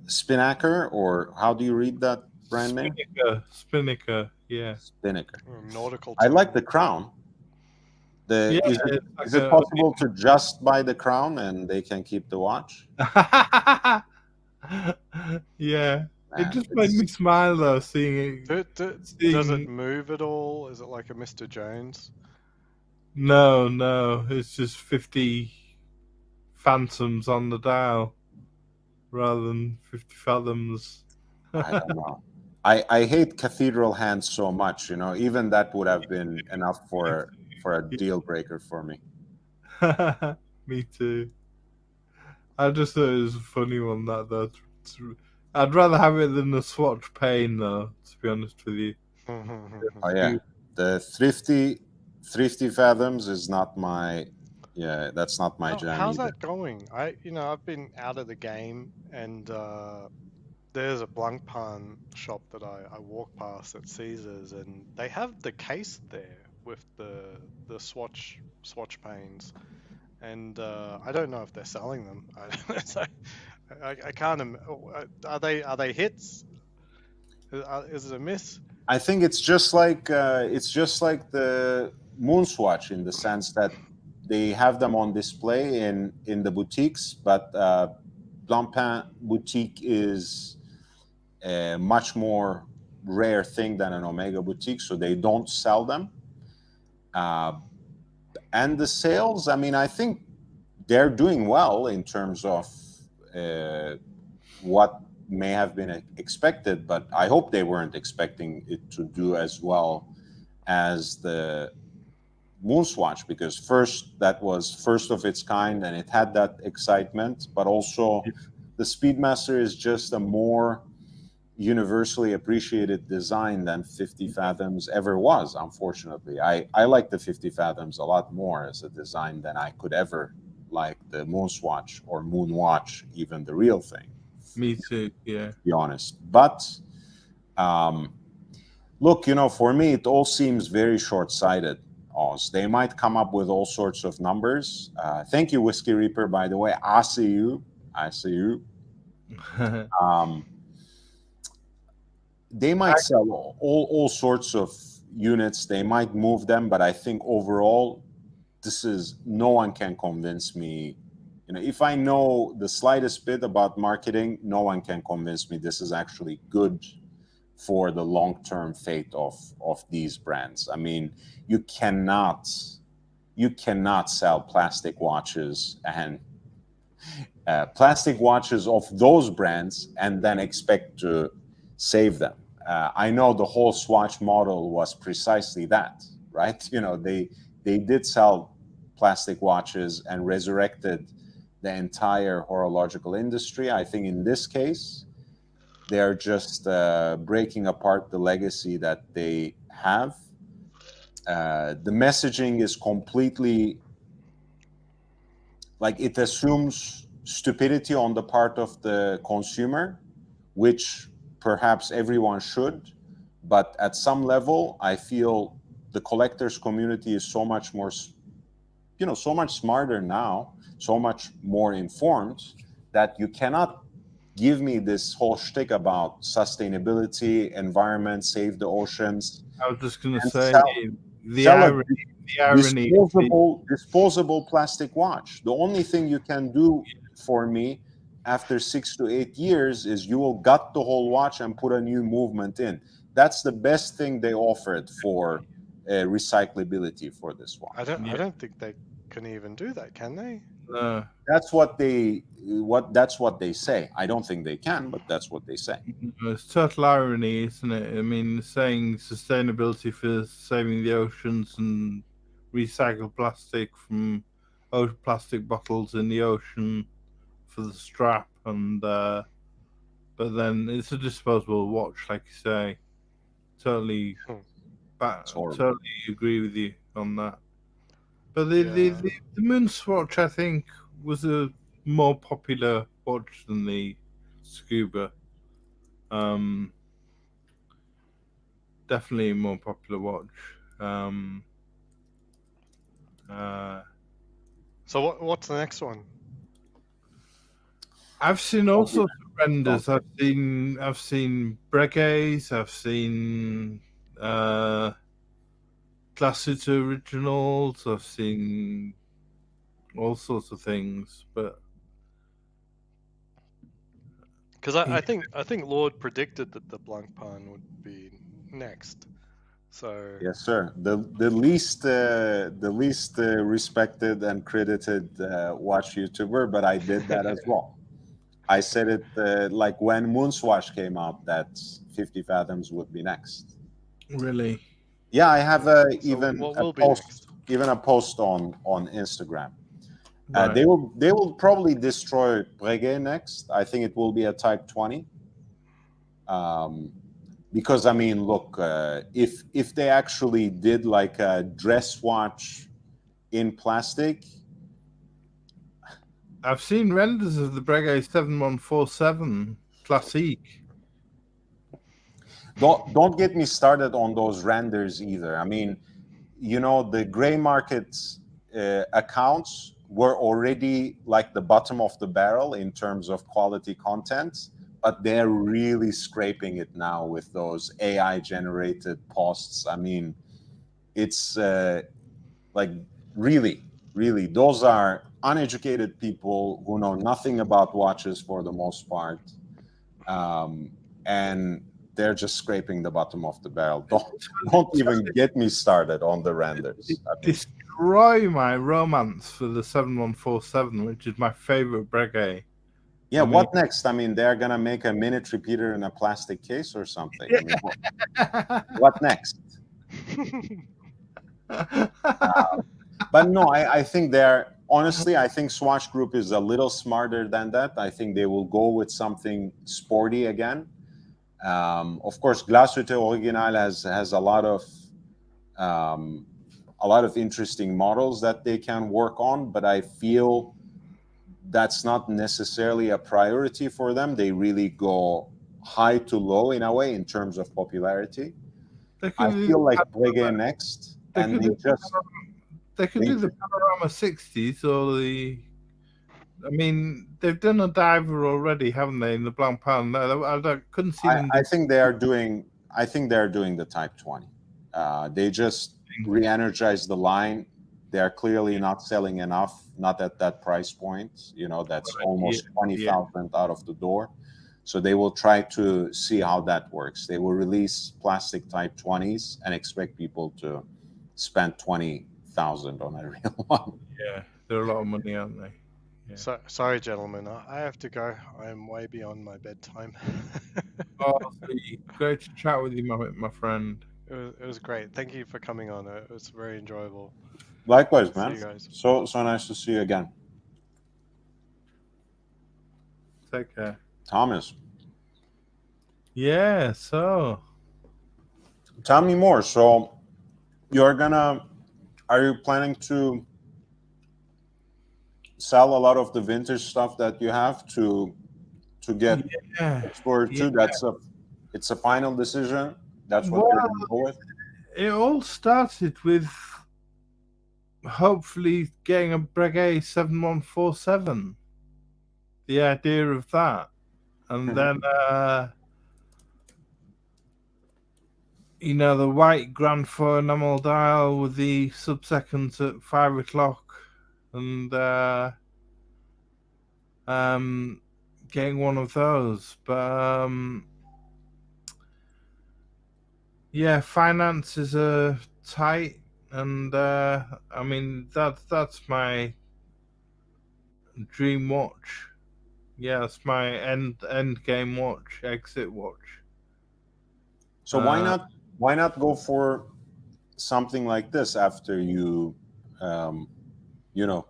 Spinnaker, or how do you read that brand name? Spinnaker, yeah. Spinnaker. Nautical I like term. the crown. Yeah, Is it it's is like it possible to just buy the crown and they can keep the watch? yeah. It Man, just made me smile though, Does it seeing. move at all? Is it like a Mr. Jones? No, it's just 50 phantoms on the dial rather than 50 fathoms. I don't know. I hate cathedral hands so much, even that would have been enough for a deal breaker for me. Me too. I just thought it was a funny one. I'd rather have it than the Swatch Pain, though. To be honest with you. Oh yeah, the thrifty fathoms is not my. Yeah, that's not my jam How's either. that going? I've been out of the game, and there's a Blancpain shop that I walk past at Caesars, and they have the case there with the swatch panes, and I don't know if they're selling them. So I can't. Are they hits? Is it a miss? I think it's just like the Moonswatch in the sense that they have them on display in the boutiques, but Blancpain boutique is a much more rare thing than an Omega boutique, so they don't sell them. Uh, and the sales, I mean, I think they're doing well in terms of what may have been expected, but I hope they weren't expecting it to do as well as the Moonswatch, because first, that was first of its kind and it had that excitement, but also the Speedmaster is just a more universally appreciated design than 50 Fathoms ever was, unfortunately. I like the 50 Fathoms a lot more as a design than I could ever like the Moonswatch or Moonwatch, even the real thing, Me too. Yeah. to be honest. But look, for me, it all seems very short-sighted. Oz. They might come up with all sorts of numbers. Thank you, Whiskey Reaper, by the way. I see you. I see you. Um, they might sell all sorts of units. They might move them, but I think overall, no one can convince me. If I know the slightest bit about marketing, no one can convince me this is actually good for the long-term fate of these brands. I mean, you cannot sell plastic watches and plastic watches of those brands and then expect to save them. I know the whole Swatch model was precisely that, right? They did sell plastic watches and resurrected the entire horological industry. I think in this case, they're just breaking apart the legacy that they have. The messaging is completely like it assumes stupidity on the part of the consumer, which perhaps everyone should. But at some level, I feel the collectors community is so much more, so much smarter now, so much more informed that you cannot give me this whole shtick about sustainability, environment, save the oceans, I was just going to and say the sell a irony. The irony. disposable plastic watch. The only thing you can do for me after 6 to 8 years is you will gut the whole watch and put a new movement in. That's the best thing they offered for recyclability for this watch. I don't think they can even do that, can they? That's what they say. I don't think they can, but that's what they say. It's total irony, isn't it? I mean, saying sustainability for saving the oceans and recycle plastic from plastic bottles in the ocean for the strap, and but then it's a disposable watch, like you say. Totally, totally agree with you on that. But the Moonswatch, I think, was a more popular watch than the Scuba. Definitely a more popular watch. So what's the next one? I've seen all sorts of renders. I've seen Breguets. I've seen Classic originals. I've seen all sorts of things, but Because I think Lord predicted that the Blancpain would be next. So Yes, sir. The least respected and credited watch YouTuber, but I did that as well. I said it like when Moonswash came out that 50 Fathoms would be next. really, Yeah, I have so even what a will be post, next? even a post on Instagram. right. They will probably destroy Breguet next. I think it will be a Type 20. Because I mean, look, if they actually did like a dress watch in plastic, I've seen renders of the Breguet 7147 Classique. don't get me started on those renders either. I mean, you know, the gray market accounts were already like the bottom of the barrel in terms of quality content, but they're really scraping it now with those AI generated posts. I mean, it's like really, those are uneducated people who know nothing about watches for the most part, and they're just scraping the bottom of the barrel. Don't even get me started on the renders. I mean, Destroy my romance for the 7147, which is my favorite Breguet. yeah, I mean- what next? I mean, they're gonna make a minute repeater in a plastic case or something. I mean, what next? But no, I think they're honestly, I think Swatch Group is a little smarter than that. I think they will go with something sporty again. Of course, Glashütte Original has a lot of interesting models that they can work on, but I feel that's not necessarily a priority for them. They really go high to low in a way in terms of popularity. I feel like Breguet next, and they could do the Panorama 60s or the. I mean, they've done a diver already, haven't they? In the Blancpain. I couldn't see them. I think they are doing. I think they are doing the Type 20. They just re-energized the line. They are clearly not selling enough, not at that price point. You know, that's almost 20,000 out of the door. So they will try to see how that works. They will release plastic Type 20s and expect people to spend 20,000 on a real one. Yeah, they're a lot of money, aren't they? Yeah. So, sorry, gentlemen, I have to go. I'm way beyond my bedtime. Oh, great to chat with you, my friend. It was great. Thank you for coming on. It was very enjoyable. Likewise, See man. you guys. So nice to see you again. Take care. Thomas, Yeah, so tell me more. So are you planning to sell a lot of the vintage stuff that you have to get Explorer 2? It's a final decision. That's what you're going to go with? It all started with hopefully getting a Breguet 7147. The idea of that. And then the white Grand Four enamel dial with the sub-seconds at 5 o'clock, and getting one of those. But yeah, finances are tight, and I mean that's my dream watch. Yeah, it's my end game watch, exit watch. So why not go for something like this after you you know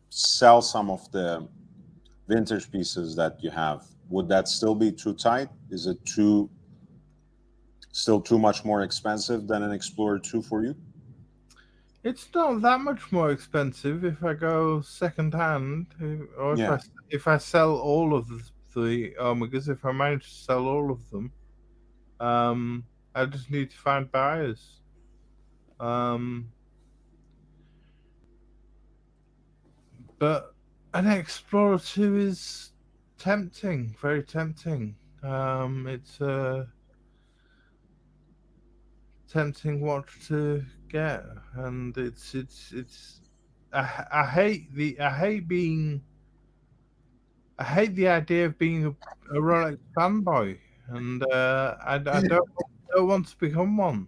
sell some of the vintage pieces that you have? Would that still be too tight? Is it still too much more expensive than an Explorer 2 for you? It's not that much more expensive if I go second hand, or if I sell all of the Omegas. If I manage to sell all of them, I just need to find buyers. But an Explorer 2 is tempting, very tempting. It's a tempting watch to get, and it's. I hate the idea of being a Rolex fanboy, and I don't want to become one.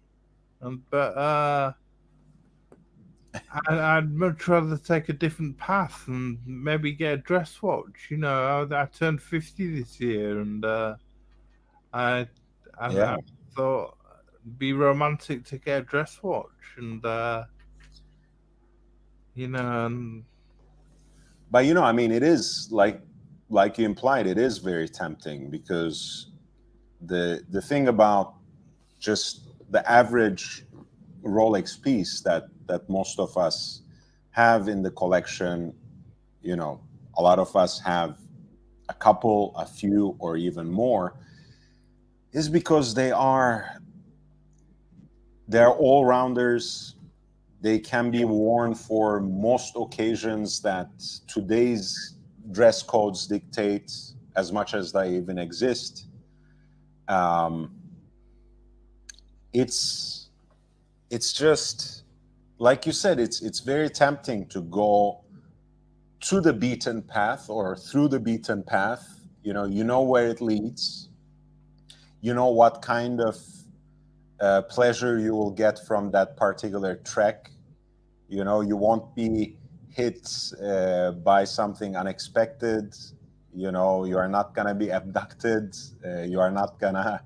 I'd much rather take a different path and maybe get a dress watch. You know, I turned 50 this year, and I, I Yeah. thought it'd be romantic to get a dress watch, and you know, and But I mean, it is like you implied, it is very tempting because the thing about just the average Rolex piece that most of us have in the collection, a lot of us have a couple, a few, or even more, is because they're all rounders. They can be worn for most occasions that today's dress codes dictate, as much as they even exist. Um, it's it's just like you said. It's very tempting to go to the beaten path or through the beaten path. You know where it leads. You know what kind of pleasure you will get from that particular trek. You won't be hit by something unexpected. You are not going to be abducted. You are not going to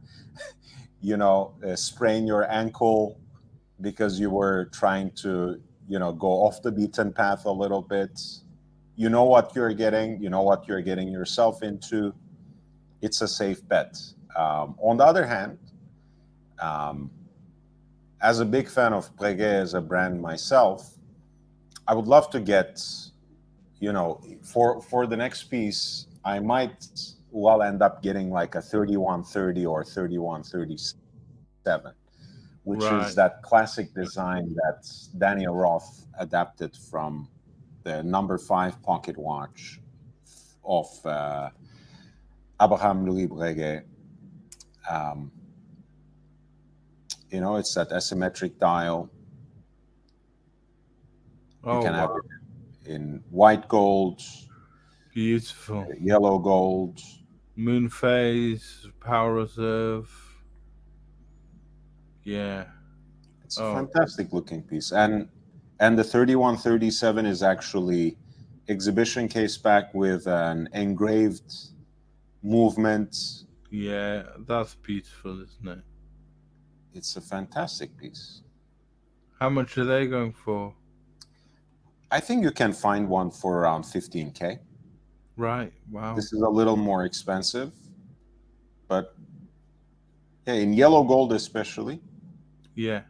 sprain your ankle because you were trying to go off the beaten path a little bit. You know what you're getting. You know what you're getting yourself into. It's a safe bet. On the other hand, um, as a big fan of Breguet as a brand myself, I would love to get, for the next piece, I might well end up getting like a 3130 or 3137, which is right. that classic design that Daniel Roth adapted from the number 5 pocket watch of Abraham Louis Breguet. Um, it's that asymmetric dial. You Oh can have wow, it in white gold, beautiful. yellow gold. Moon phase, power reserve. Yeah. It's a Oh fantastic looking piece. And the 3137 is actually exhibition case back with an engraved movement. yeah, that's beautiful, isn't it? It's a fantastic piece. How much are they going for? I think you can find one for around 15K. Right. Wow. This is a little more expensive, but yeah, in yellow gold especially. Yeah.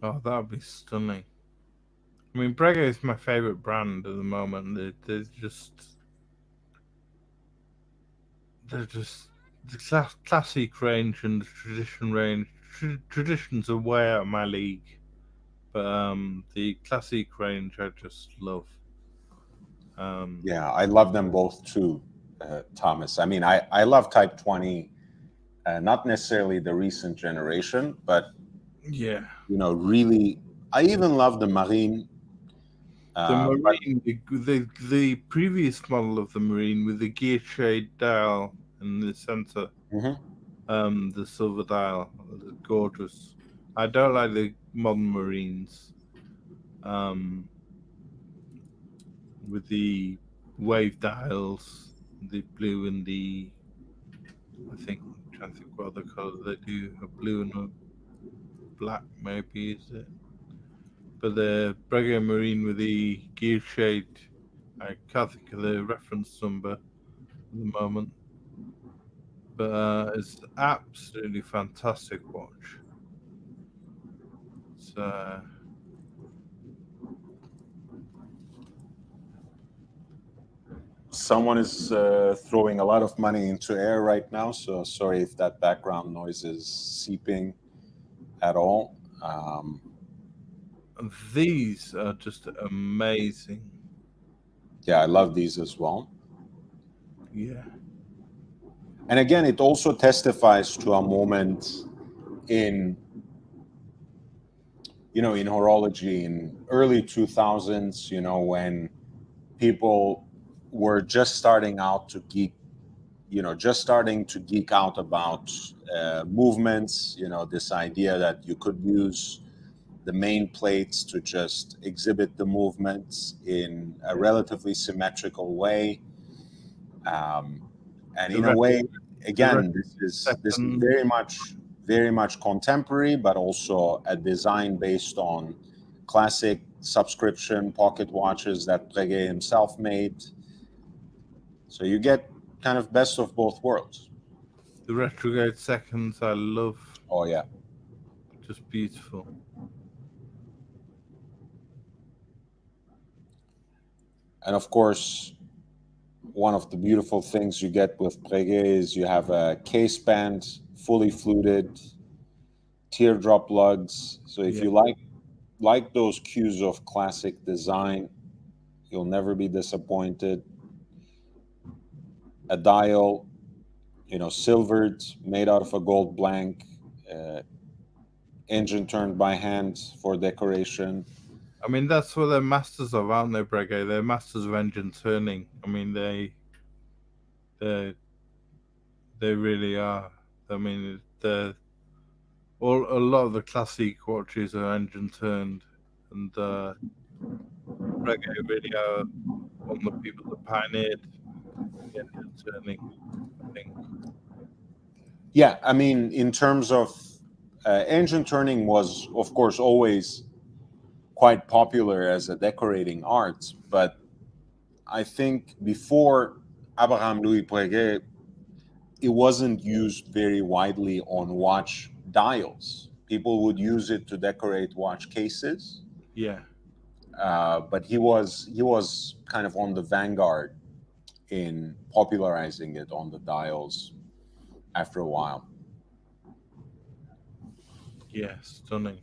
Oh, that'd be stunning. I mean, Brega is my favorite brand at the moment. They're just the classic range and the tradition range. Traditions are way out of my league, but the classic range I just love. Yeah, I love them both too, Thomas. I mean, I love Type 20, not necessarily the recent generation, but Yeah, really, I even love the Marine. the But Marine, the previous model of the Marine with the gear shade dial in the center. mhm. The silver dial, gorgeous. I don't like the modern Marines, with the wave dials, the blue and the. I think I'm trying to think what other color they do. A blue and a black, maybe is it? But the Brega Marine with the gear shade, I can't think of the reference number at the moment. But it's absolutely fantastic watch. It's Someone is throwing a lot of money into air right now, so sorry if that background noise is seeping at all. These are just amazing. Yeah, I love these as well. Yeah. And again, it also testifies to a moment in, in horology in early 2000s, when people were just starting out to geek, just starting to geek out about movements, this idea that you could use the main plates to just exhibit the movements in a relatively symmetrical way. And The in a way, the again, this is second. very much contemporary, but also a design based on classic subscription pocket watches that Breguet himself made. So you get kind of best of both worlds. The retrograde seconds I love. Oh yeah. Just beautiful. And of course, one of the beautiful things you get with Breguet is you have a case band, fully fluted, teardrop lugs. So if Yeah. you like those cues of classic design, you'll never be disappointed. A dial, silvered, made out of a gold blank, uh, engine turned by hand for decoration. I mean, that's what they're masters of, aren't they, Breguet? They're masters of engine turning. I mean, they really are. I mean, a lot of the classic watches are engine turned, and Breguet really are one of the people that pioneered the engine turning, I think. Yeah, I mean, in terms of engine turning was, of course, always quite popular as a decorating art, but I think before Abraham Louis Breguet, it wasn't used very widely on watch dials. People would use it to decorate watch cases, Yeah. but he was kind of on the vanguard in popularizing it on the dials after a while. Yeah, stunning.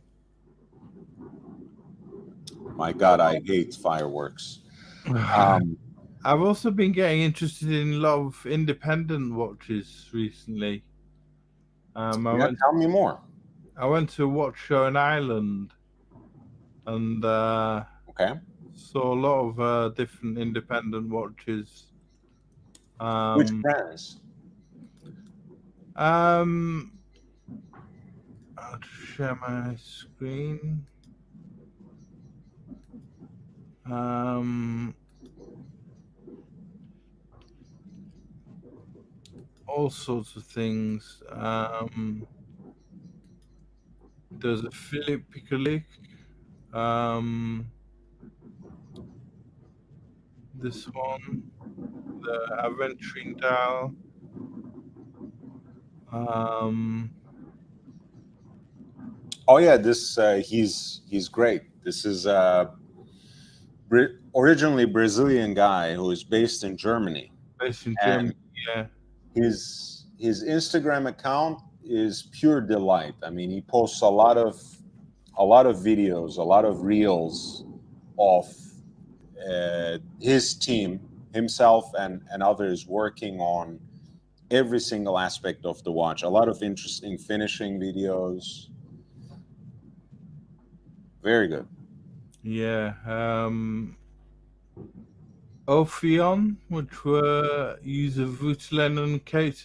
My God, I hate fireworks. Um, I've also been getting interested in a lot of independent watches recently. I yeah, went tell me more. to a watch show in Ireland and Okay. saw a lot of different independent watches. Which Um, brands? um, I'll share my screen. All sorts of things. There's a Philip Piccolic. This one, the Aventurine dial. Oh yeah, this he's great. This is originally Brazilian guy who is based in Germany, Based in and Germany. Yeah, his Instagram account is pure delight. I mean, he posts a lot of videos, a lot of reels of his team, himself, and others working on every single aspect of the watch. A lot of interesting finishing videos. Very good. yeah. Ophion, which were use a Voutilanen case,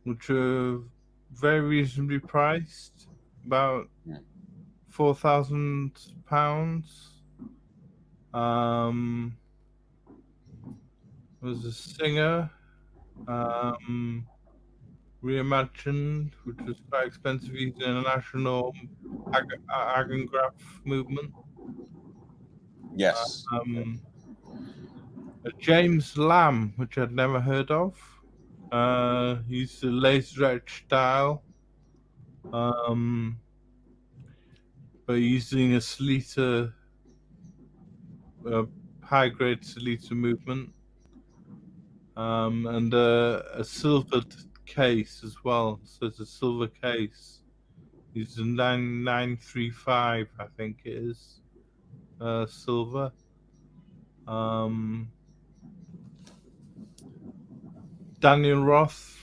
which are very reasonably priced, about Yeah. £4,000. There's a Singer, reimagined, which was quite expensive using a national Agograph movement. Yes. Um, a James Lamb, which I'd never heard of. Used the laser etch style, but using a Sleater, high grade Sleater movement, and a silvered case as well. So it's a silver case It's a 9935, I think it is. Silver. Daniel Roth.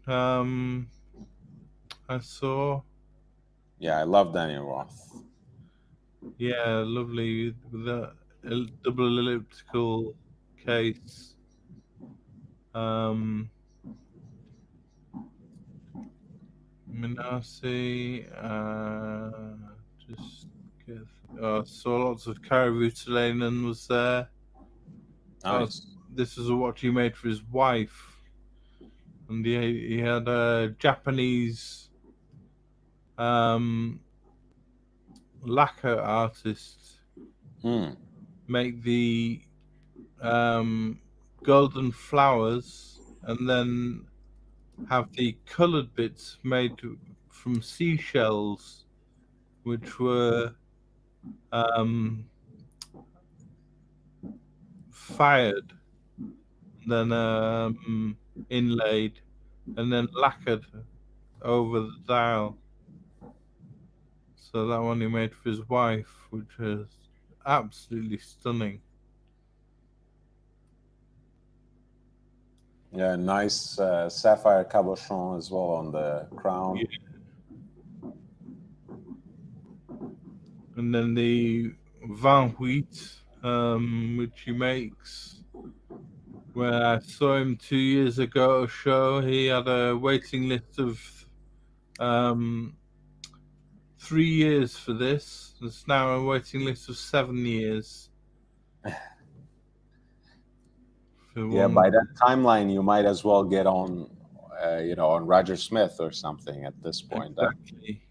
I saw. Yeah, I love Daniel Roth. Yeah, lovely with a double elliptical case. Minasi, just get. Saw lots of Caribou Talainen was there. Nice. This is a watch he made for his wife, and he had a Japanese lacquer artist make the golden flowers, and then have the coloured bits made from seashells, which were fired, then inlaid, and then lacquered over the dial. So that one he made for his wife, which was absolutely stunning. Yeah, nice sapphire cabochon as well on the crown. Yeah. And then the Van Wheat, which he makes. When I saw him 2 years ago at a show, he had a waiting list of 3 years for this. There's now a waiting list of 7 years. Yeah, by that timeline, you might as well get on, on Roger Smith or something at this point. Exactly.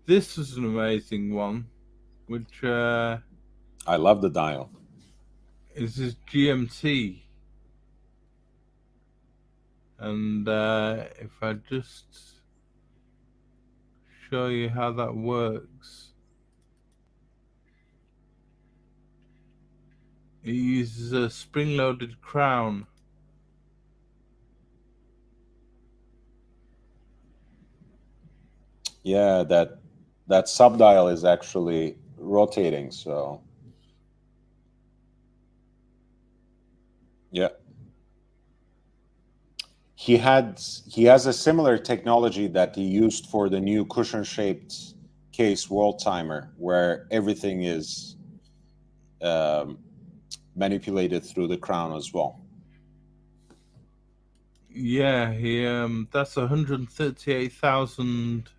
This was an amazing one, which I love the dial. is his GMT. And if I just show you how that works, it uses a spring-loaded crown. Yeah, that subdial is actually rotating, so yeah. He has a similar technology that he used for the new cushion-shaped case world timer, where everything is manipulated through the crown as well. Yeah, he that's 138,000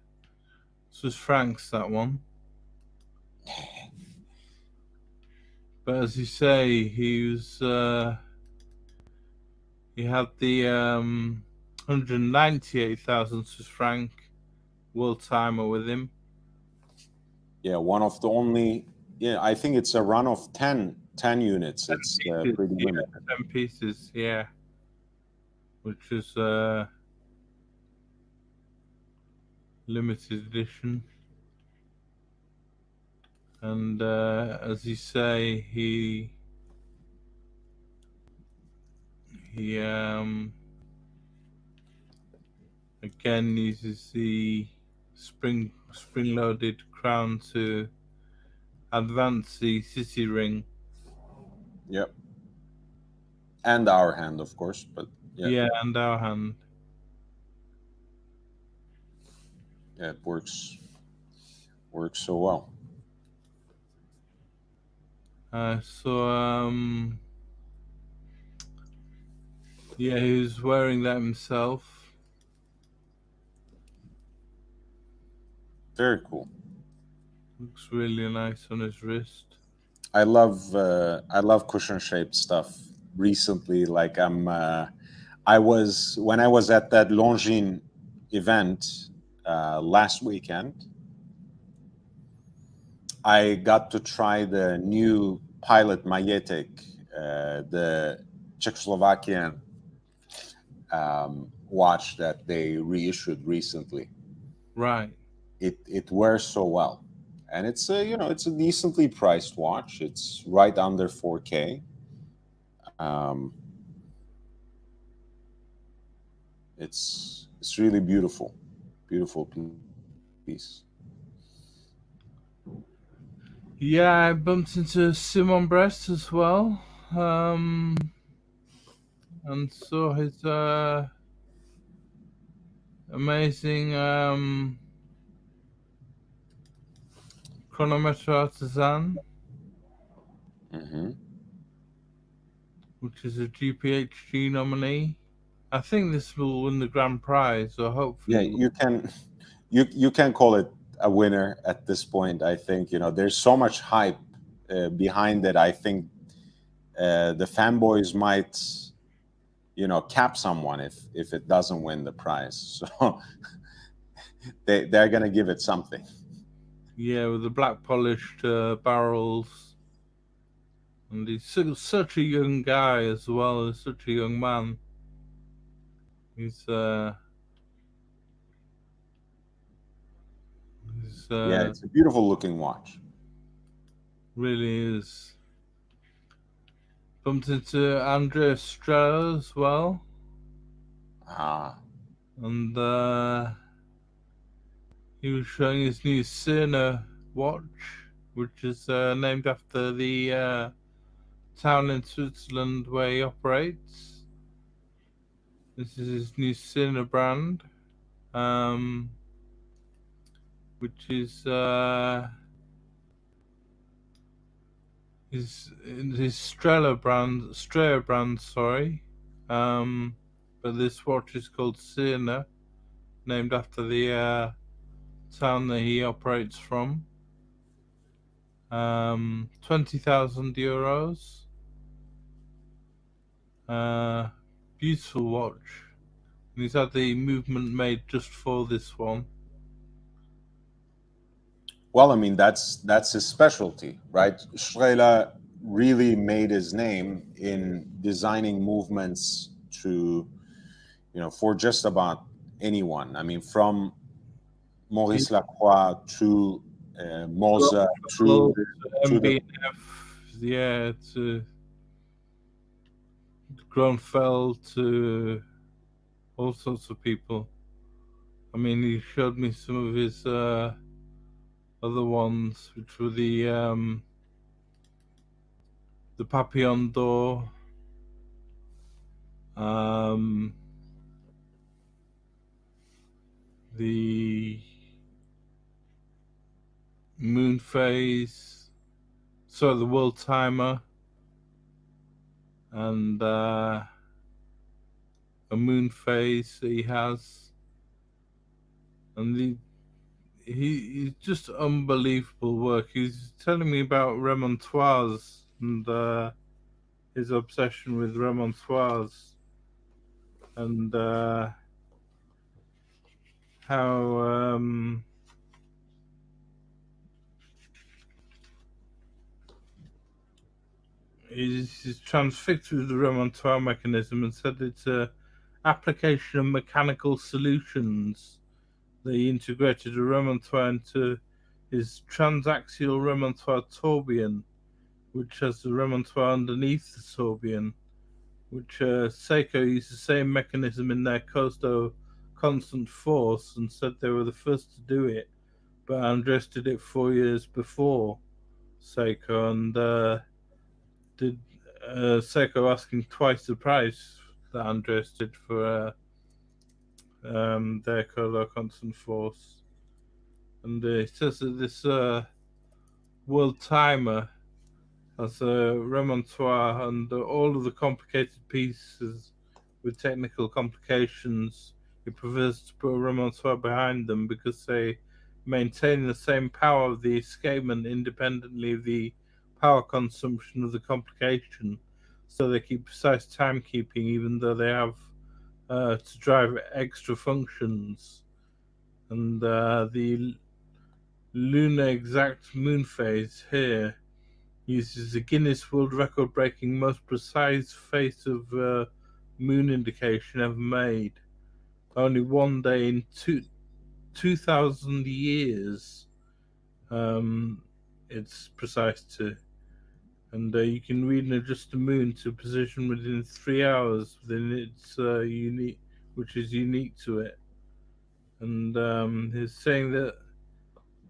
Swiss francs, that one. But as you say, he had the 198,000 Swiss franc world timer with him. Yeah, one of the only. Yeah, I think it's a run of 10 units. It's pretty limited. 10 pieces, yeah. Which is limited edition. And as you say, he again uses the spring-loaded crown to advance the city ring. Yep. And our hand, of course, but yeah. Yeah, and our hand. Yeah, it works so well. Yeah, he was wearing that himself. Very cool. Looks really nice on his wrist. I love cushion shaped stuff. Recently, like when I was at that Longines event last weekend, I got to try the new Pilot Majetic, the Czechoslovakian watch that they reissued recently. Right. It wears so well, and it's it's a decently priced watch. It's right under 4K. It's really beautiful piece. piece. Yeah, I bumped into Simon Brest as well, and saw his amazing chronometer artisan, Hmm. which is a GPHG nominee. I think this will win the grand prize, or hopefully. Yeah, you can call it a winner at this point. I think there's so much hype behind it. I think the fanboys might cap someone if it doesn't win the prize. So they're gonna give it something. Yeah, with the black polished barrels, and he's such a young guy as well. As such a young man. He's Yeah, it's a beautiful looking watch. really is. Bumped into Andrea Strella as well, Ah, and he was showing his new Cerner watch, which is named after the town in Switzerland where he operates. This is his new Cerner brand, which is his Strela brand, sorry. But this watch is called Cerner, named after the town that he operates from. 20,000 euros. Beautiful watch. And he's had the movement made just for this one. well, I mean that's his specialty, right? Strehler really made his name in designing movements to, for just about anyone. I mean, from Maurice Lacroix to Moser Well, to the MBF, yeah, to Gronfeld, to all sorts of people. I mean, he showed me some of his other ones, which were the Papillon d'Or, the Moon Phase, so the World Timer, and a Moon Phase that he has, and he's just unbelievable work. He's telling me about Remontoise and his obsession with Remontoise, and how he's transfixed with the Remontoise mechanism and said it's a application of mechanical solutions. They integrated a Remontoise into his transaxial Remontoise tourbillon, which has the Remontoise underneath the tourbillon, which Seiko used the same mechanism in their Costo Constant Force and said they were the first to do it, but Andres did it 4 years before Seiko, and did Seiko asking twice the price that Andres did for their Costo Constant Force. And it says that this world timer has a remontoire and all of the complicated pieces with technical complications. It prefers to put a remontoire behind them because they maintain the same power of the escapement independently of the power consumption of the complication. So they keep precise timekeeping even though they have to drive extra functions. And the lunar exact moon phase here uses a Guinness World Record breaking most precise face of moon indication ever made. Only one day in 2,000 years it's precise to. And you can read and adjust the moon to position within 3 hours within its unique, which is unique to it. And he's saying that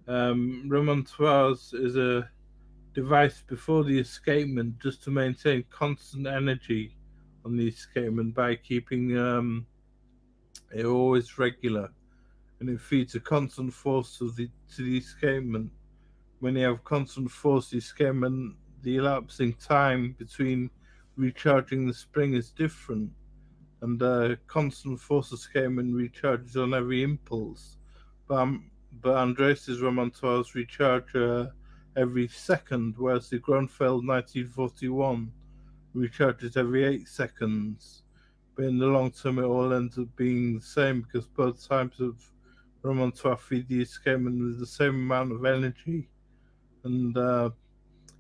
Remontoise is a device before the escapement just to maintain constant energy on the escapement by keeping it always regular, and it feeds a constant force to the escapement. When you have constant force escapement, the elapsing time between recharging the spring is different, and constant force escapement recharges on every impulse. But, but Andres' Remontoirs recharge every second, whereas the Gronfeld 1941 recharges every 8 seconds. But in the long term, it all ends up being the same because both types of Remontoir feed the escapement with the same amount of energy. And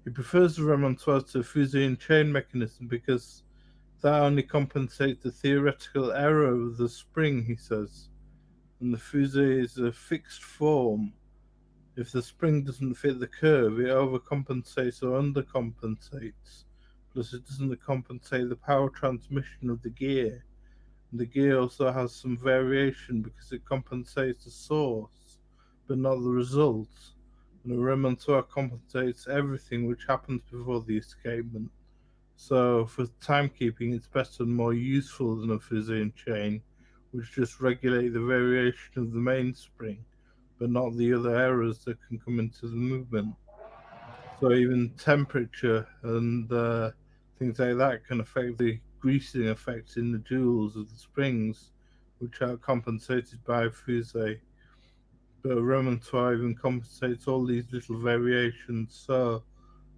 he prefers the Remontoir to fusee and chain mechanism because that only compensates the theoretical error of the spring, he says. And the fusee is a fixed form. If the spring doesn't fit the curve, it overcompensates or undercompensates. Plus, it doesn't compensate the power transmission of the gear. And the gear also has some variation because it compensates the source, but not the result. And the remontoir compensates everything which happens before the escapement. So for timekeeping, it's better and more useful than a fusee and chain, which just regulate the variation of the mainspring, but not the other errors that can come into the movement. So even temperature and things like that can affect the greasing effects in the jewels of the springs, which are compensated by a fusee. But a remontoir even compensates all these little variations, so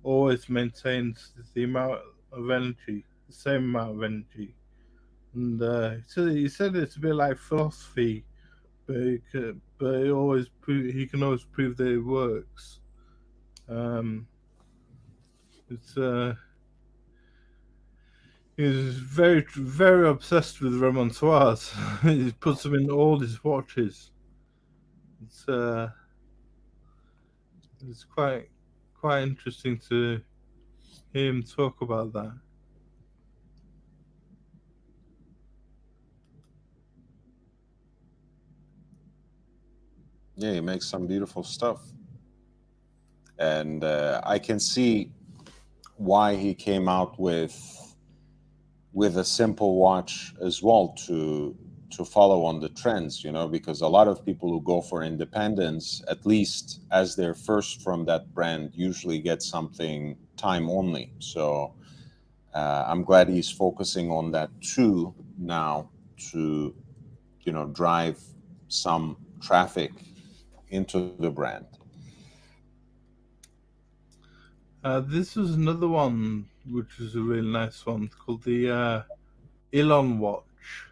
always maintains the amount of energy, the same amount of energy. And he said it's a bit like philosophy, but he can always prove that it works. Um, it's he's very obsessed with remontoirs. He puts them in all his watches. It's uh, it's quite interesting to hear him talk about that. Yeah, he makes some beautiful stuff, and I can see why he came out with a simple watch as well to follow on the trends, because a lot of people who go for independence, at least as their first from that brand, usually get something time only. So I'm glad he's focusing on that too now to drive some traffic into the brand. This was another one which was a really nice one called the Elon watch,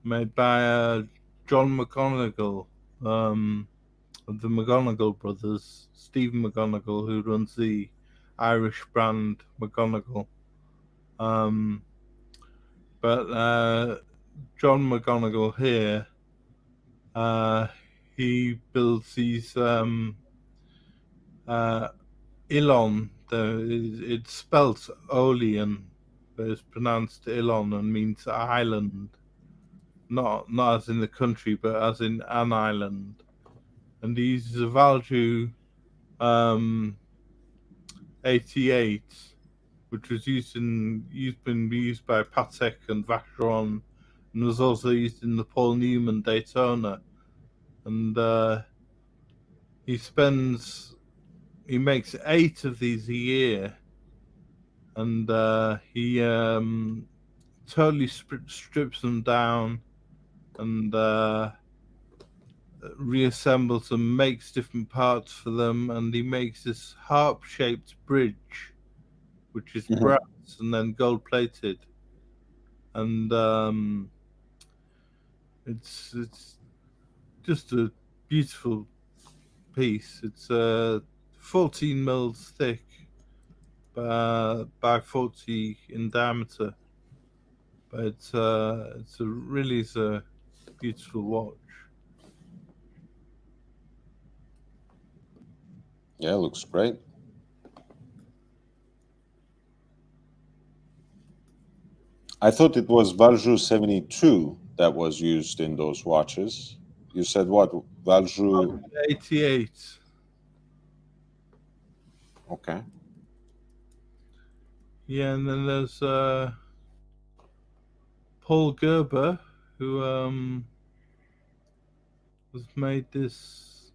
made by John McGonigal, of the McGonigal brothers, Stephen McGonigal, who runs the Irish brand McGonigal. Um, but John McGonigal here, uh, he builds these Elon. It's spelt Olean, but it's pronounced Elon and means island. Not as in the country, but as in an island. And he uses a Valju um, 88, which was been used by Patek and Vacheron, and was also used in the Paul Newman Daytona. And he makes 8 of these a year, and he totally strips them down and reassembles them, makes different parts for them, and he makes this harp-shaped bridge, which is Mhm. brass and then gold-plated, and it's just a beautiful piece. It's 14 mils thick by 40 in diameter, but it's a beautiful watch. Yeah, looks great. I thought it was Valjoux 72 that was used in those watches. You said what? Valjoux 88. Okay. Yeah, and then there's Paul Gerber, who has made this.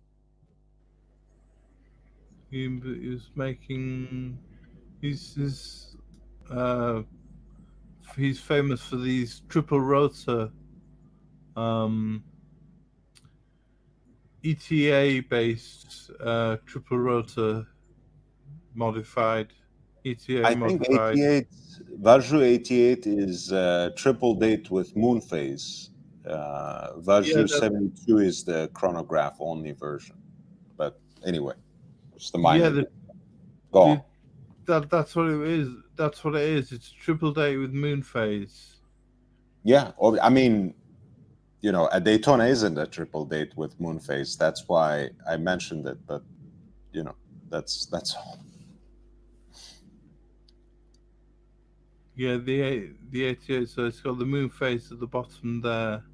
He was making. He's famous for these triple rotor ETA based triple rotor modified ETA I think modified. 88, Vaju 88 is triple date with moon phase. Vaju Yeah, 72 is the chronograph only version. But anyway, it's the yeah, minor. Go on. that's what it is. That's what it is. It's a triple date with moon phase. Yeah, I mean, you know, a Daytona isn't a triple date with moon phase. That's why I mentioned it. But you know, that's all. Yeah, the 88. So it's got the moon phase at the bottom there,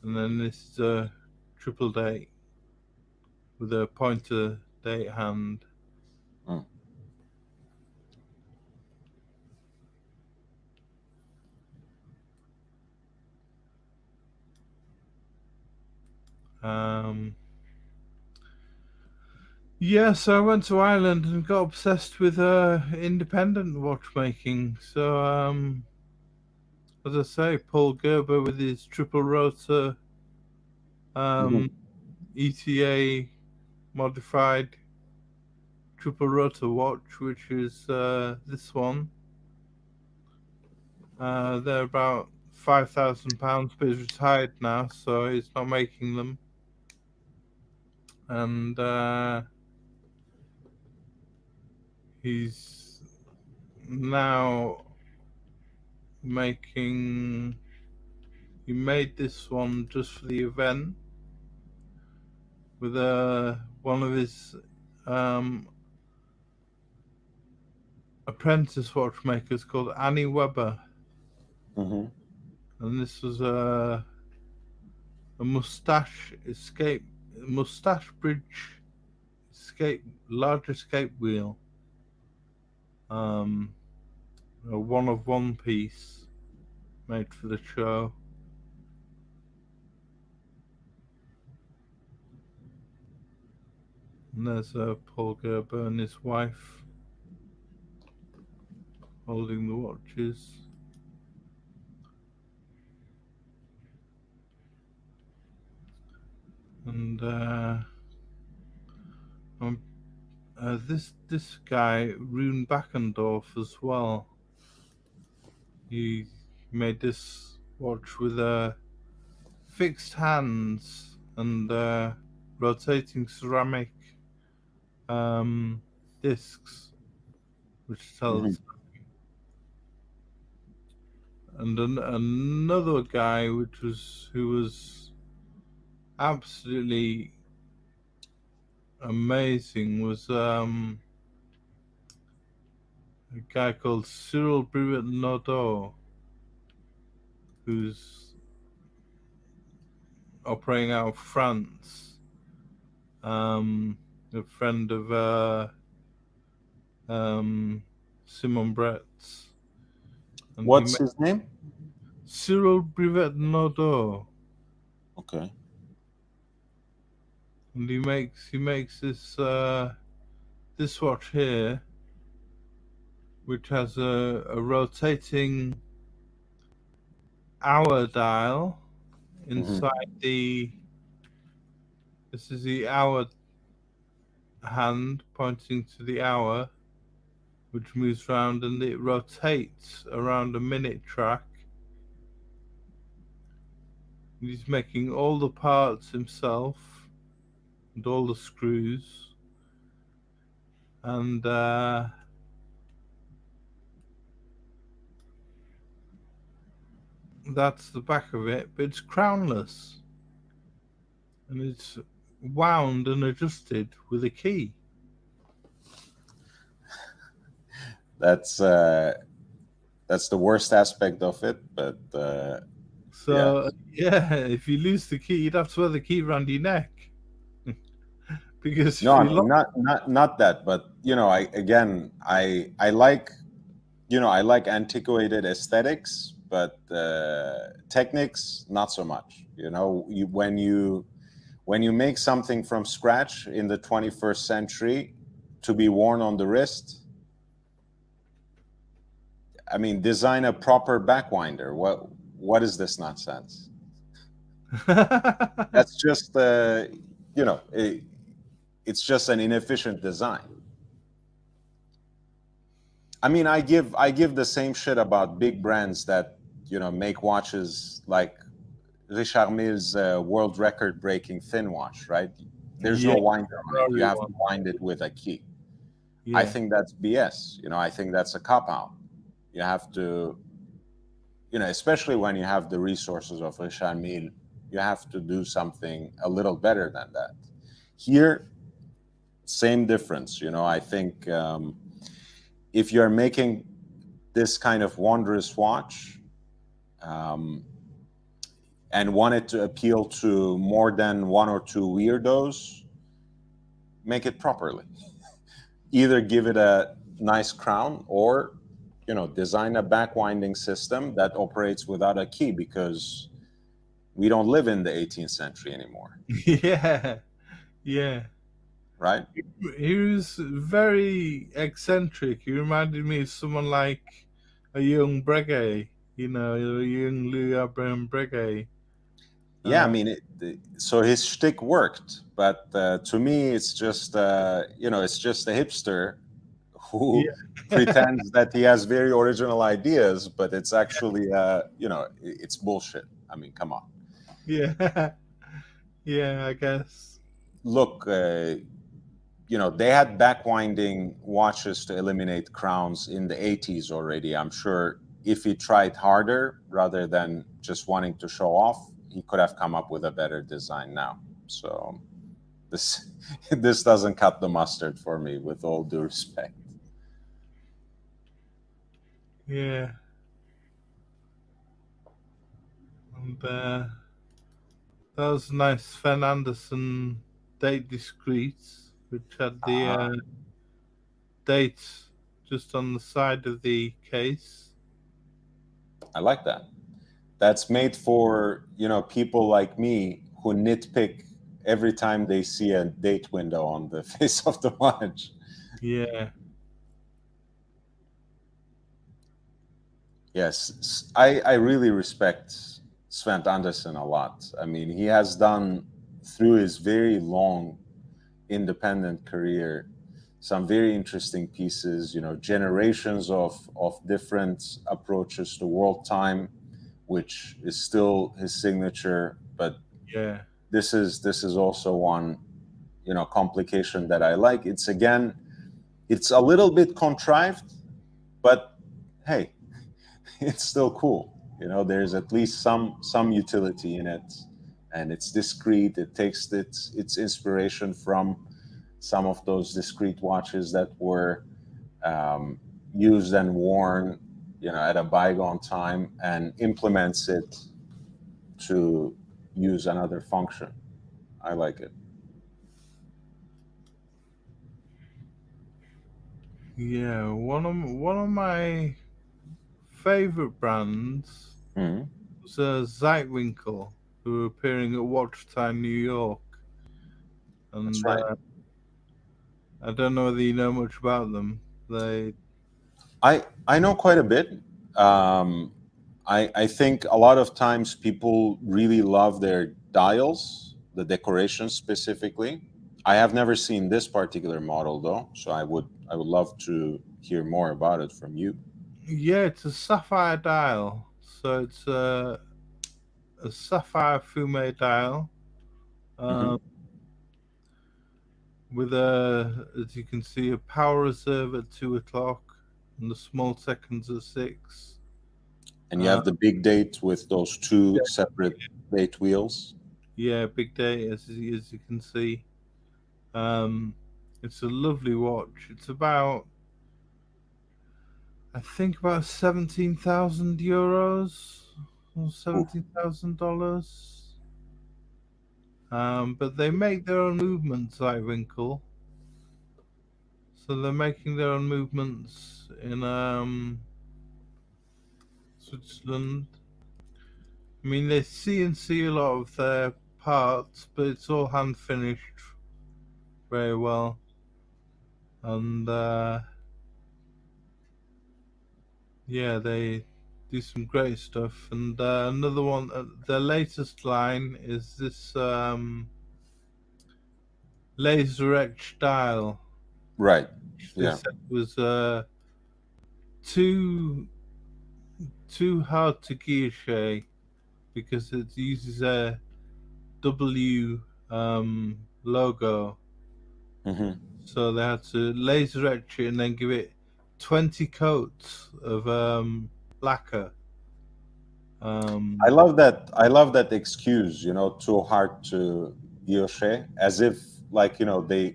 and then this is a triple date with a pointer date hand. Mm. Yeah, so I went to Ireland and got obsessed with independent watchmaking. So, as I say, Paul Gerber with his triple rotor Mhm. ETA modified triple rotor watch, which is this one. They're about £5,000, but he's retired now, so he's not making them. And he's now making. He made this one just for the event with one of his apprentice watchmakers called Annie Weber, Mhm. and this was a mustache bridge large escape wheel, a one of one piece made for the show. And there's Paul Gerber and his wife holding the watches. And this guy, Rune Backendorf, as well. He made this watch with fixed hands and rotating ceramic discs, which tells. Mhm. And another guy, who was absolutely amazing, was a guy called Cyril Brivet Naudot, who's operating out of France. A friend of Simon Brett's. And What's his name? Cyril Brivet Naudot. Okay. And he makes this watch here, which has a rotating hour dial inside the. This is the hour hand pointing to the hour, which moves around, and it rotates around a minute track. He's making all the parts himself and all the screws, and that's the back of it. But it's crownless, and it's wound and adjusted with a key. That's the worst aspect of it, but So yeah, if you lose the key, you'd have to wear the key around your neck. Because No, if I you mean look, not that, but I like I like antiquated aesthetics, but techniques not so much. When you make something from scratch in the 21st century to be worn on the wrist, I mean, design a proper backwinder. What is this nonsense? That's just it's just an inefficient design. I mean, I give the same shit about big brands that make watches like Richard Mille's world record breaking thin watch, right? There's yeah, no winder on it. You Ferrari have to one. wind it with a key. I Yeah, think that's BS. I think that's a cop out. You have to, especially when you have the resources of Richard Mille, you have to do something a little better than that. Here, same difference. I think if you're making this kind of wondrous watch, um, and want it to appeal to more than one or two weirdos, make it properly. Either give it a nice crown or design a backwinding system that operates without a key, because we don't live in the 18th century anymore, yeah, yeah. right? He was very eccentric. He reminded me of someone like a young Breguet, a young Louis Abraham Breguet. Yeah, I mean, so his shtick worked, but to me, it's just a hipster who Yeah, pretends that he has very original ideas, but it's actually, it's bullshit. I mean, come on. yeah, yeah. I guess. Look, they had backwinding watches to eliminate crowns in the 80s already. I'm sure if he tried harder rather than just wanting to show off, he could have come up with a better design now. So this this doesn't cut the mustard for me, with all due respect. Yeah, and that was nice. Sven Anderson date discreets, which had the Ah, dates just on the side of the case. I like that. That's made for people like me who nitpick every time they see a date window on the face of the watch. Yeah, Yes, I really respect Sven Andersen a lot. I mean, he has done, through his very long independent career, some very interesting pieces, generations of different approaches to world time, which is still his signature. But yeah, this is also one, complication that I like. It's a little bit contrived, but hey, it's still cool. There's at least some utility in it, and it's discreet. It takes its inspiration from some of those discreet watches that were um, used and worn, at a bygone time, and implements it to use another function. I like it. yeah. One of my favorite brands Mhm. was Zeitwinkel, who were appearing at Watch Time New York, That's and right. I don't know whether you know much about them. They, I know quite a bit. Um, I think a lot of times people really love their dials, the decorations specifically. I have never seen this particular model though, so I would love to hear more about it from you. yeah, it's a sapphire dial, so it's a sapphire fume dial. Hmm. Um, with a, as you can see, a power reserve at 2 o'clock and the small seconds at 6. And you Uh, have the big date with those two separate date wheels. yeah, big day as you can see. Um, it's a lovely watch. It's about, I think, about 17,000 euros or Ooh, $17,000. But they make their own movements, like Winkle. So they're making their own movements in Switzerland. I mean, they CNC a lot of their parts, but it's all hand finished very well. And yeah, they do some great stuff. And another one, their latest line is this laser etch dial. Right. They Yeah. said was too hard to guilloche because it uses a W logo. Hmm. So they had to laser etch it and then give it 20 coats of lacquer. I love that. I love that excuse. Too hard to guilloche, as if like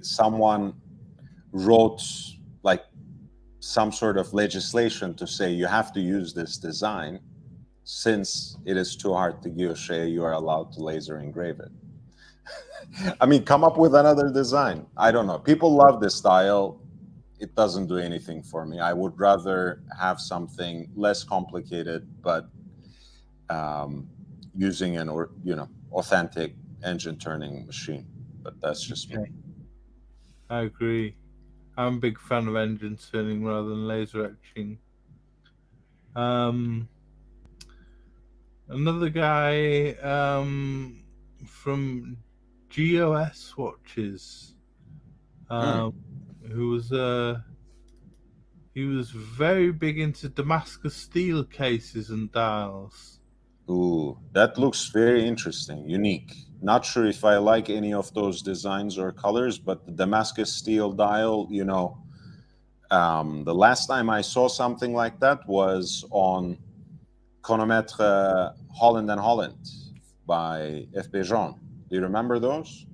someone wrote like some sort of legislation to say you have to use this design. Since it is too hard to guilloche, you are allowed to laser engrave it. I mean, come up with another design. I don't know. People love this style. It doesn't do anything for me. I would rather have something less complicated, but using an authentic engine turning machine. But that's just me. Okay. I agree. I'm a big fan of engine turning rather than laser etching. Another guy from GOS Watches, who was he was very big into Damascus steel cases and dials. Ooh, that looks very interesting, unique. Not sure if I like any of those designs or colors, but the Damascus steel dial, the last time I saw something like that was on Chronometre Holland and Holland by F.P. Jean. Do you remember those?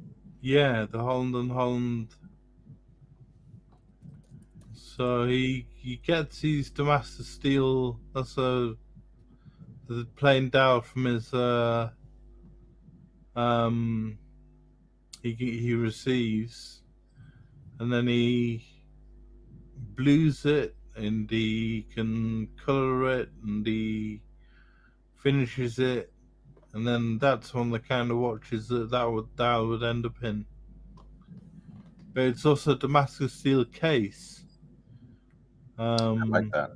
Yeah, the Holland and Holland. So he gets his Damascus steel. That's the plain dial from his he receives, and then he blues it, and he can color it, and he finishes it, and then that's one of the kind of watches that dial would end up in. But it's also a Damascus steel case. I like that.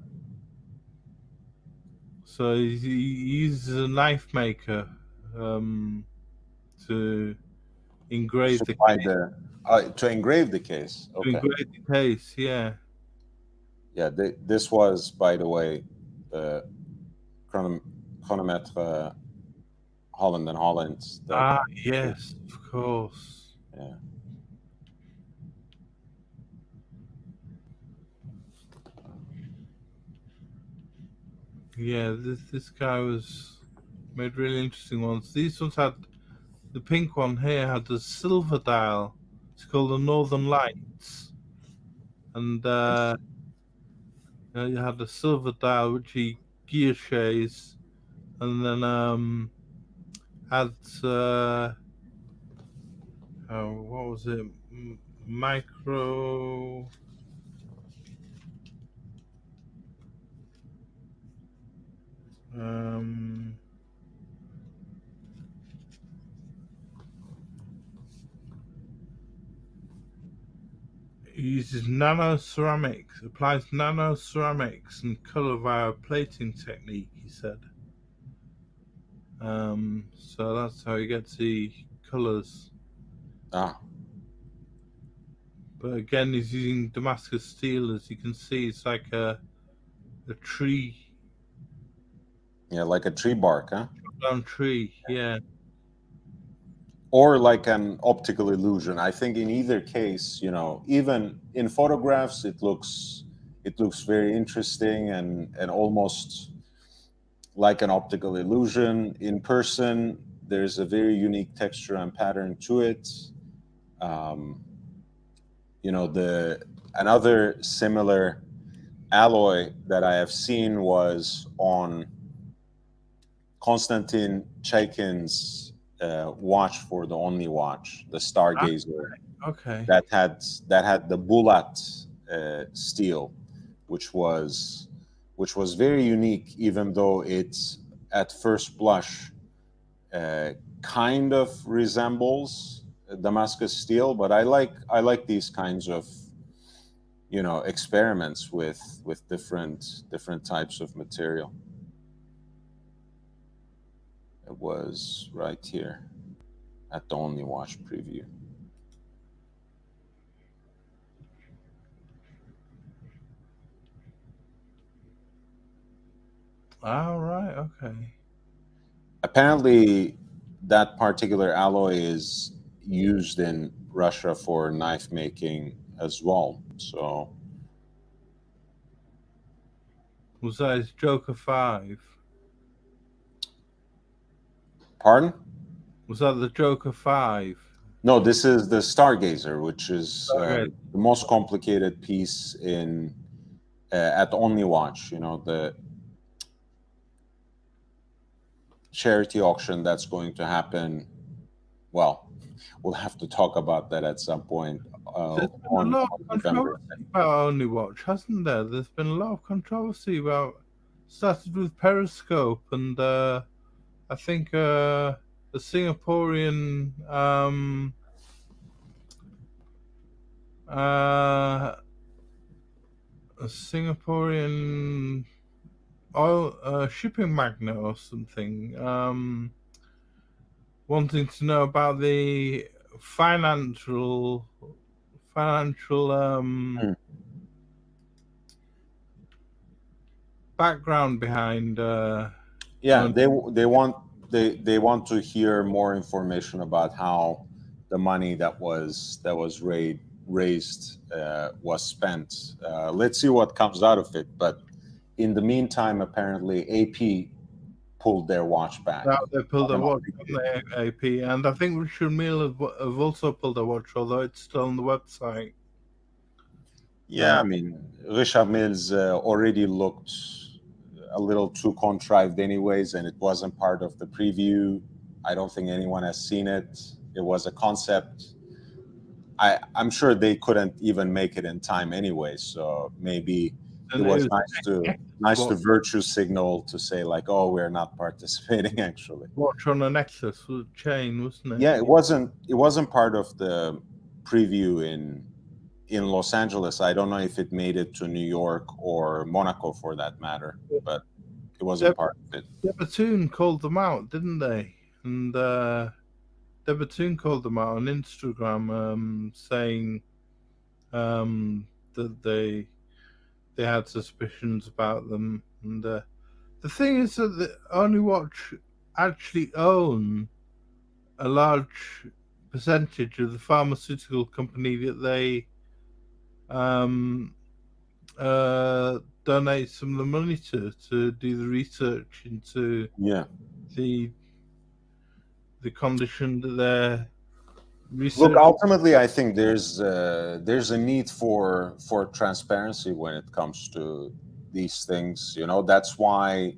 So he uses a knife maker to engrave the Supply case. to engrave the case. To Okay. engrave the case, yeah. Yeah, this was, by the way, the Chronometre Holland and Holland. Yes, of course. Yeah. Yeah, this guy was made really interesting ones. These ones had the pink one here had the silver dial. It's called the Northern Lights, and you had the silver dial which he guilloches, and then had what was it? Micro. He uses nano ceramics, applies nano ceramics and color via plating technique, he said. So that's how he gets the colors. Ah, But again, he's using Damascus steel, as you can see. It's like a tree. yeah, like a tree bark, huh? Down tree, yeah. Or like an optical illusion. I think in either case, even in photographs, it looks very interesting and almost like an optical illusion. In person, there's a very unique texture and pattern to it. Um, the another similar alloy that I have seen was on Konstantin Chaikin's watch for the Only Watch, the Stargazer, Okay. that had the Bulat steel, which was very unique, even though it's at first blush kind of resembles Damascus steel. But I like these kinds of experiments with different types of material. It was right here at the Only Watch preview. All right. Okay. Apparently, that particular alloy is used in Russia for knife making as well. So, Was that his Joker 5? pardon? Was that the Joker 5? No, this is the Stargazer, which is Okay. the most complicated piece in at Only Watch. The charity auction that's going to happen. Well, we'll have to talk about that at some point There's been a on lot of November. controversy about Only Watch, hasn't there? There's been a lot of controversy about. Started with Periscope, and I think a Singaporean a Singaporean oil shipping magnate or something wanting to know about the financial background behind Yeah, they want to hear more information about how the money that was raised was spent. Let's see what comes out of it. But in the meantime, apparently AP pulled their watch back. they pulled a watch from the AP, and I think Richard Mille have also pulled a watch, although it's still on the website. Yeah, I mean, Richard Mills already looked a little too contrived anyways, and it wasn't part of the preview. I don't think anyone has seen it. It was a concept. I'm sure they couldn't even make it in time anyway, so maybe it was nice to virtue signal to say like, oh, we're not participating actually. Watch on a necklace chain, wasn't it? Yeah, it wasn't part of the preview in Los Angeles. I don't know if it made it to New York or Monaco for that matter, but it wasn't part of it. Debatoon called them out, didn't they? And Debatoon called them out on Instagram, saying that they had suspicions about them. And the thing is that the Only Watch actually own a large percentage of the pharmaceutical company that they donate some of the money to do the research into the condition that they're researching. Look, ultimately, I think there's a need for transparency when it comes to these things. That's why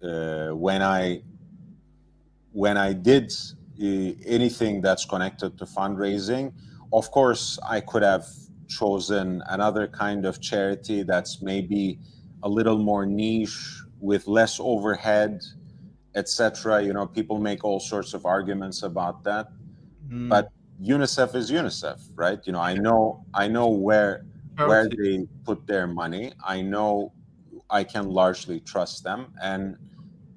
when I did anything that's connected to fundraising, of course, I could have chosen another kind of charity that's maybe a little more niche with less overhead, etc. People make all sorts of arguments about that, but UNICEF is UNICEF, right? I know where they put their money. I know I can largely trust them, and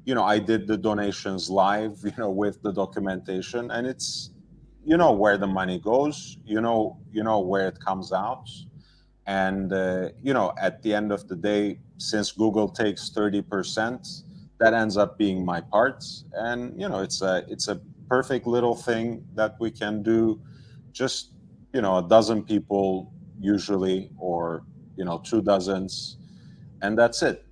I did the donations live, with the documentation, and it's where the money goes, where it comes out, and at the end of the day, since Google takes 30%, that ends up being my part, and it's a perfect little thing that we can do, just a dozen people usually, or 2 dozens, and that's it.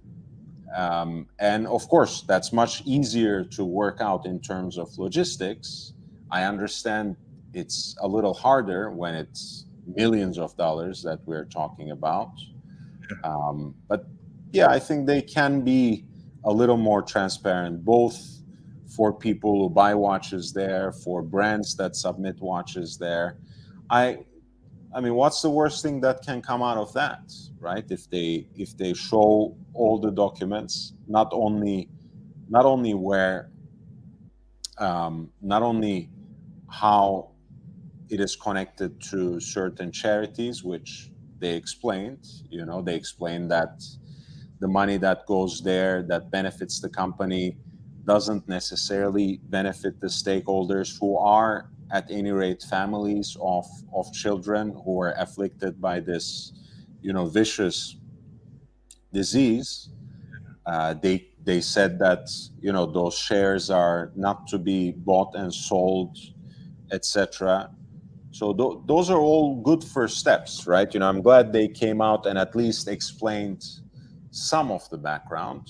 And of course, that's much easier to work out in terms of logistics. I understand it's a little harder when it's millions of dollars that we're talking about. But yeah, I think they can be a little more transparent, both for people who buy watches there, for brands that submit watches there. I I mean, what's the worst thing that can come out of that, right? If they show all the documents, not only where not only how it is connected to certain charities, which they explained. They explained that the money that goes there that benefits the company doesn't necessarily benefit the stakeholders who are, at any rate, families of children who are afflicted by this, vicious disease. They said that those shares are not to be bought and sold, etc. So those are all good first steps, right? I'm glad they came out and at least explained some of the background.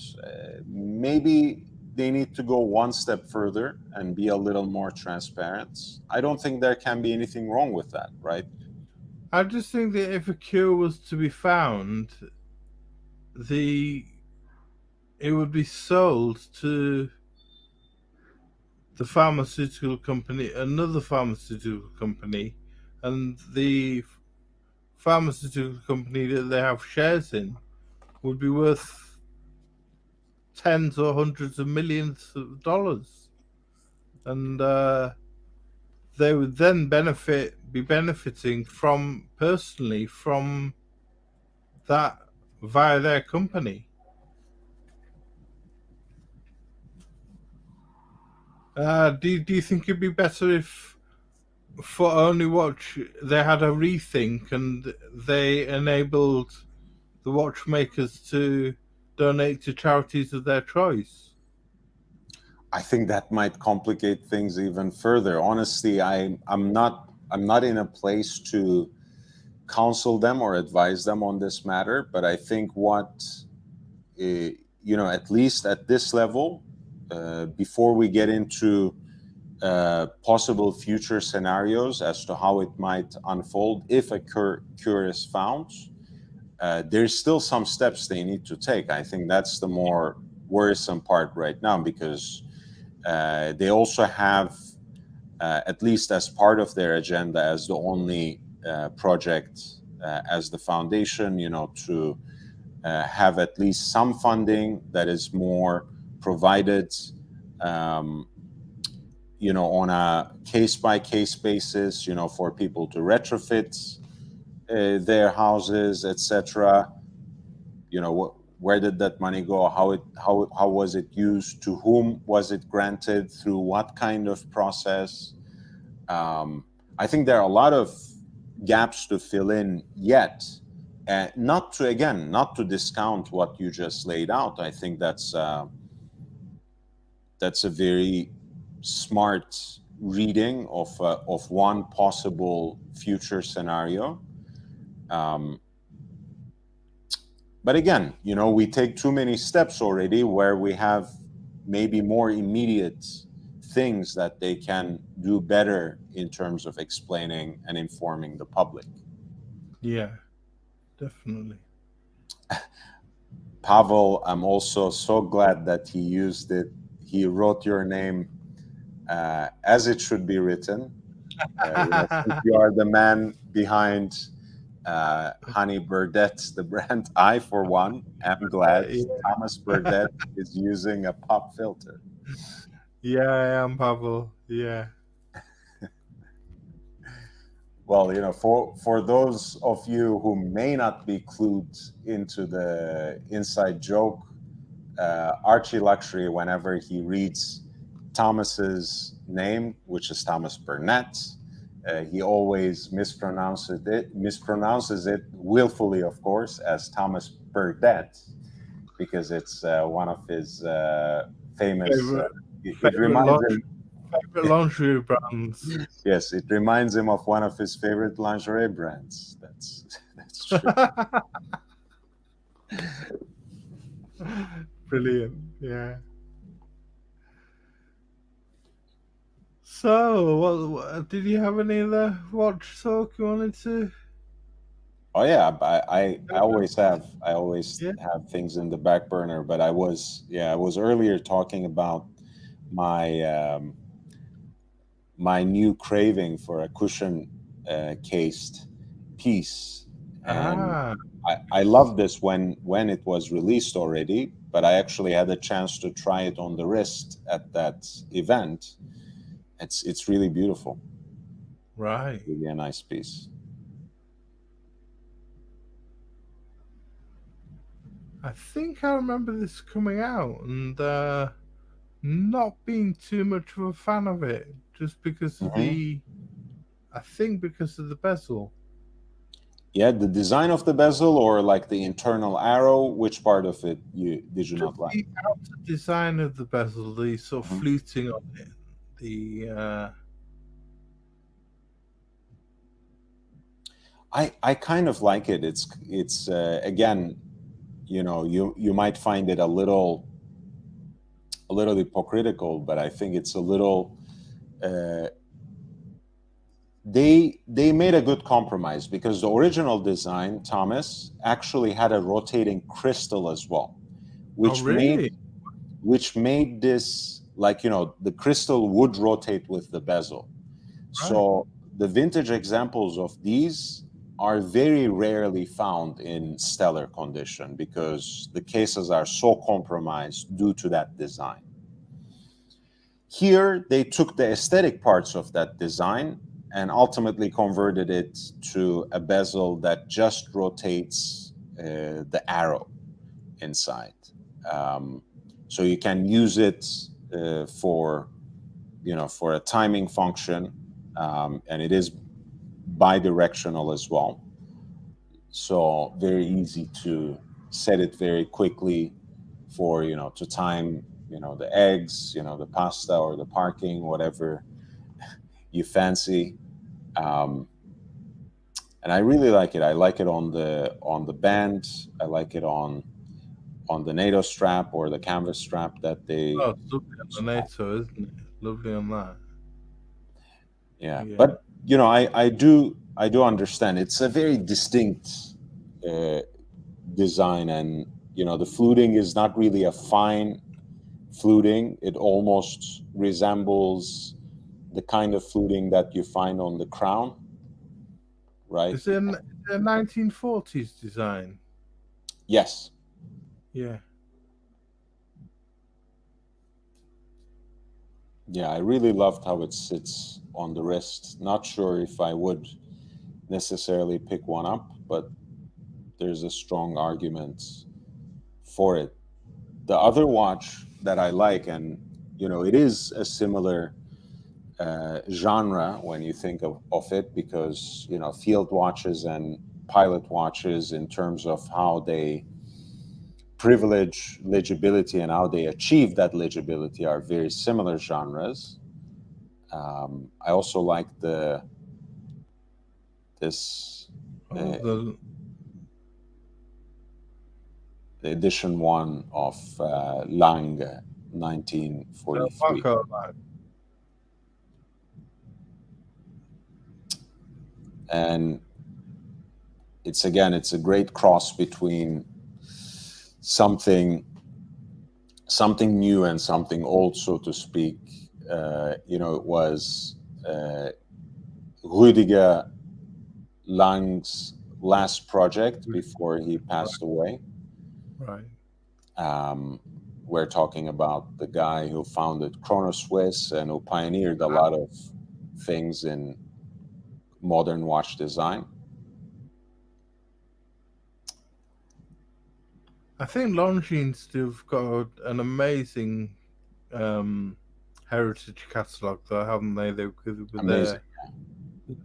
Maybe they need to go one step further and be a little more transparent. I don't think there can be anything wrong with that, right? I just think that if a cure was to be found, the it would be sold to the pharmaceutical company, another pharmaceutical company, and the pharmaceutical company that they have shares in would be worth tens or hundreds of millions of dollars, and they would then be benefiting personally from that via their company. Do you think it'd be better if for Only Watch they had a rethink and they enabled the watchmakers to donate to charities of their choice? I think that might complicate things even further. Honestly, I'm not in a place to counsel them or advise them on this matter, but I think at least at this level, before we get into possible future scenarios as to how it might unfold if a cure is found, there's still some steps they need to take. I think that's the more worrisome part right now, because they also have, at least as part of their agenda, as the only project, as the foundation, to have at least some funding that is more provided, on a case by case basis, for people to retrofit their houses, etc. Where did that money go? How was it used? To whom was it granted? Through what kind of process? I think there are a lot of gaps to fill in yet. Not to discount what you just laid out. I think that's a very smart reading of one possible future scenario. But again, we take too many steps already where we have maybe more immediate things that they can do better in terms of explaining and informing the public. Yeah, definitely. Pavel, I'm also so glad that he used it. He wrote your name as it should be written. Since you are the man behind Honey Burdette, the brand, I, for one, am glad Thomas Burdette is using a pop filter. Yeah, I am, Pavel. Yeah. Well, for those of you who may not be clued into the inside joke, Archie Luxury, whenever he reads Thomas's name, which is Thomas Burnett, he always mispronounces it willfully, of course, as Thomas Burdette, because it's one of his famous. It reminds him. Favorite lingerie brands. Yes, it reminds him of one of his favorite lingerie brands. That's true. Brilliant. Yeah. So, what did you have any other watch talk you wanted to? Oh yeah, I always have Yeah. have things in the back burner. But I was earlier talking about my my new craving for a cushion cased piece, and Ah, I love this when it was released already, but I actually had a chance to try it on the wrist at that event. It's really beautiful, right. really a nice piece. I think I remember this coming out and not being too much of a fan of it, just because of Mhm. I think because of the bezel. Yeah, the design of the bezel or like the internal arrow, which part of it you did you Just not like? the outer design of the bezel, the sort of Mhm. fluting on it, the I kind of like it. It's again, you might find it a little hypocritical, but I think it's a little. Uh, they made a good compromise because the original design, Thomas, actually had a rotating crystal as well, oh which made really? this, like, the crystal would rotate with the bezel. Right. So the vintage examples of these are very rarely found in stellar condition because the cases are so compromised due to that design. Here, they took the aesthetic parts of that design and ultimately converted it to a bezel that just rotates the arrow inside. Um, so you can use it for for a timing function, and it is bidirectional as well. So very easy to set it very quickly for to time the eggs, the pasta or the parking, whatever you fancy. Um, and I really like it. I like it on the band. I like it on the NATO strap or the canvas strap that they Oh, it's lovely on the NATO, isn't it? Lovely on that. yeah. Yeah. But I do understand it's a very distinct uh, design, and the fluting is not really a fine fluting. It almost resembles the kind of fluting that you find on the crown, right? Is it a 1940s design? Yes. Yeah. Yeah, I really loved how it sits on the wrist. Not sure if I would necessarily pick one up, but there's a strong argument for it. The other watch that I like, and it is a similar genre when you think of it, because field watches and pilot watches, in terms of how they privilege legibility and how they achieve that legibility, are very similar genres. I also like this Oh, uh, the edition one of Lang, the 1943, Monaco line. and it's a great cross between something new and something old, so to speak. It was Rüdiger Lang's last project before he passed away. Right. Um, we're talking about the guy who founded Chrono Swiss and who pioneered a lot of things in modern watch design. I think Longines have got an amazing heritage catalogue, though, haven't they? They've with Amazing.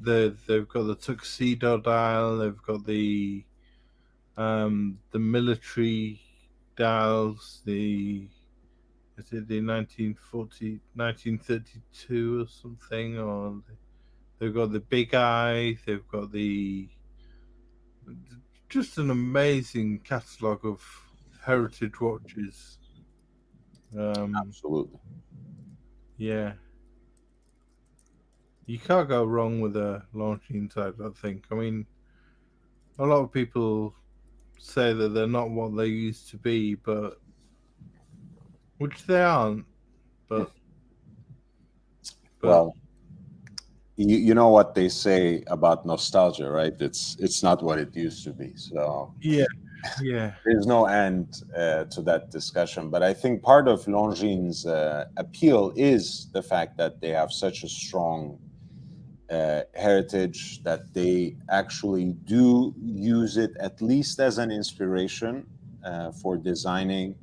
they've got the tuxedo dial. They've got the military dials. Is it the 1940, 1932 or something? Or they've got the big eye. They've got just an amazing catalogue of heritage watches. Absolutely. Yeah, you can't go wrong with a launching type, I think. I mean, a lot of people say that they're not what they used to be, but which they aren't. But But Well, you know what they say about nostalgia, right? It's not what it used to be. So yeah, yeah, there's no end to that discussion. But I think part of Longines' appeal is the fact that they have such a strong heritage, that they actually do use it at least as an inspiration for designing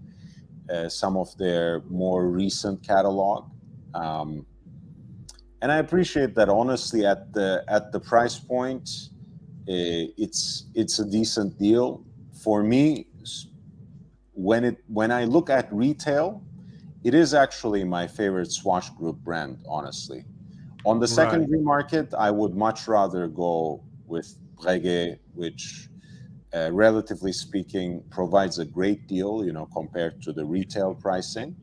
some of their more recent catalog. Um, and I appreciate that, honestly, at the price point, it's a decent deal for me. When I look at retail, it is actually my favorite Swatch Group brand, honestly. On the right. secondary market, I would much rather go with Breguet, which, relatively speaking, provides a great deal, compared to the retail pricing.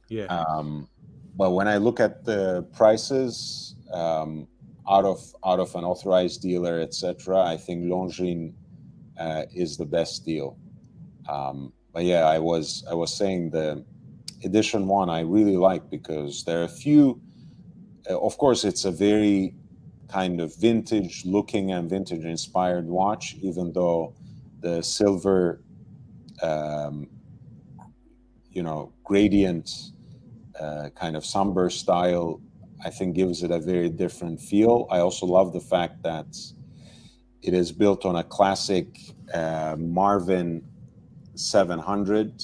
Yeah, Um, but when I look at the prices, out of an authorized dealer, etc., I think Longines is the best deal. But yeah, I was saying the edition one I really like, because there are a few. Of course, it's a very kind of vintage looking and vintage inspired watch, even though the silver, um, gradient, kind of somber style, I think gives it a very different feel. I also love the fact that it is built on a classic Marvin 700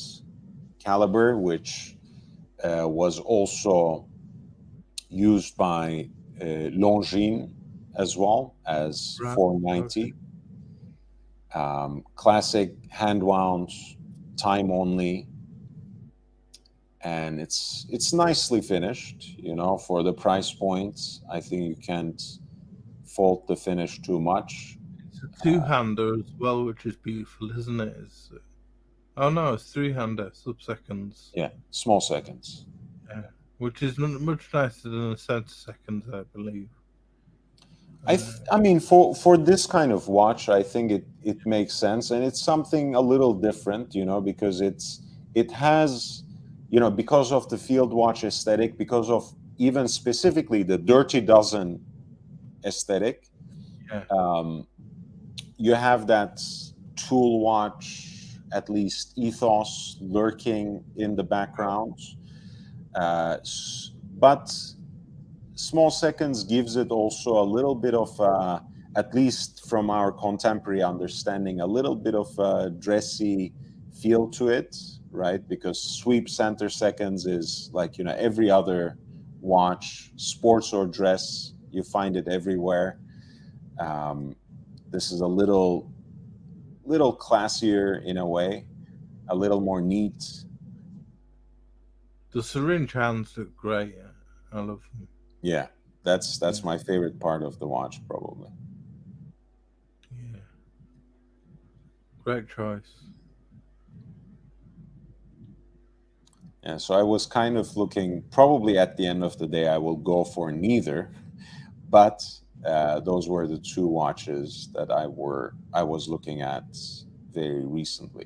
caliber, which was also used by Longines as well as right. Okay. 490. Classic hand wound, time only, and it's nicely finished. For the price points, I think you can't fault the finish too much. It's a two-hander as well, which is beautiful, isn't it? Oh no, it's three-hander, sub-seconds. Yeah, small seconds. Yeah, which is much nicer than a centre seconds, I believe. I mean, for this kind of watch, I think it makes sense, and it's something a little different, because it has, because of the field watch aesthetic, because of even specifically the Dirty Dozen aesthetic. Yeah, um, you have that tool watch, at least, ethos lurking in the background. But small seconds gives it also a little bit of, at least from our contemporary understanding, a little bit of a dressy feel to it, right? Because sweep center seconds is like, every other watch, sports or dress, you find it everywhere. um, this is a little classier in a way, a little more neat. the syringe hands look great. I love them. Yeah, that's Yeah, my favorite part of the watch, probably. yeah, great choice. Yeah, so I was kind of looking, probably at the end of the day, I will go for neither, but those were the two watches that I was looking at very recently.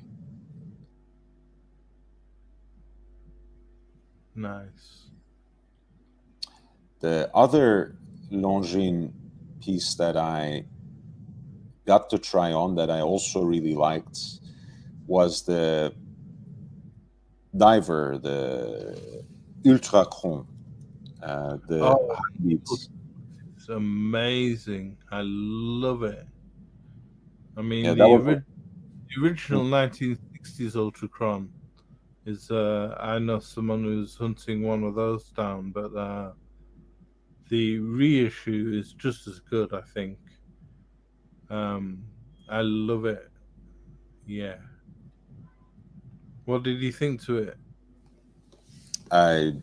Nice. The other Longines piece that I got to try on, that I also really liked, was the diver, the Ultra Chrome, the Oh, beats. it's amazing. I love it. I mean, Yeah, that was. the original 1960s Ultracron is. I know someone who's hunting one of those down, but the reissue is just as good, I think. Um, I love it. Yeah. What did you think to it? I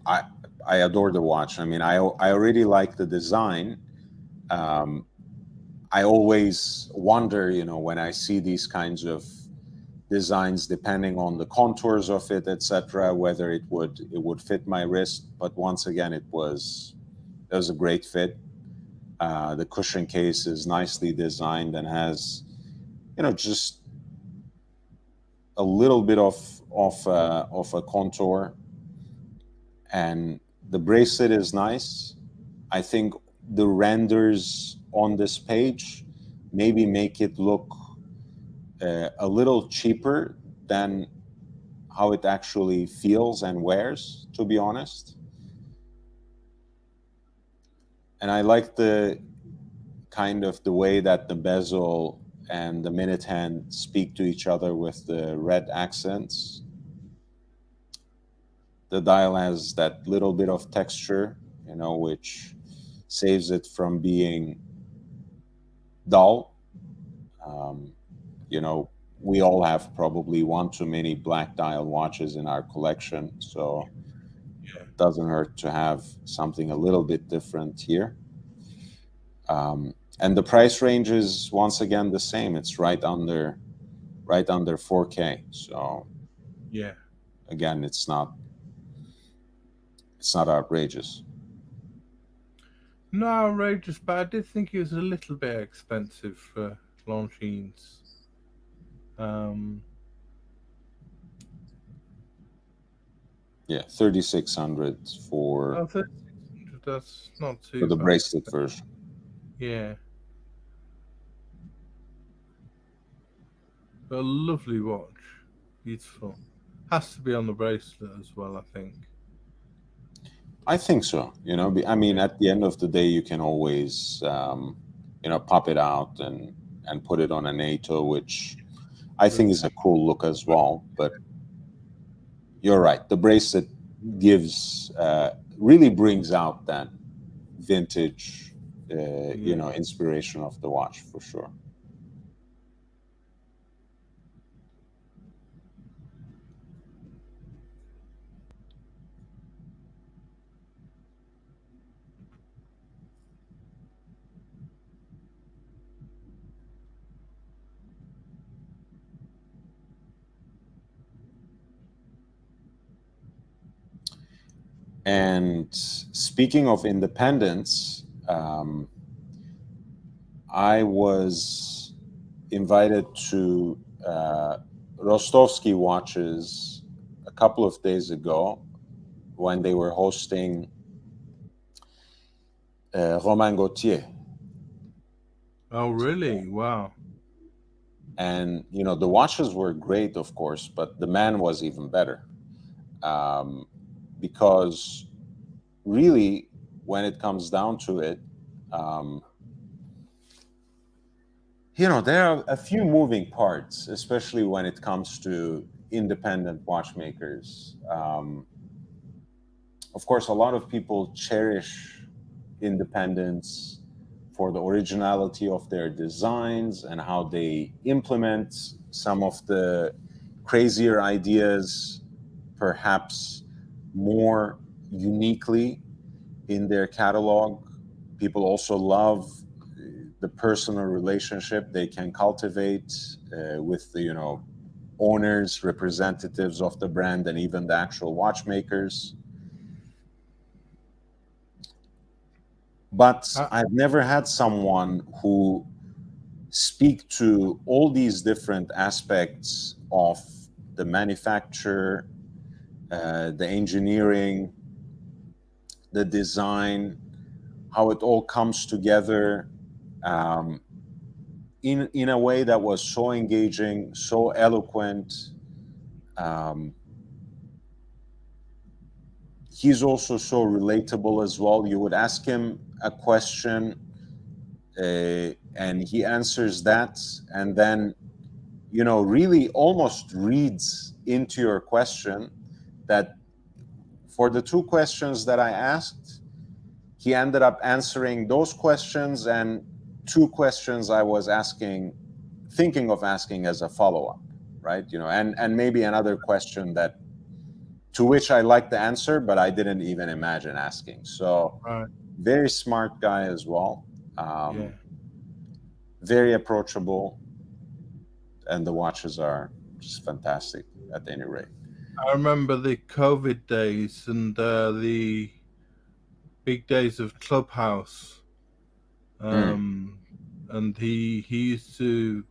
I I adore the watch. I mean, I already like the design. Um, I always wonder, when I see these kinds of designs, depending on the contours of it, etc., whether it would fit my wrist. But once again, it was a great fit. The cushion case is nicely designed and has, just a little bit of a contour, and The bracelet is nice. I think the renders on this page maybe make it look a little cheaper than how it actually feels and wears, to be honest. And I like the kind of the way that the bezel and the minute hand speak to each other with the red accents. The dial has that little bit of texture, which saves it from being dull. Um, we all have probably one too many black dial watches in our collection, so Yeah. it doesn't hurt to have something a little bit different here. And the price range is once again the same. It's right under 4K. So Yeah. again, it's not outrageous. No outrageous, but I did think it was a little bit expensive for Longines. Yeah, 3,600 for 3,600, that's not too the bad. bracelet version. Yeah. But a lovely watch. Beautiful. Has to be on the bracelet as well, I think. I think so. I mean, at the end of the day, you can always, pop it out and put it on a NATO, which I think is a cool look as well. But you're right. The bracelet gives, really brings out that vintage, inspiration of the watch for sure. And speaking of independence, I was invited to Rostovsky Watches a couple of days ago when they were hosting Romain Gauthier. Oh, really? Wow. And, the watches were great, of course, but the man was even better. Because really, when it comes down to it, there are a few moving parts, especially when it comes to independent watchmakers. Of course, a lot of people cherish independence for the originality of their designs and how they implement some of the crazier ideas, perhaps more uniquely in their catalog. People also love the personal relationship they can cultivate with the owners, representatives of the brand, and even the actual watchmakers. But I've never had someone who speak to all these different aspects of the manufacture, the engineering, the design, how it all comes together, in a way that was so engaging, so eloquent. He's also so relatable as well. You would ask him a question, and he answers that, and then really almost reads into your question. That for the two questions that I asked, he ended up answering those questions and two questions I was thinking of asking as a follow-up, right? And maybe another question that to which I liked the answer, but I didn't even imagine asking. So very smart guy as well. Very approachable, and the watches are just fantastic at any rate. I remember the COVID days and the big days of Clubhouse. And he used to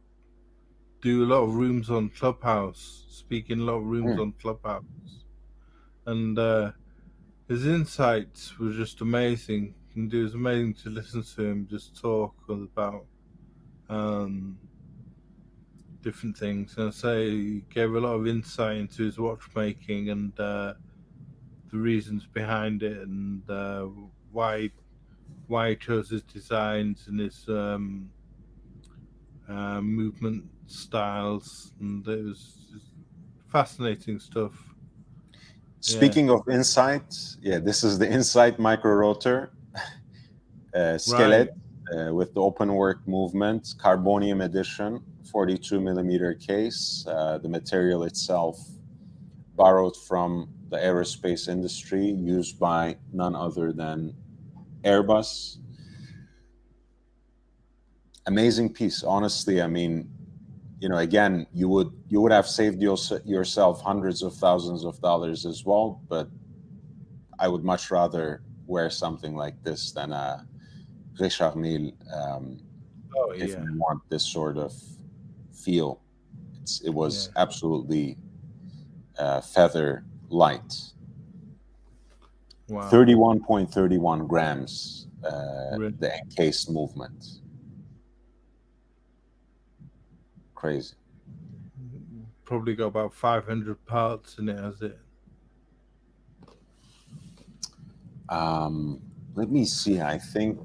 do a lot of rooms on Clubhouse, speak in a lot of rooms on Clubhouse. And his insights were just amazing, and it was amazing to listen to him just talk about um, different things. And I say he gave a lot of insight into his watchmaking and the reasons behind it, and why he chose his designs and his movement styles, and it was just fascinating stuff. Speaking of Insight, yeah, this is the Insight micro rotor skillet with the open work movement, carbonium edition, 42 millimeter case. The material itself borrowed from the aerospace industry, used by none other than Airbus. Amazing piece, honestly. I mean, again, you would have saved yourself hundreds of thousands of dollars as well, but I would much rather wear something like this than a Richard Mille, if you want this sort of feel. It was absolutely feather light. Wow. 31.31 grams, the encased movement. Crazy. Probably got about 500 parts in it, has it? Let me see. I think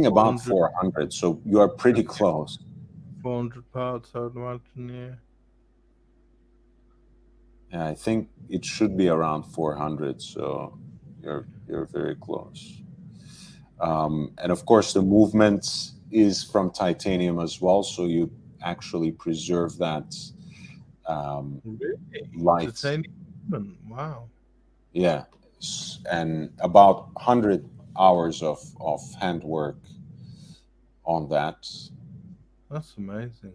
about 400. So you are pretty close. 400 parts, I would imagine. Yeah. Yeah, I think it should be around 400. So you're very close. And of course, the movement is from titanium as well. So you actually preserve that light. Titanium. Wow. Yeah, and about 100 hours of handwork on that. That's amazing.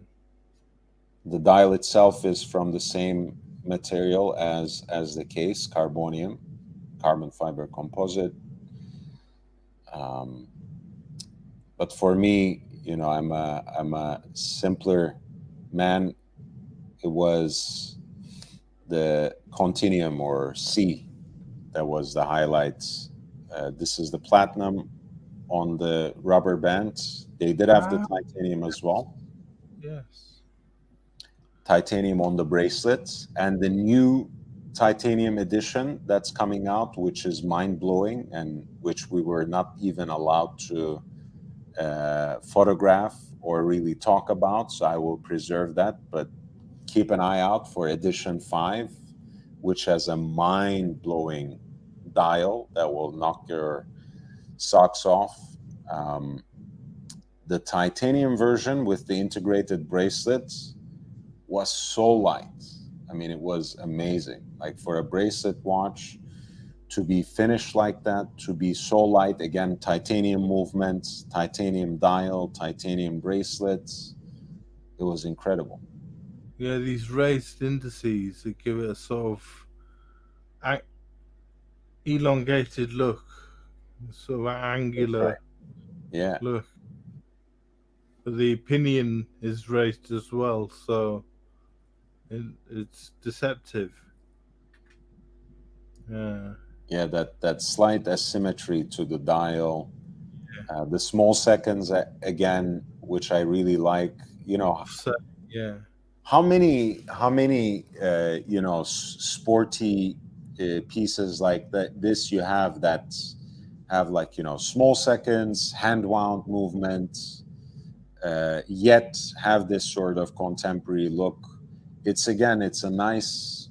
The dial itself is from the same material as the case, carbonium, carbon fiber composite. But for me, I'm a simpler man. It was the Continuum, or C, that was the highlight. This is the platinum on the rubber band. They did have the titanium as well. Yes. Titanium on the bracelets, and the new titanium edition that's coming out, which is mind-blowing, and which we were not even allowed to photograph or really talk about. So I will preserve that, but keep an eye out for edition 5, which has a mind-blowing dial that will knock your socks off. The titanium version with the integrated bracelets was so light. I mean, it was amazing. Like, for a bracelet watch to be finished like that, to be so light, again, titanium movements, titanium dial, titanium bracelets, it was incredible. Yeah, these raised indices that give it a sort of elongated look, sort of angular look. But the pinion is raised as well, so it's deceptive. Yeah, that slight asymmetry to the dial. The small seconds, again, which I really like. How many sporty pieces like this you have that have, like, small seconds, hand wound movements, yet have this sort of contemporary look. It's a nice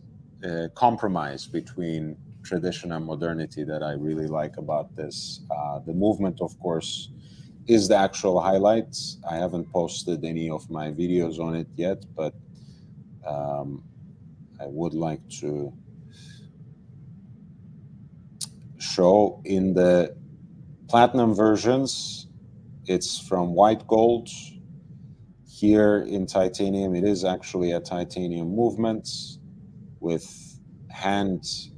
compromise between tradition and modernity that I really like about this. The movement, of course, is the actual highlights. I haven't posted any of my videos on it yet, but I would like to show. In the platinum versions, it's from white gold. Here in titanium, it is actually a titanium movement with hand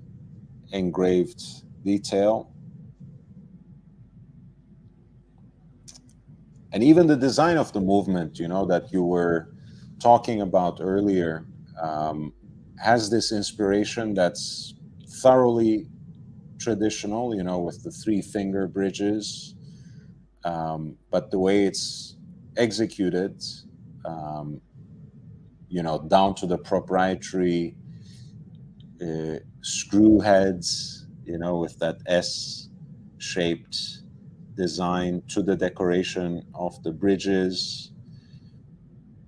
engraved detail. And even the design of the movement, that you were talking about earlier, has this inspiration that's thoroughly traditional, with the three-finger bridges, but the way it's executed, um, down to the proprietary screw heads, with that S-shaped design, to the decoration of the bridges.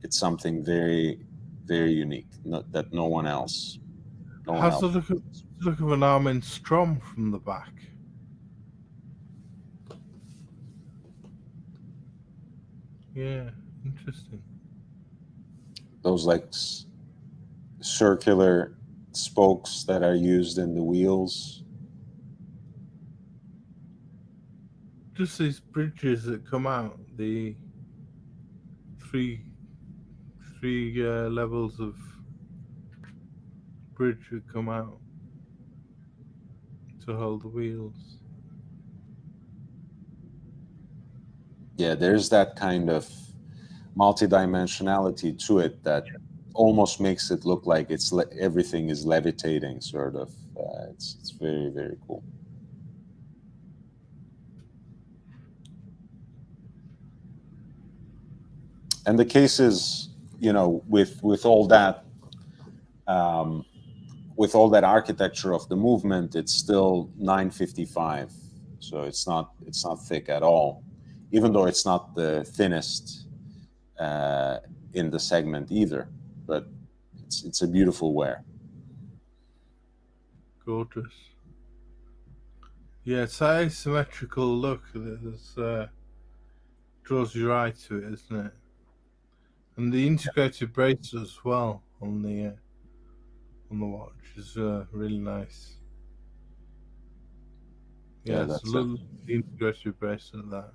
It's something very, very unique, that no one else. Has the look of an Armin Strom from the back. Yeah, interesting. Those circular spokes that are used in the wheels. Just these bridges that come out, the three levels of bridge that come out to hold the wheels. Yeah, there's that kind of multidimensionality to it that almost makes it look like everything is levitating, sort of. It's very, very cool. And the cases, with all that, architecture of the movement, it's still 955, so it's not thick at all, even though it's not the thinnest in the segment either. But it's a beautiful wear. Gorgeous. Yeah, it's that asymmetrical look that draws your eye to it, isn't it? And the integrated bracelet as well on the watch is really nice. Yeah, it's a little integrated bracelet that.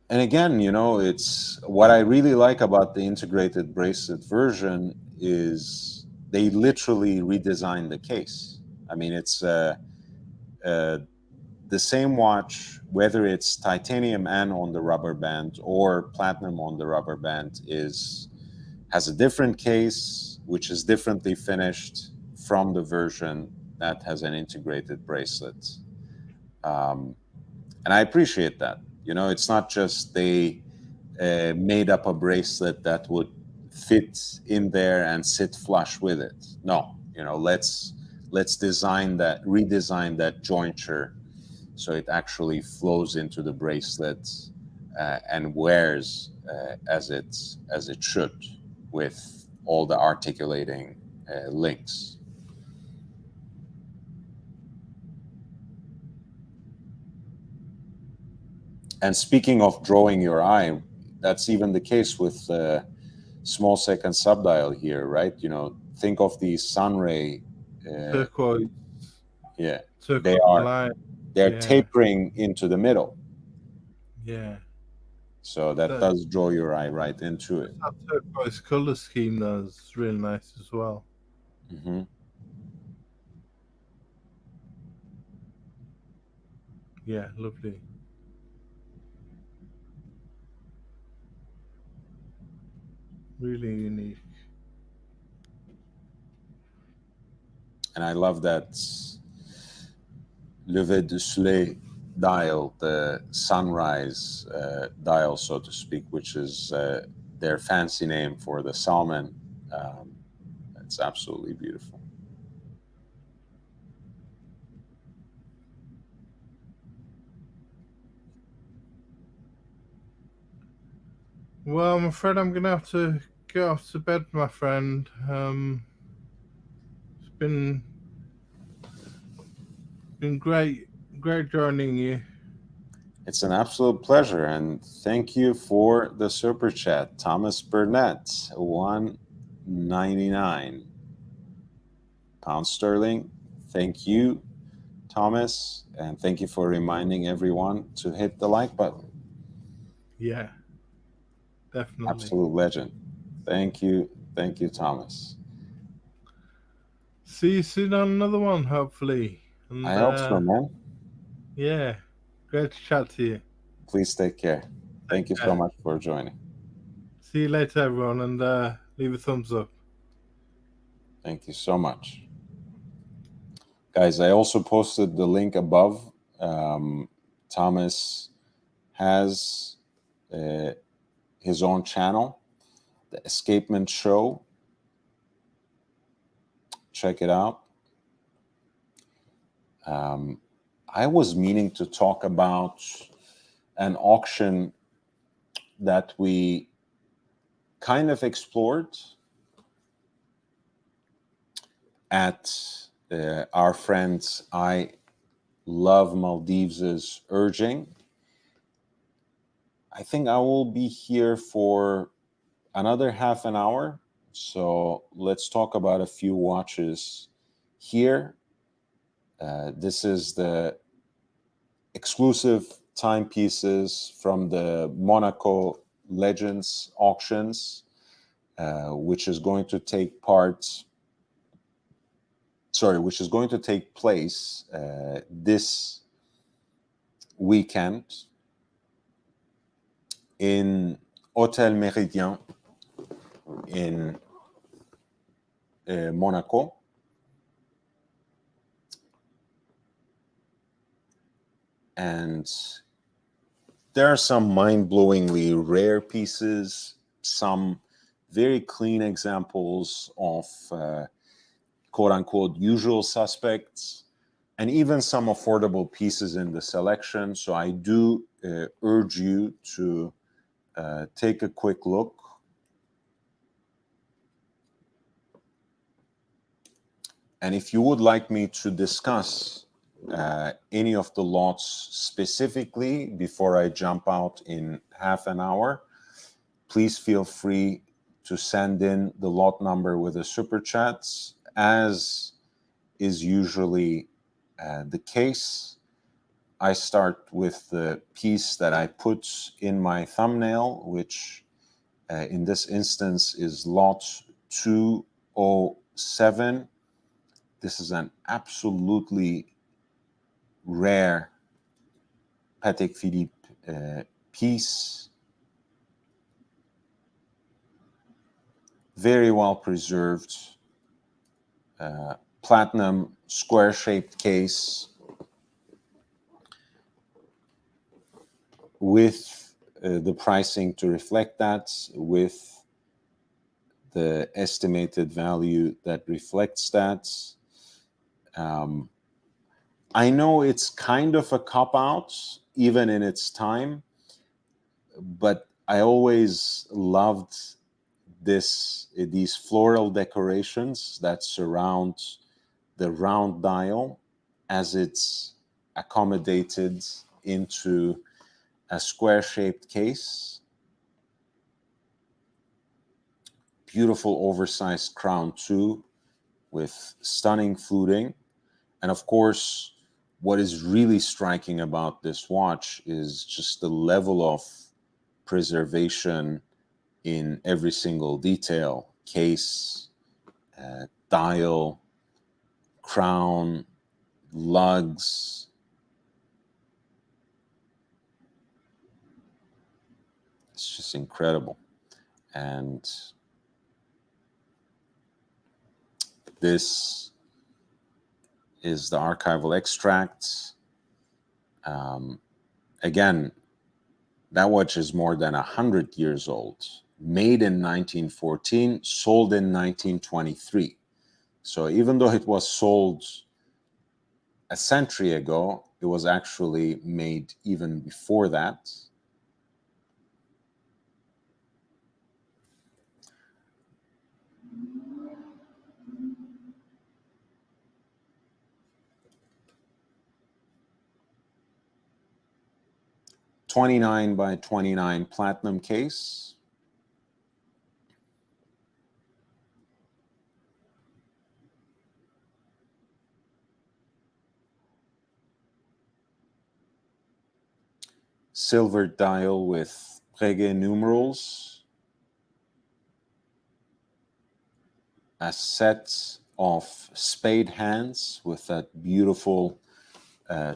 And again, it's what I really like about the integrated bracelet version is they literally redesigned the case. I mean, it's the same watch, whether it's titanium and on the rubber band or platinum on the rubber band, has a different case, which is differently finished from the version that has an integrated bracelet. And I appreciate that. It's not just they made up a bracelet that would fit in there and sit flush with it. No, let's redesign that jointure so it actually flows into the bracelet and wears as it should, with all the articulating links. And speaking of drawing your eye, that's even the case with small second subdial here, right? Think of the sunray. Turquoise. Yeah, turquoise they're tapering into the middle. Yeah. So that does draw your eye right into it. That turquoise color scheme is really nice as well. Mm-hmm. Yeah, lovely. Really unique. And I love that lever du soleil dial, the sunrise dial, so to speak, which is their fancy name for the salmon. It's absolutely beautiful. Well, I'm afraid I'm going to have to get off to bed, my friend. It's been great joining you. It's an absolute pleasure, and thank you for the super chat, Thomas Burnett, £1.99 sterling. Thank you, Thomas, and thank you for reminding everyone to hit the like button. Yeah, definitely. Absolute legend. Thank you, Thomas. See you soon on another one, hopefully. And, I hope so, man. Yeah, great to chat to you. Please take care. Thank you so much for joining. See you later, everyone, and leave a thumbs up. Thank you so much. Guys, I also posted the link above. Thomas has his own channel, The Escapement Show. Check it out. I was meaning to talk about an auction that we kind of explored at our friends I Love Maldives' urging. I think I will be here for another half an hour. So let's talk about a few watches here. This is the exclusive timepieces from the Monaco Legends auctions, which is going to take place this weekend in Hôtel Méridien in Monaco. And there are some mind-blowingly rare pieces, some very clean examples of quote-unquote usual suspects, and even some affordable pieces in the selection. So I do urge you to take a quick look. And if you would like me to discuss any of the lots specifically before I jump out in half an hour, please feel free to send in the lot number with the super chats, as is usually the case. I start with the piece that I put in my thumbnail, which in this instance is lot 207. This is an absolutely rare Patek Philippe piece. Very well preserved. Platinum square-shaped case with the pricing to reflect that, with the estimated value that reflects that. I know it's kind of a cop-out, even in its time, but I always loved these floral decorations that surround the round dial as it's accommodated into a square-shaped case. Beautiful oversized crown too, with stunning fluting. And of course, what is really striking about this watch is just the level of preservation in every single detail: case, dial, crown, lugs. It's just incredible. And this is the archival extract. Again, that watch is more than 100 years old. Made in 1914, sold in 1923. So even though it was sold a century ago, it was actually made even before that. .29 by 29 platinum case. Silver dial with Breguet numerals. A set of spade hands with that beautiful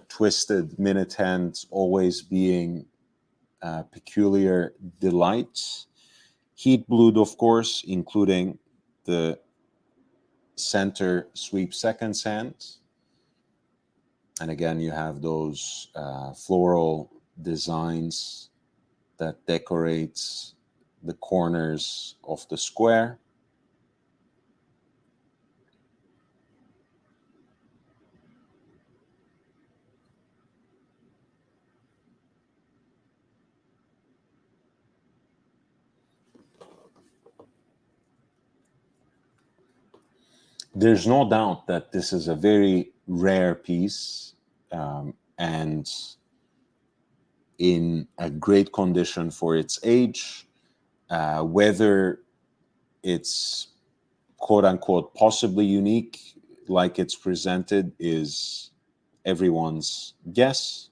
twisted minute hand, always being a peculiar delight. Heat blued, of course, including the center sweep seconds hand. And again, you have those floral designs that decorates the corners of the square. There's no doubt that this is a very rare piece, and in a great condition for its age. Whether it's quote unquote possibly unique like it's presented is everyone's guess.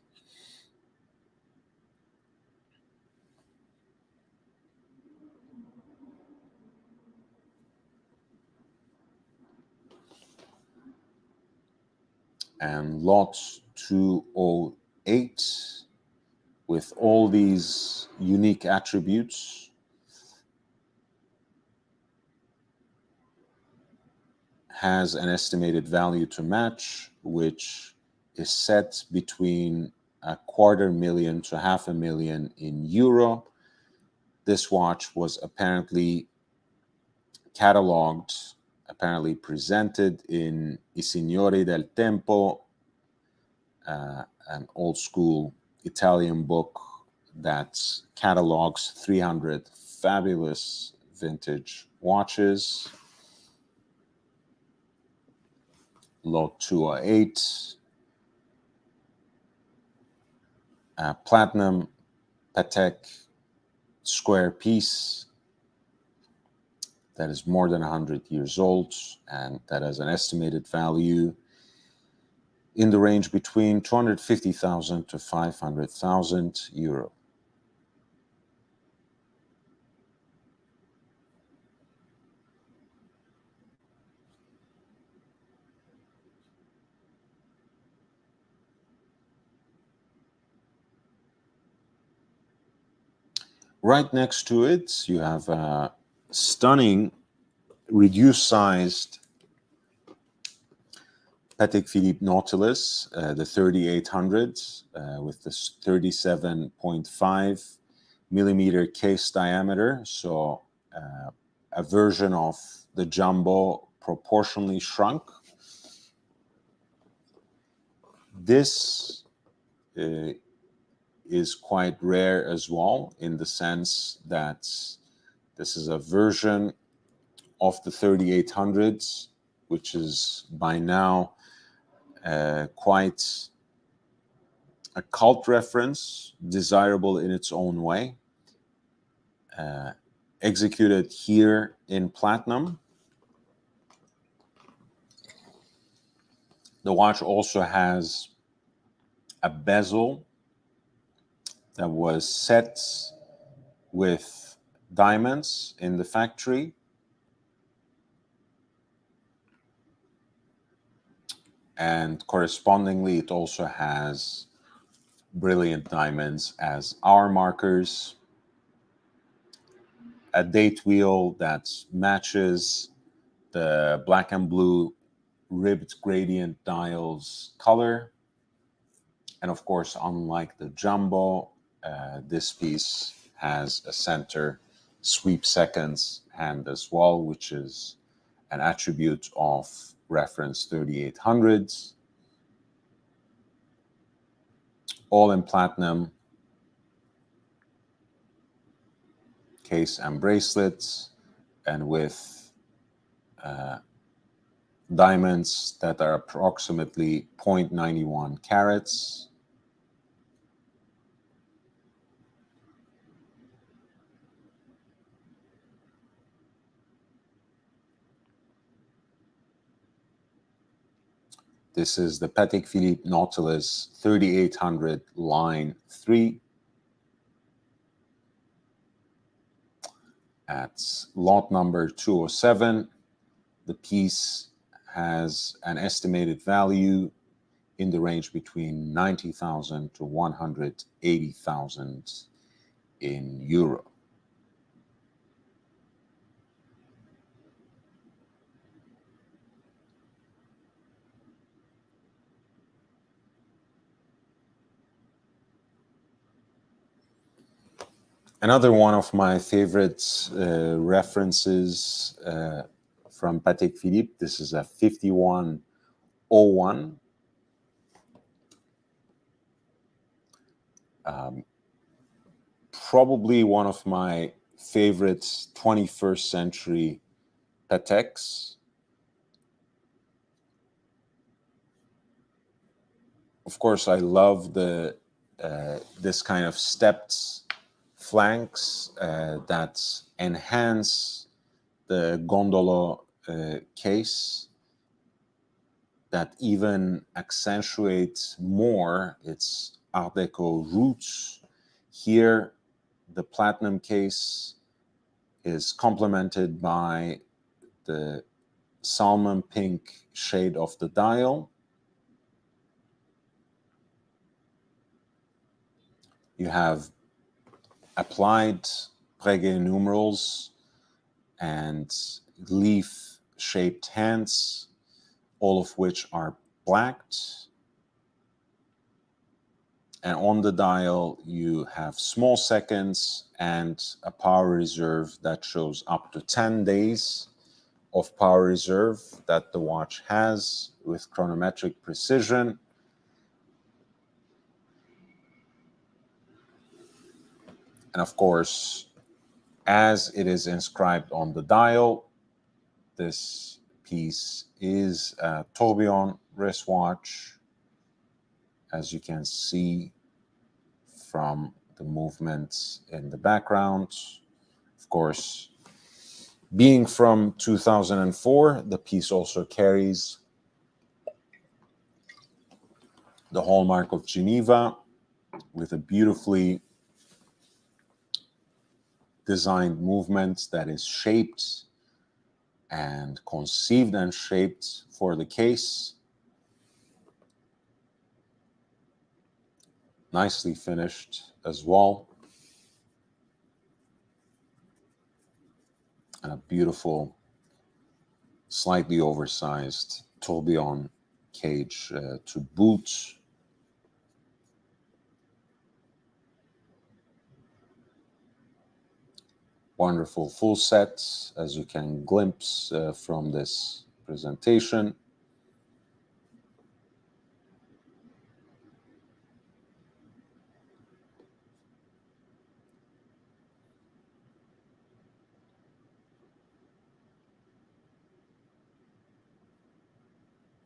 And lot 208, with all these unique attributes, has an estimated value to match, which is set between $250,000 to $500,000 in euro. This watch was apparently cataloged, apparently presented in I Signori del Tempo, an old school Italian book that catalogs 300 fabulous vintage watches. Lot 208, platinum Patek square piece that is more than 100 years old and that has an estimated value in the range between 250,000 to 500,000 euro. Right next to it, you have a stunning reduced sized Patek Philippe Nautilus, the 3800, with this 37.5 millimeter case diameter. So a version of the Jumbo proportionally shrunk. This is quite rare as well, in the sense that this is a version of the 3800s, which is by now quite a cult reference, desirable in its own way. Executed here in platinum. The watch also has a bezel that was set with diamonds in the factory. And correspondingly, it also has brilliant diamonds as hour markers, a date wheel that matches the black and blue ribbed gradient dials color. And of course, unlike the Jumbo, this piece has a center sweep seconds hand as well, which is an attribute of reference 3800s. All in platinum, case and bracelets, and with diamonds that are approximately 0.91 carats. This is the Patek Philippe Nautilus 3800 line 3 at lot number 207. The piece has an estimated value in the range between 90,000 to 180,000 in euro. Another one of my favorite references from Patek Philippe. This is a 5101. Probably one of my favorite 21st century Pateks. Of course, I love the this kind of stepped flanks that enhance the gondola case, that even accentuates more its Art Deco roots. Here, the platinum case is complemented by the salmon pink shade of the dial. You have applied Breguet numerals and leaf-shaped hands, all of which are blacked. And on the dial, you have small seconds and a power reserve that shows up to 10 days of power reserve that the watch has with chronometric precision. And of course, as it is inscribed on the dial, this piece is a tourbillon wristwatch, as you can see from the movements in the background. Of course, being from 2004, the piece also carries the hallmark of Geneva with a beautifully designed movement that is shaped and conceived and shaped for the case. Nicely finished as well. And a beautiful, slightly oversized tourbillon cage to boot. Wonderful full set, as you can glimpse from this presentation.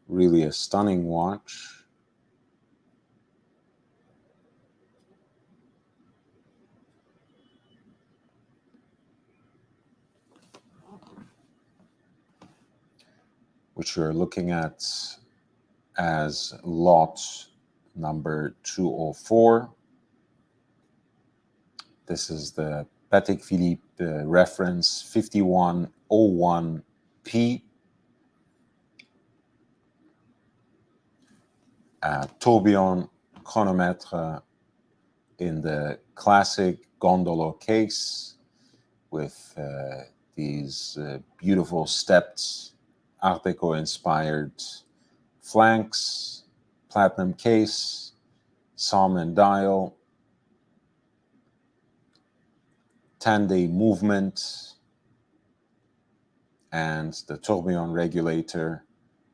Really a stunning watch. Which you're looking at as lot number 204. This is the Patek Philippe reference 5101P. Tourbillon chronometre in the classic gondola case with these beautiful stepped Art Deco inspired flanks, platinum case, salmon dial, 10-day movement, and the tourbillon regulator.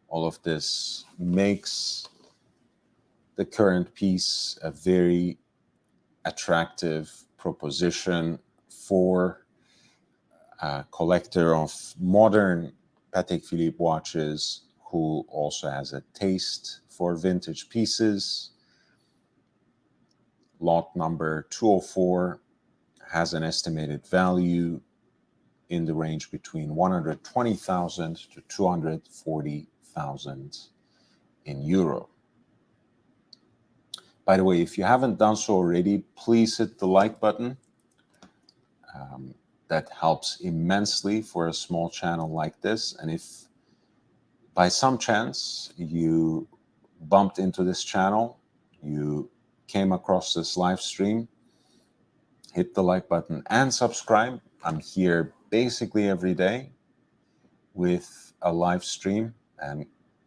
All of this makes the current piece a very attractive proposition for a collector of modern Patek Philippe watches who also has a taste for vintage pieces. Lot number 204 has an estimated value in the range between 120,000 to 240,000 in euro. By the way, if you haven't done so already, please hit the like button. That helps immensely for a small channel like this. And if by some chance you bumped into this channel, you came across this live stream, hit the like button and subscribe. I'm here basically every day with a live stream, and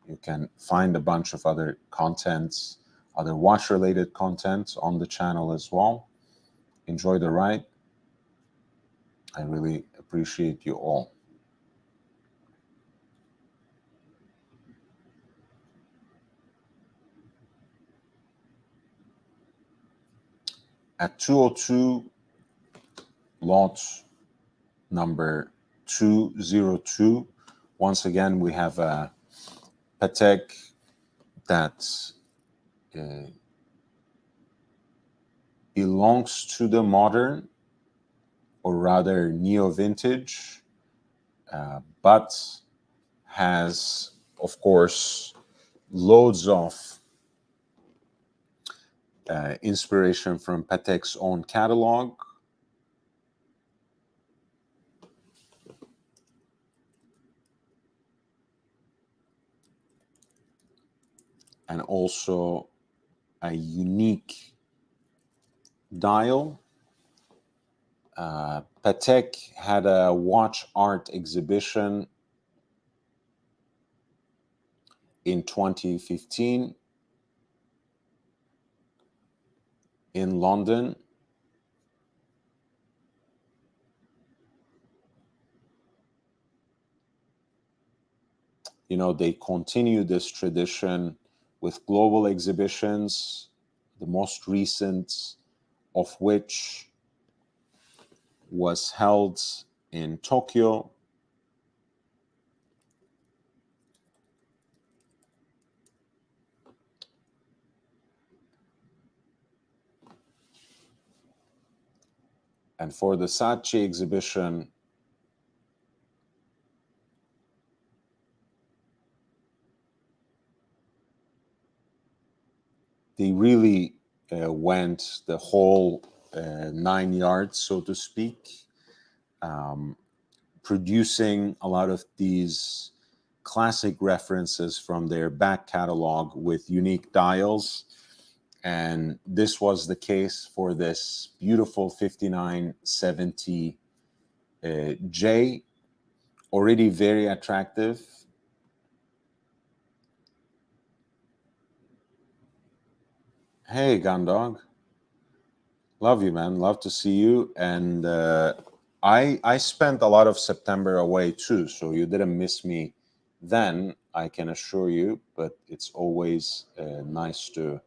you can find a bunch of other contents, other watch related content on the channel as well. Enjoy the ride. I really appreciate you all. At 202, lot number 202, once again, we have a Patek that belongs to the modern, or rather neo-vintage, but has, of course, loads of inspiration from Patek's own catalog. And also a unique dial. Patek had a watch art exhibition in 2015 in London. You know, they continue this tradition with global exhibitions, the most recent of which was held in Tokyo. And for the Saatchi exhibition, they really went the whole 9 yards, so to speak, producing a lot of these classic references from their back catalog with unique dials. And this was the case for this beautiful 5970 J, already very attractive. Hey, Gundog. Love you, man. Love to see you. And I spent a lot of September away too, so you didn't miss me then, I can assure you. But it's always nice to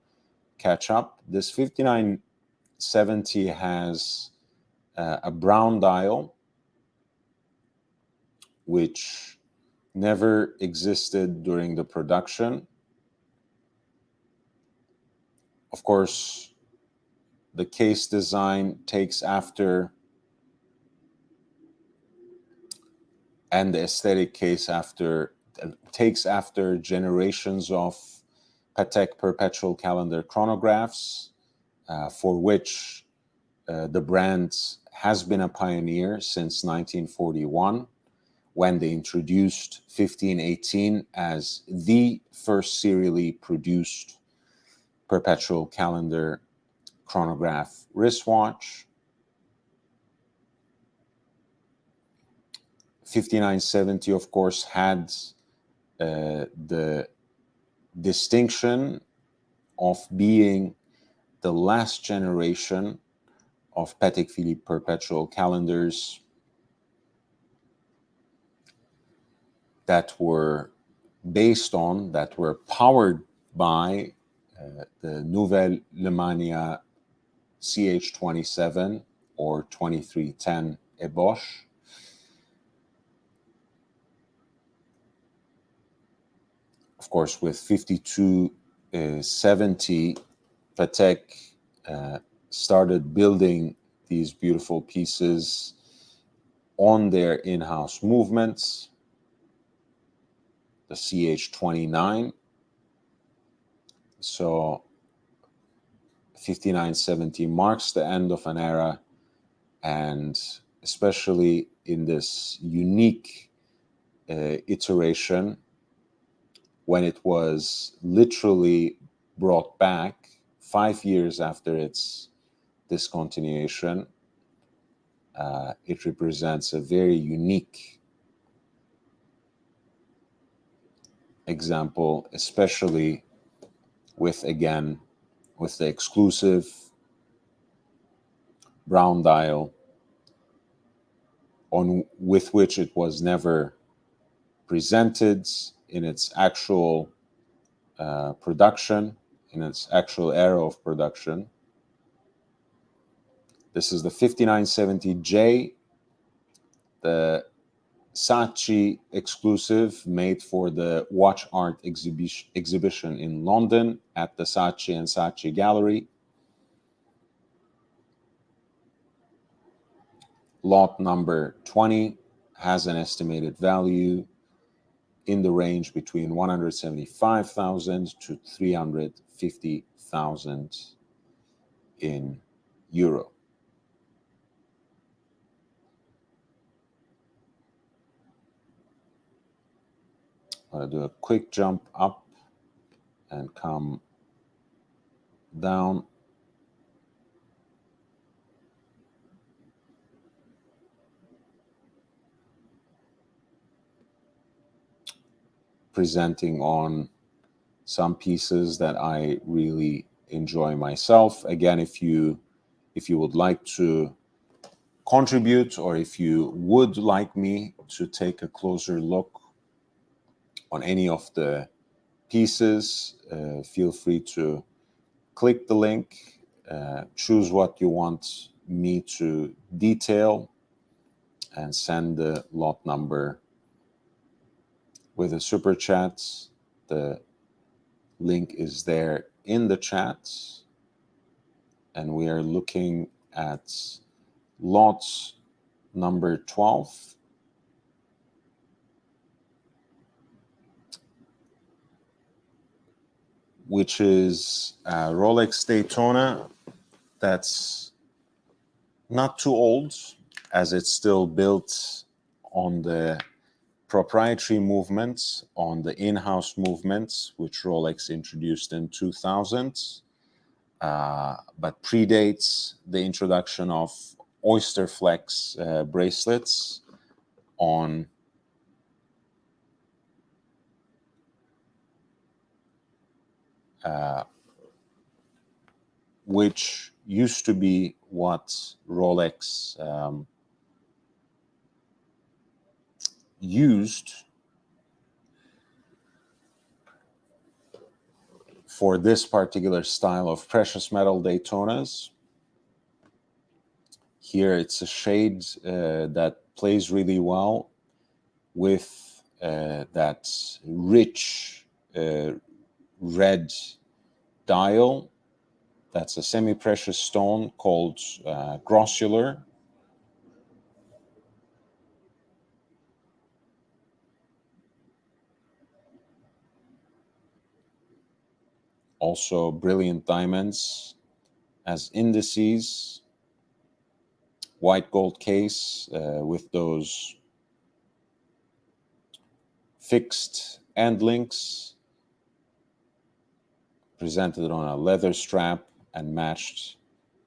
catch up. This 5970 has a brown dial, which never existed during the production. Of course, the case design takes after, and the aesthetic case after, takes after generations of Patek perpetual calendar chronographs, for which the brand has been a pioneer since 1941, when they introduced 1518 as the first serially produced perpetual calendar chronograph wristwatch. 5970, of course, had the distinction of being the last generation of Patek Philippe perpetual calendars that were based on, that were powered by the Nouvelle Lemania CH27 or 2310 Eboche. Of course, with 5270, Patek started building these beautiful pieces on their in-house movements, the CH29. So 5970 marks the end of an era, and especially in this unique iteration, when it was literally brought back 5 years after its discontinuation, it represents a very unique example, especially with the exclusive brown dial with which it was never presented in its actual production, in its actual era of production. This is the 5970J, the Saatchi exclusive made for the Watch Art exhibition in London at the Saatchi and Saatchi Gallery. Lot number 20 has an estimated value in the range between 175,000 to 350,000 in euro. I'm going to do a quick jump up and come down. Presenting on some pieces that I really enjoy myself. Again, if you would like to contribute, or if you would like me to take a closer look on any of the pieces, feel free to click the link, choose what you want me to detail, and send the lot number with a super chat. The link is there in the chat, and we are looking at lot number 12, which is a Rolex Daytona that's not too old, as it's still built on the proprietary movements, on the in-house movements, which Rolex introduced in 2000, but predates the introduction of Oyster Flex bracelets on which used to be what Rolex used for this particular style of precious metal Daytonas. Here it's a shade that plays really well with that rich red dial. That's a semi-precious stone called grossular. Also brilliant diamonds as indices. White gold case with those fixed end links, presented on a leather strap and matched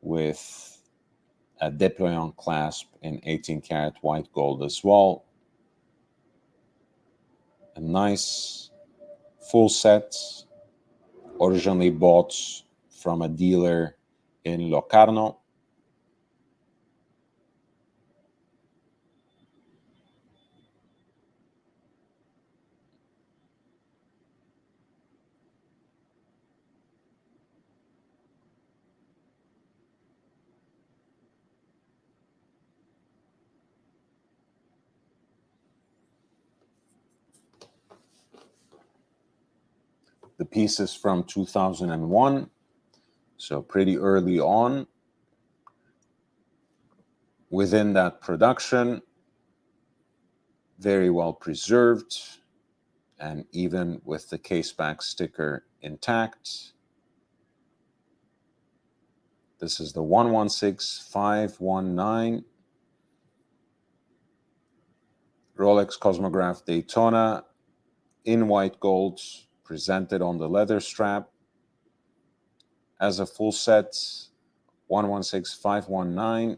with a déployant clasp in 18 karat white gold as well. A nice full set, originally bought from a dealer in Locarno. The piece is from 2001, so pretty early on within that production. Very well preserved, and even with the caseback sticker intact. This is the 116519 Rolex Cosmograph Daytona in white gold, presented on the leather strap as a full set. 116519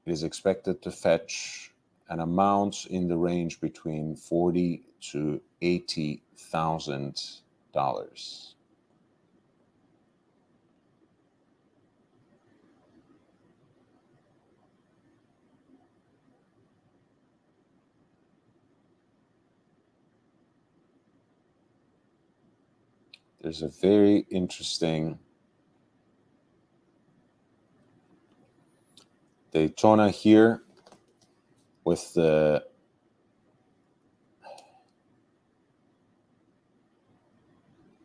is expected to fetch an amount in the range between $40,000 to $80,000. there's a very interesting Daytona here with the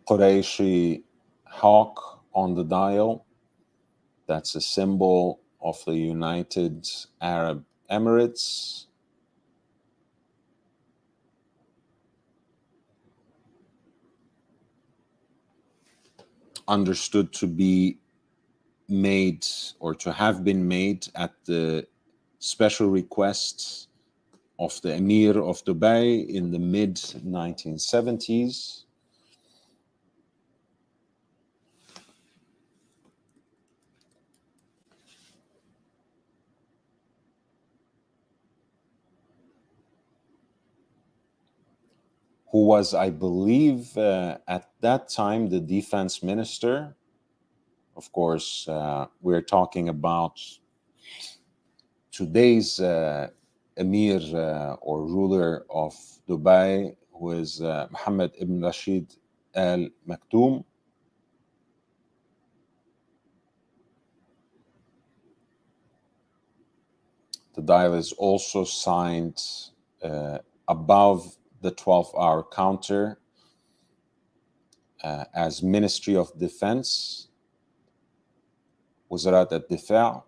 Qurayshi hawk on the dial. That's a symbol of the United Arab Emirates. Understood to be made or to have been made at the special request of the Emir of Dubai in the mid 1970s. Who was, I believe, at that time the defense minister. Of course, we're talking about today's Emir or ruler of Dubai, who is Mohammed ibn Rashid Al Maktoum. The dial is also signed above the 12-hour counter as Ministry of Defense, Wizrat al-Difa'.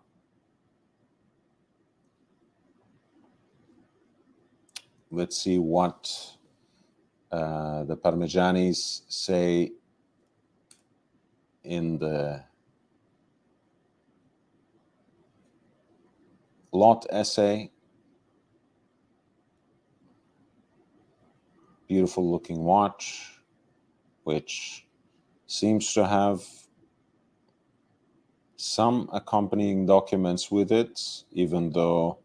Let's see what the Parmigianis say in the lot essay. Beautiful looking watch, which seems to have some accompanying documents with it, even though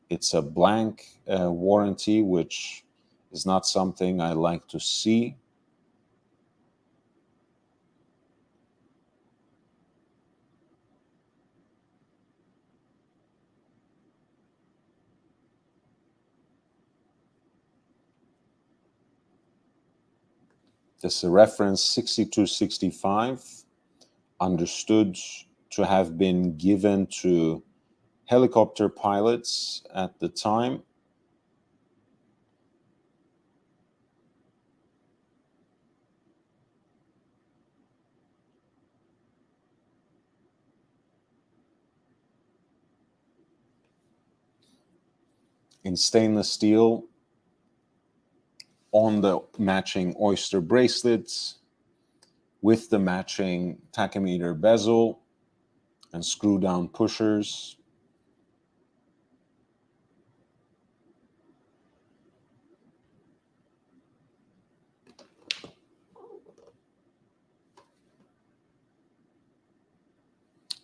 it's a blank warranty, which is not something I like to see. This is a reference 6265, understood to have been given to helicopter pilots at the time. In stainless steel on the matching oyster bracelets with the matching tachymeter bezel and screw down pushers.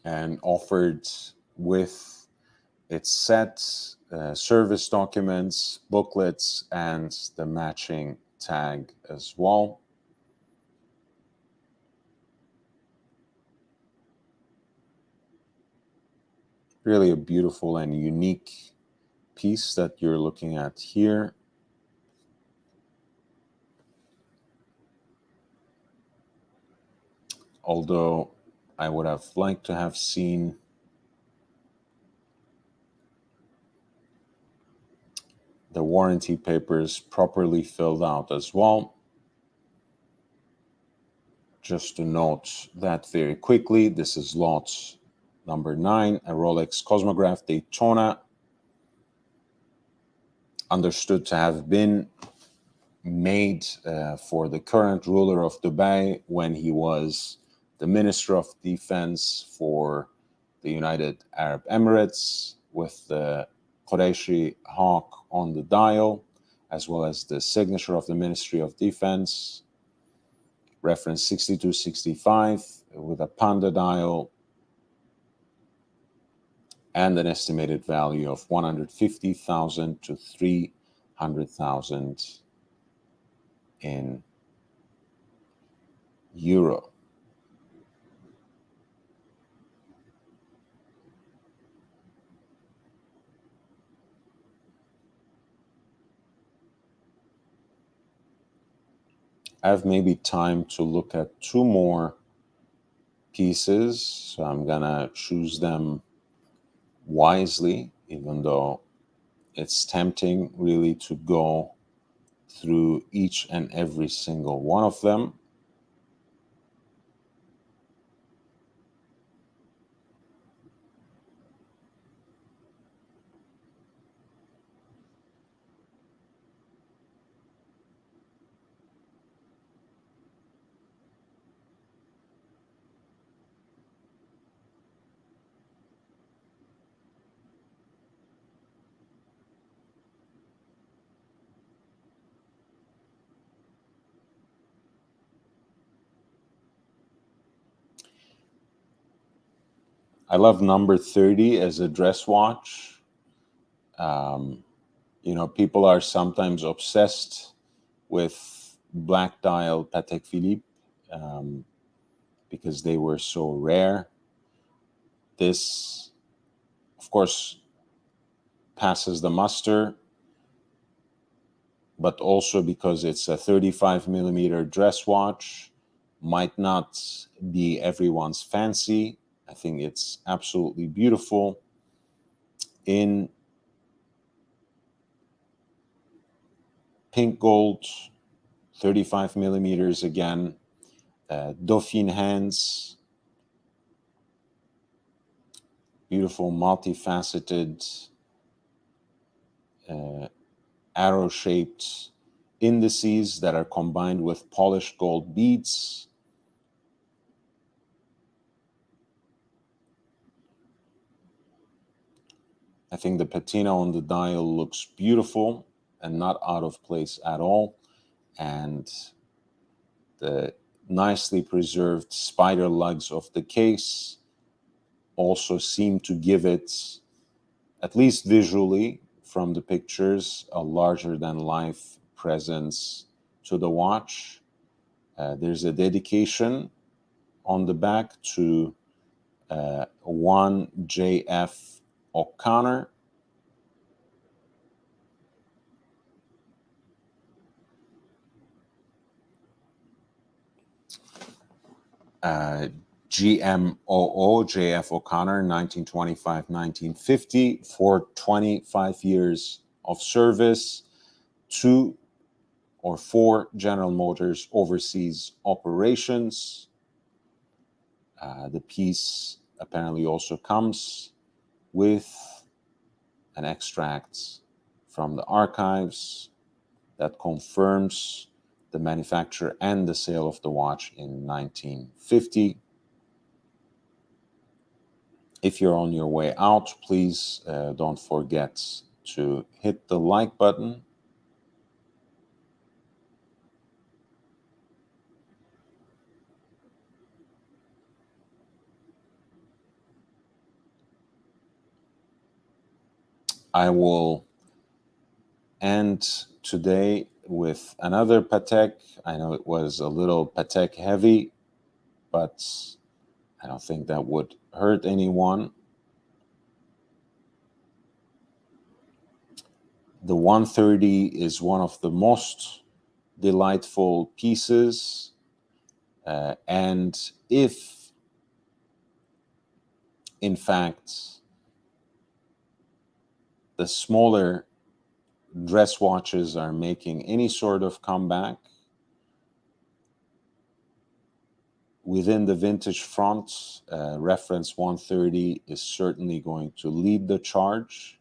And offered with its set service documents, booklets, and the matching tag as well. Really a beautiful and unique piece that you're looking at here. Although I would have liked to have seen the warranty papers properly filled out as well. Just to note that very quickly, this is lot number 9, a Rolex Cosmograph Daytona, understood to have been made for the current ruler of Dubai when he was the Minister of Defense for the United Arab Emirates, with the Qurayshi hawk on the dial, as well as the signature of the Ministry of Defense, reference 6265, with a panda dial and an estimated value of 150,000 to 300,000 in euro. I have maybe time to look at two more pieces, so I'm gonna choose them wisely, even though it's tempting really to go through each and every single one of them. I love number 30 as a dress watch. People are sometimes obsessed with black dial Patek Philippe because they were so rare. This, of course, passes the muster, but also because it's a 35 millimeter dress watch, might not be everyone's fancy. I think it's absolutely beautiful in pink gold, 35 millimeters again, Dauphine hands, beautiful multifaceted arrow-shaped indices that are combined with polished gold beads. I think the patina on the dial looks beautiful and not out of place at all. And the nicely preserved spider lugs of the case also seem to give it, at least visually from the pictures, a larger than life presence to the watch. There's a dedication on the back to one J.F. O'Connor. GMOO, J.F. O'Connor, 1925-1950, for 25 years of service, 2 or 4 General Motors overseas operations. The piece apparently also comes with an extract from the archives that confirms the manufacture and the sale of the watch in 1950. If you're on your way out, please don't forget to hit the like button. I will end today with another Patek. I know it was a little Patek heavy, but I don't think that would hurt anyone. The 130 is one of the most delightful pieces. And if, in fact, the smaller dress watches are making any sort of comeback within the vintage front, reference 130 is certainly going to lead the charge.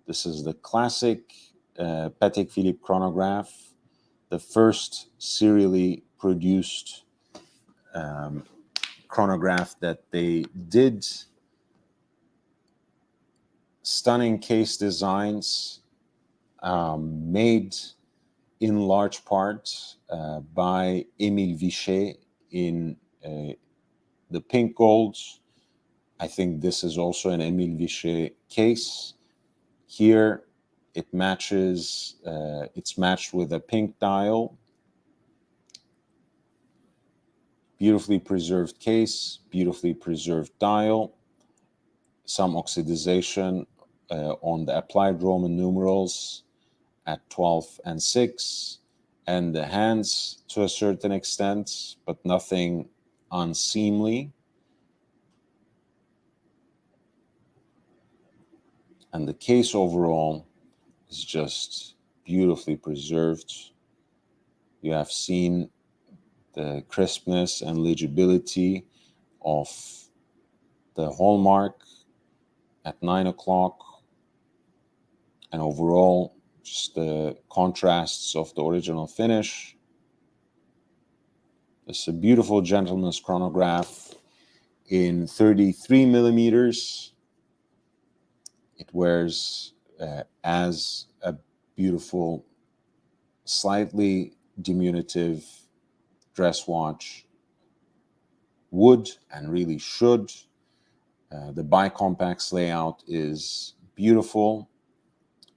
This is the classic Patek Philippe chronograph, the first serially produced chronograph that they did. Stunning case designs, made in large part by Émile Vichet in the pink gold. I think this is also an Émile Vichet case. Here it matches, it's matched with a pink dial. Beautifully preserved case, beautifully preserved dial. Some oxidization on the applied Roman numerals at 12 and 6, and the hands to a certain extent, but nothing unseemly. And the case overall is just beautifully preserved. You have seen the crispness and legibility of the hallmark at 9 o'clock, and overall just the contrasts of the original finish. It's a beautiful gentleman's chronograph in 33 millimeters. It wears as a beautiful, slightly diminutive dress watch would and really should. The bicompax layout is beautiful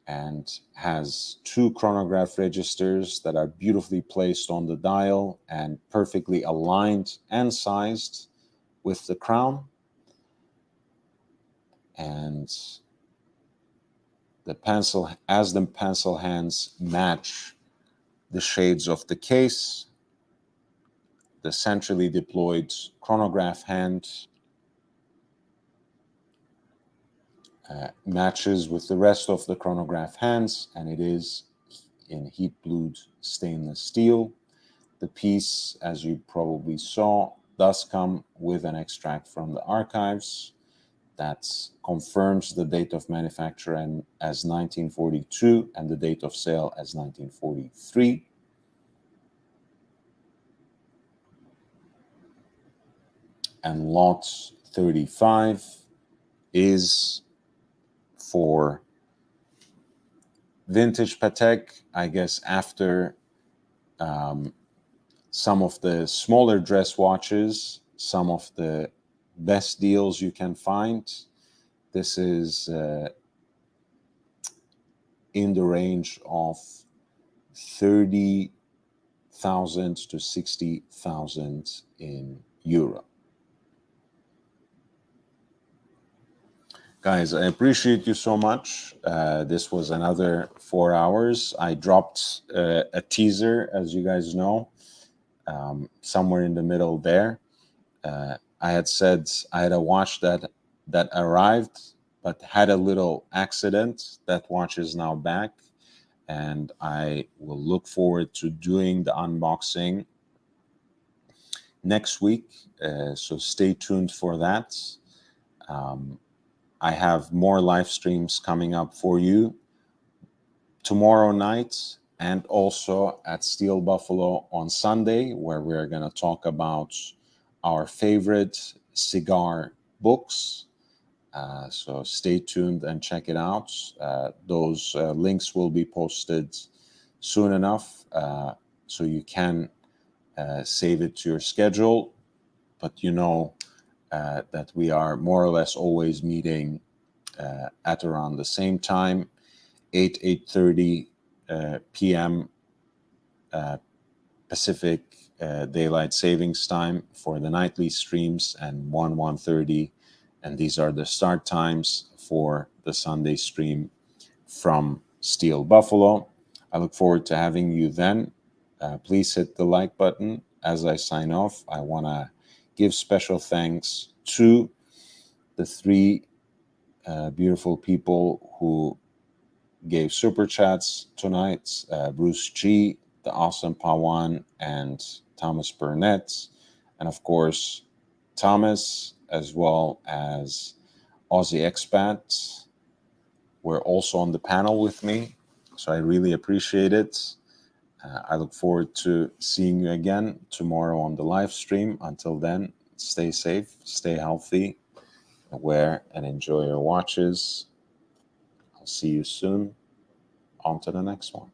and has two chronograph registers that are beautifully placed on the dial and perfectly aligned and sized with the crown. And the pencil hands match the shades of the case, the centrally deployed chronograph hand matches with the rest of the chronograph hands, and it is in heat-blued stainless steel. The piece, as you probably saw, does come with an extract from the archives that confirms the date of manufacture as 1942 and the date of sale as 1943. And lot 35 is for vintage Patek, I guess, after some of the smaller dress watches, some of the best deals you can find. This is in the range of 30,000 to 60,000 in euro. Guys, I appreciate you so much. This was another 4 hours. I dropped a teaser, as you guys know, somewhere in the middle there. I had said I had a watch that arrived, but had a little accident. That watch is now back, and I will look forward to doing the unboxing next week. So stay tuned for that. I have more live streams coming up for you tomorrow night and also at Steel Buffalo on Sunday, where we're going to talk about our favorite cigar books. So stay tuned and check it out. Those links will be posted soon enough, so you can save it to your schedule. But you know that we are more or less always meeting at around the same time, 8:30 p.m. Pacific Daylight Savings Time for the nightly streams, and 1:30, and these are the start times for the Sunday stream from Steel Buffalo. I look forward to having you then. Please hit the like button. As I sign off, I want to give special thanks to the three beautiful people who gave super chats tonight: Bruce G, the awesome Pawan, and Thomas Burnett, and of course Thomas, as well as Aussie Expat, were also on the panel with me, so I really appreciate it. I look forward to seeing you again tomorrow on the live stream. Until then, stay safe, stay healthy, wear and enjoy your watches. I'll see you soon. On to the next one.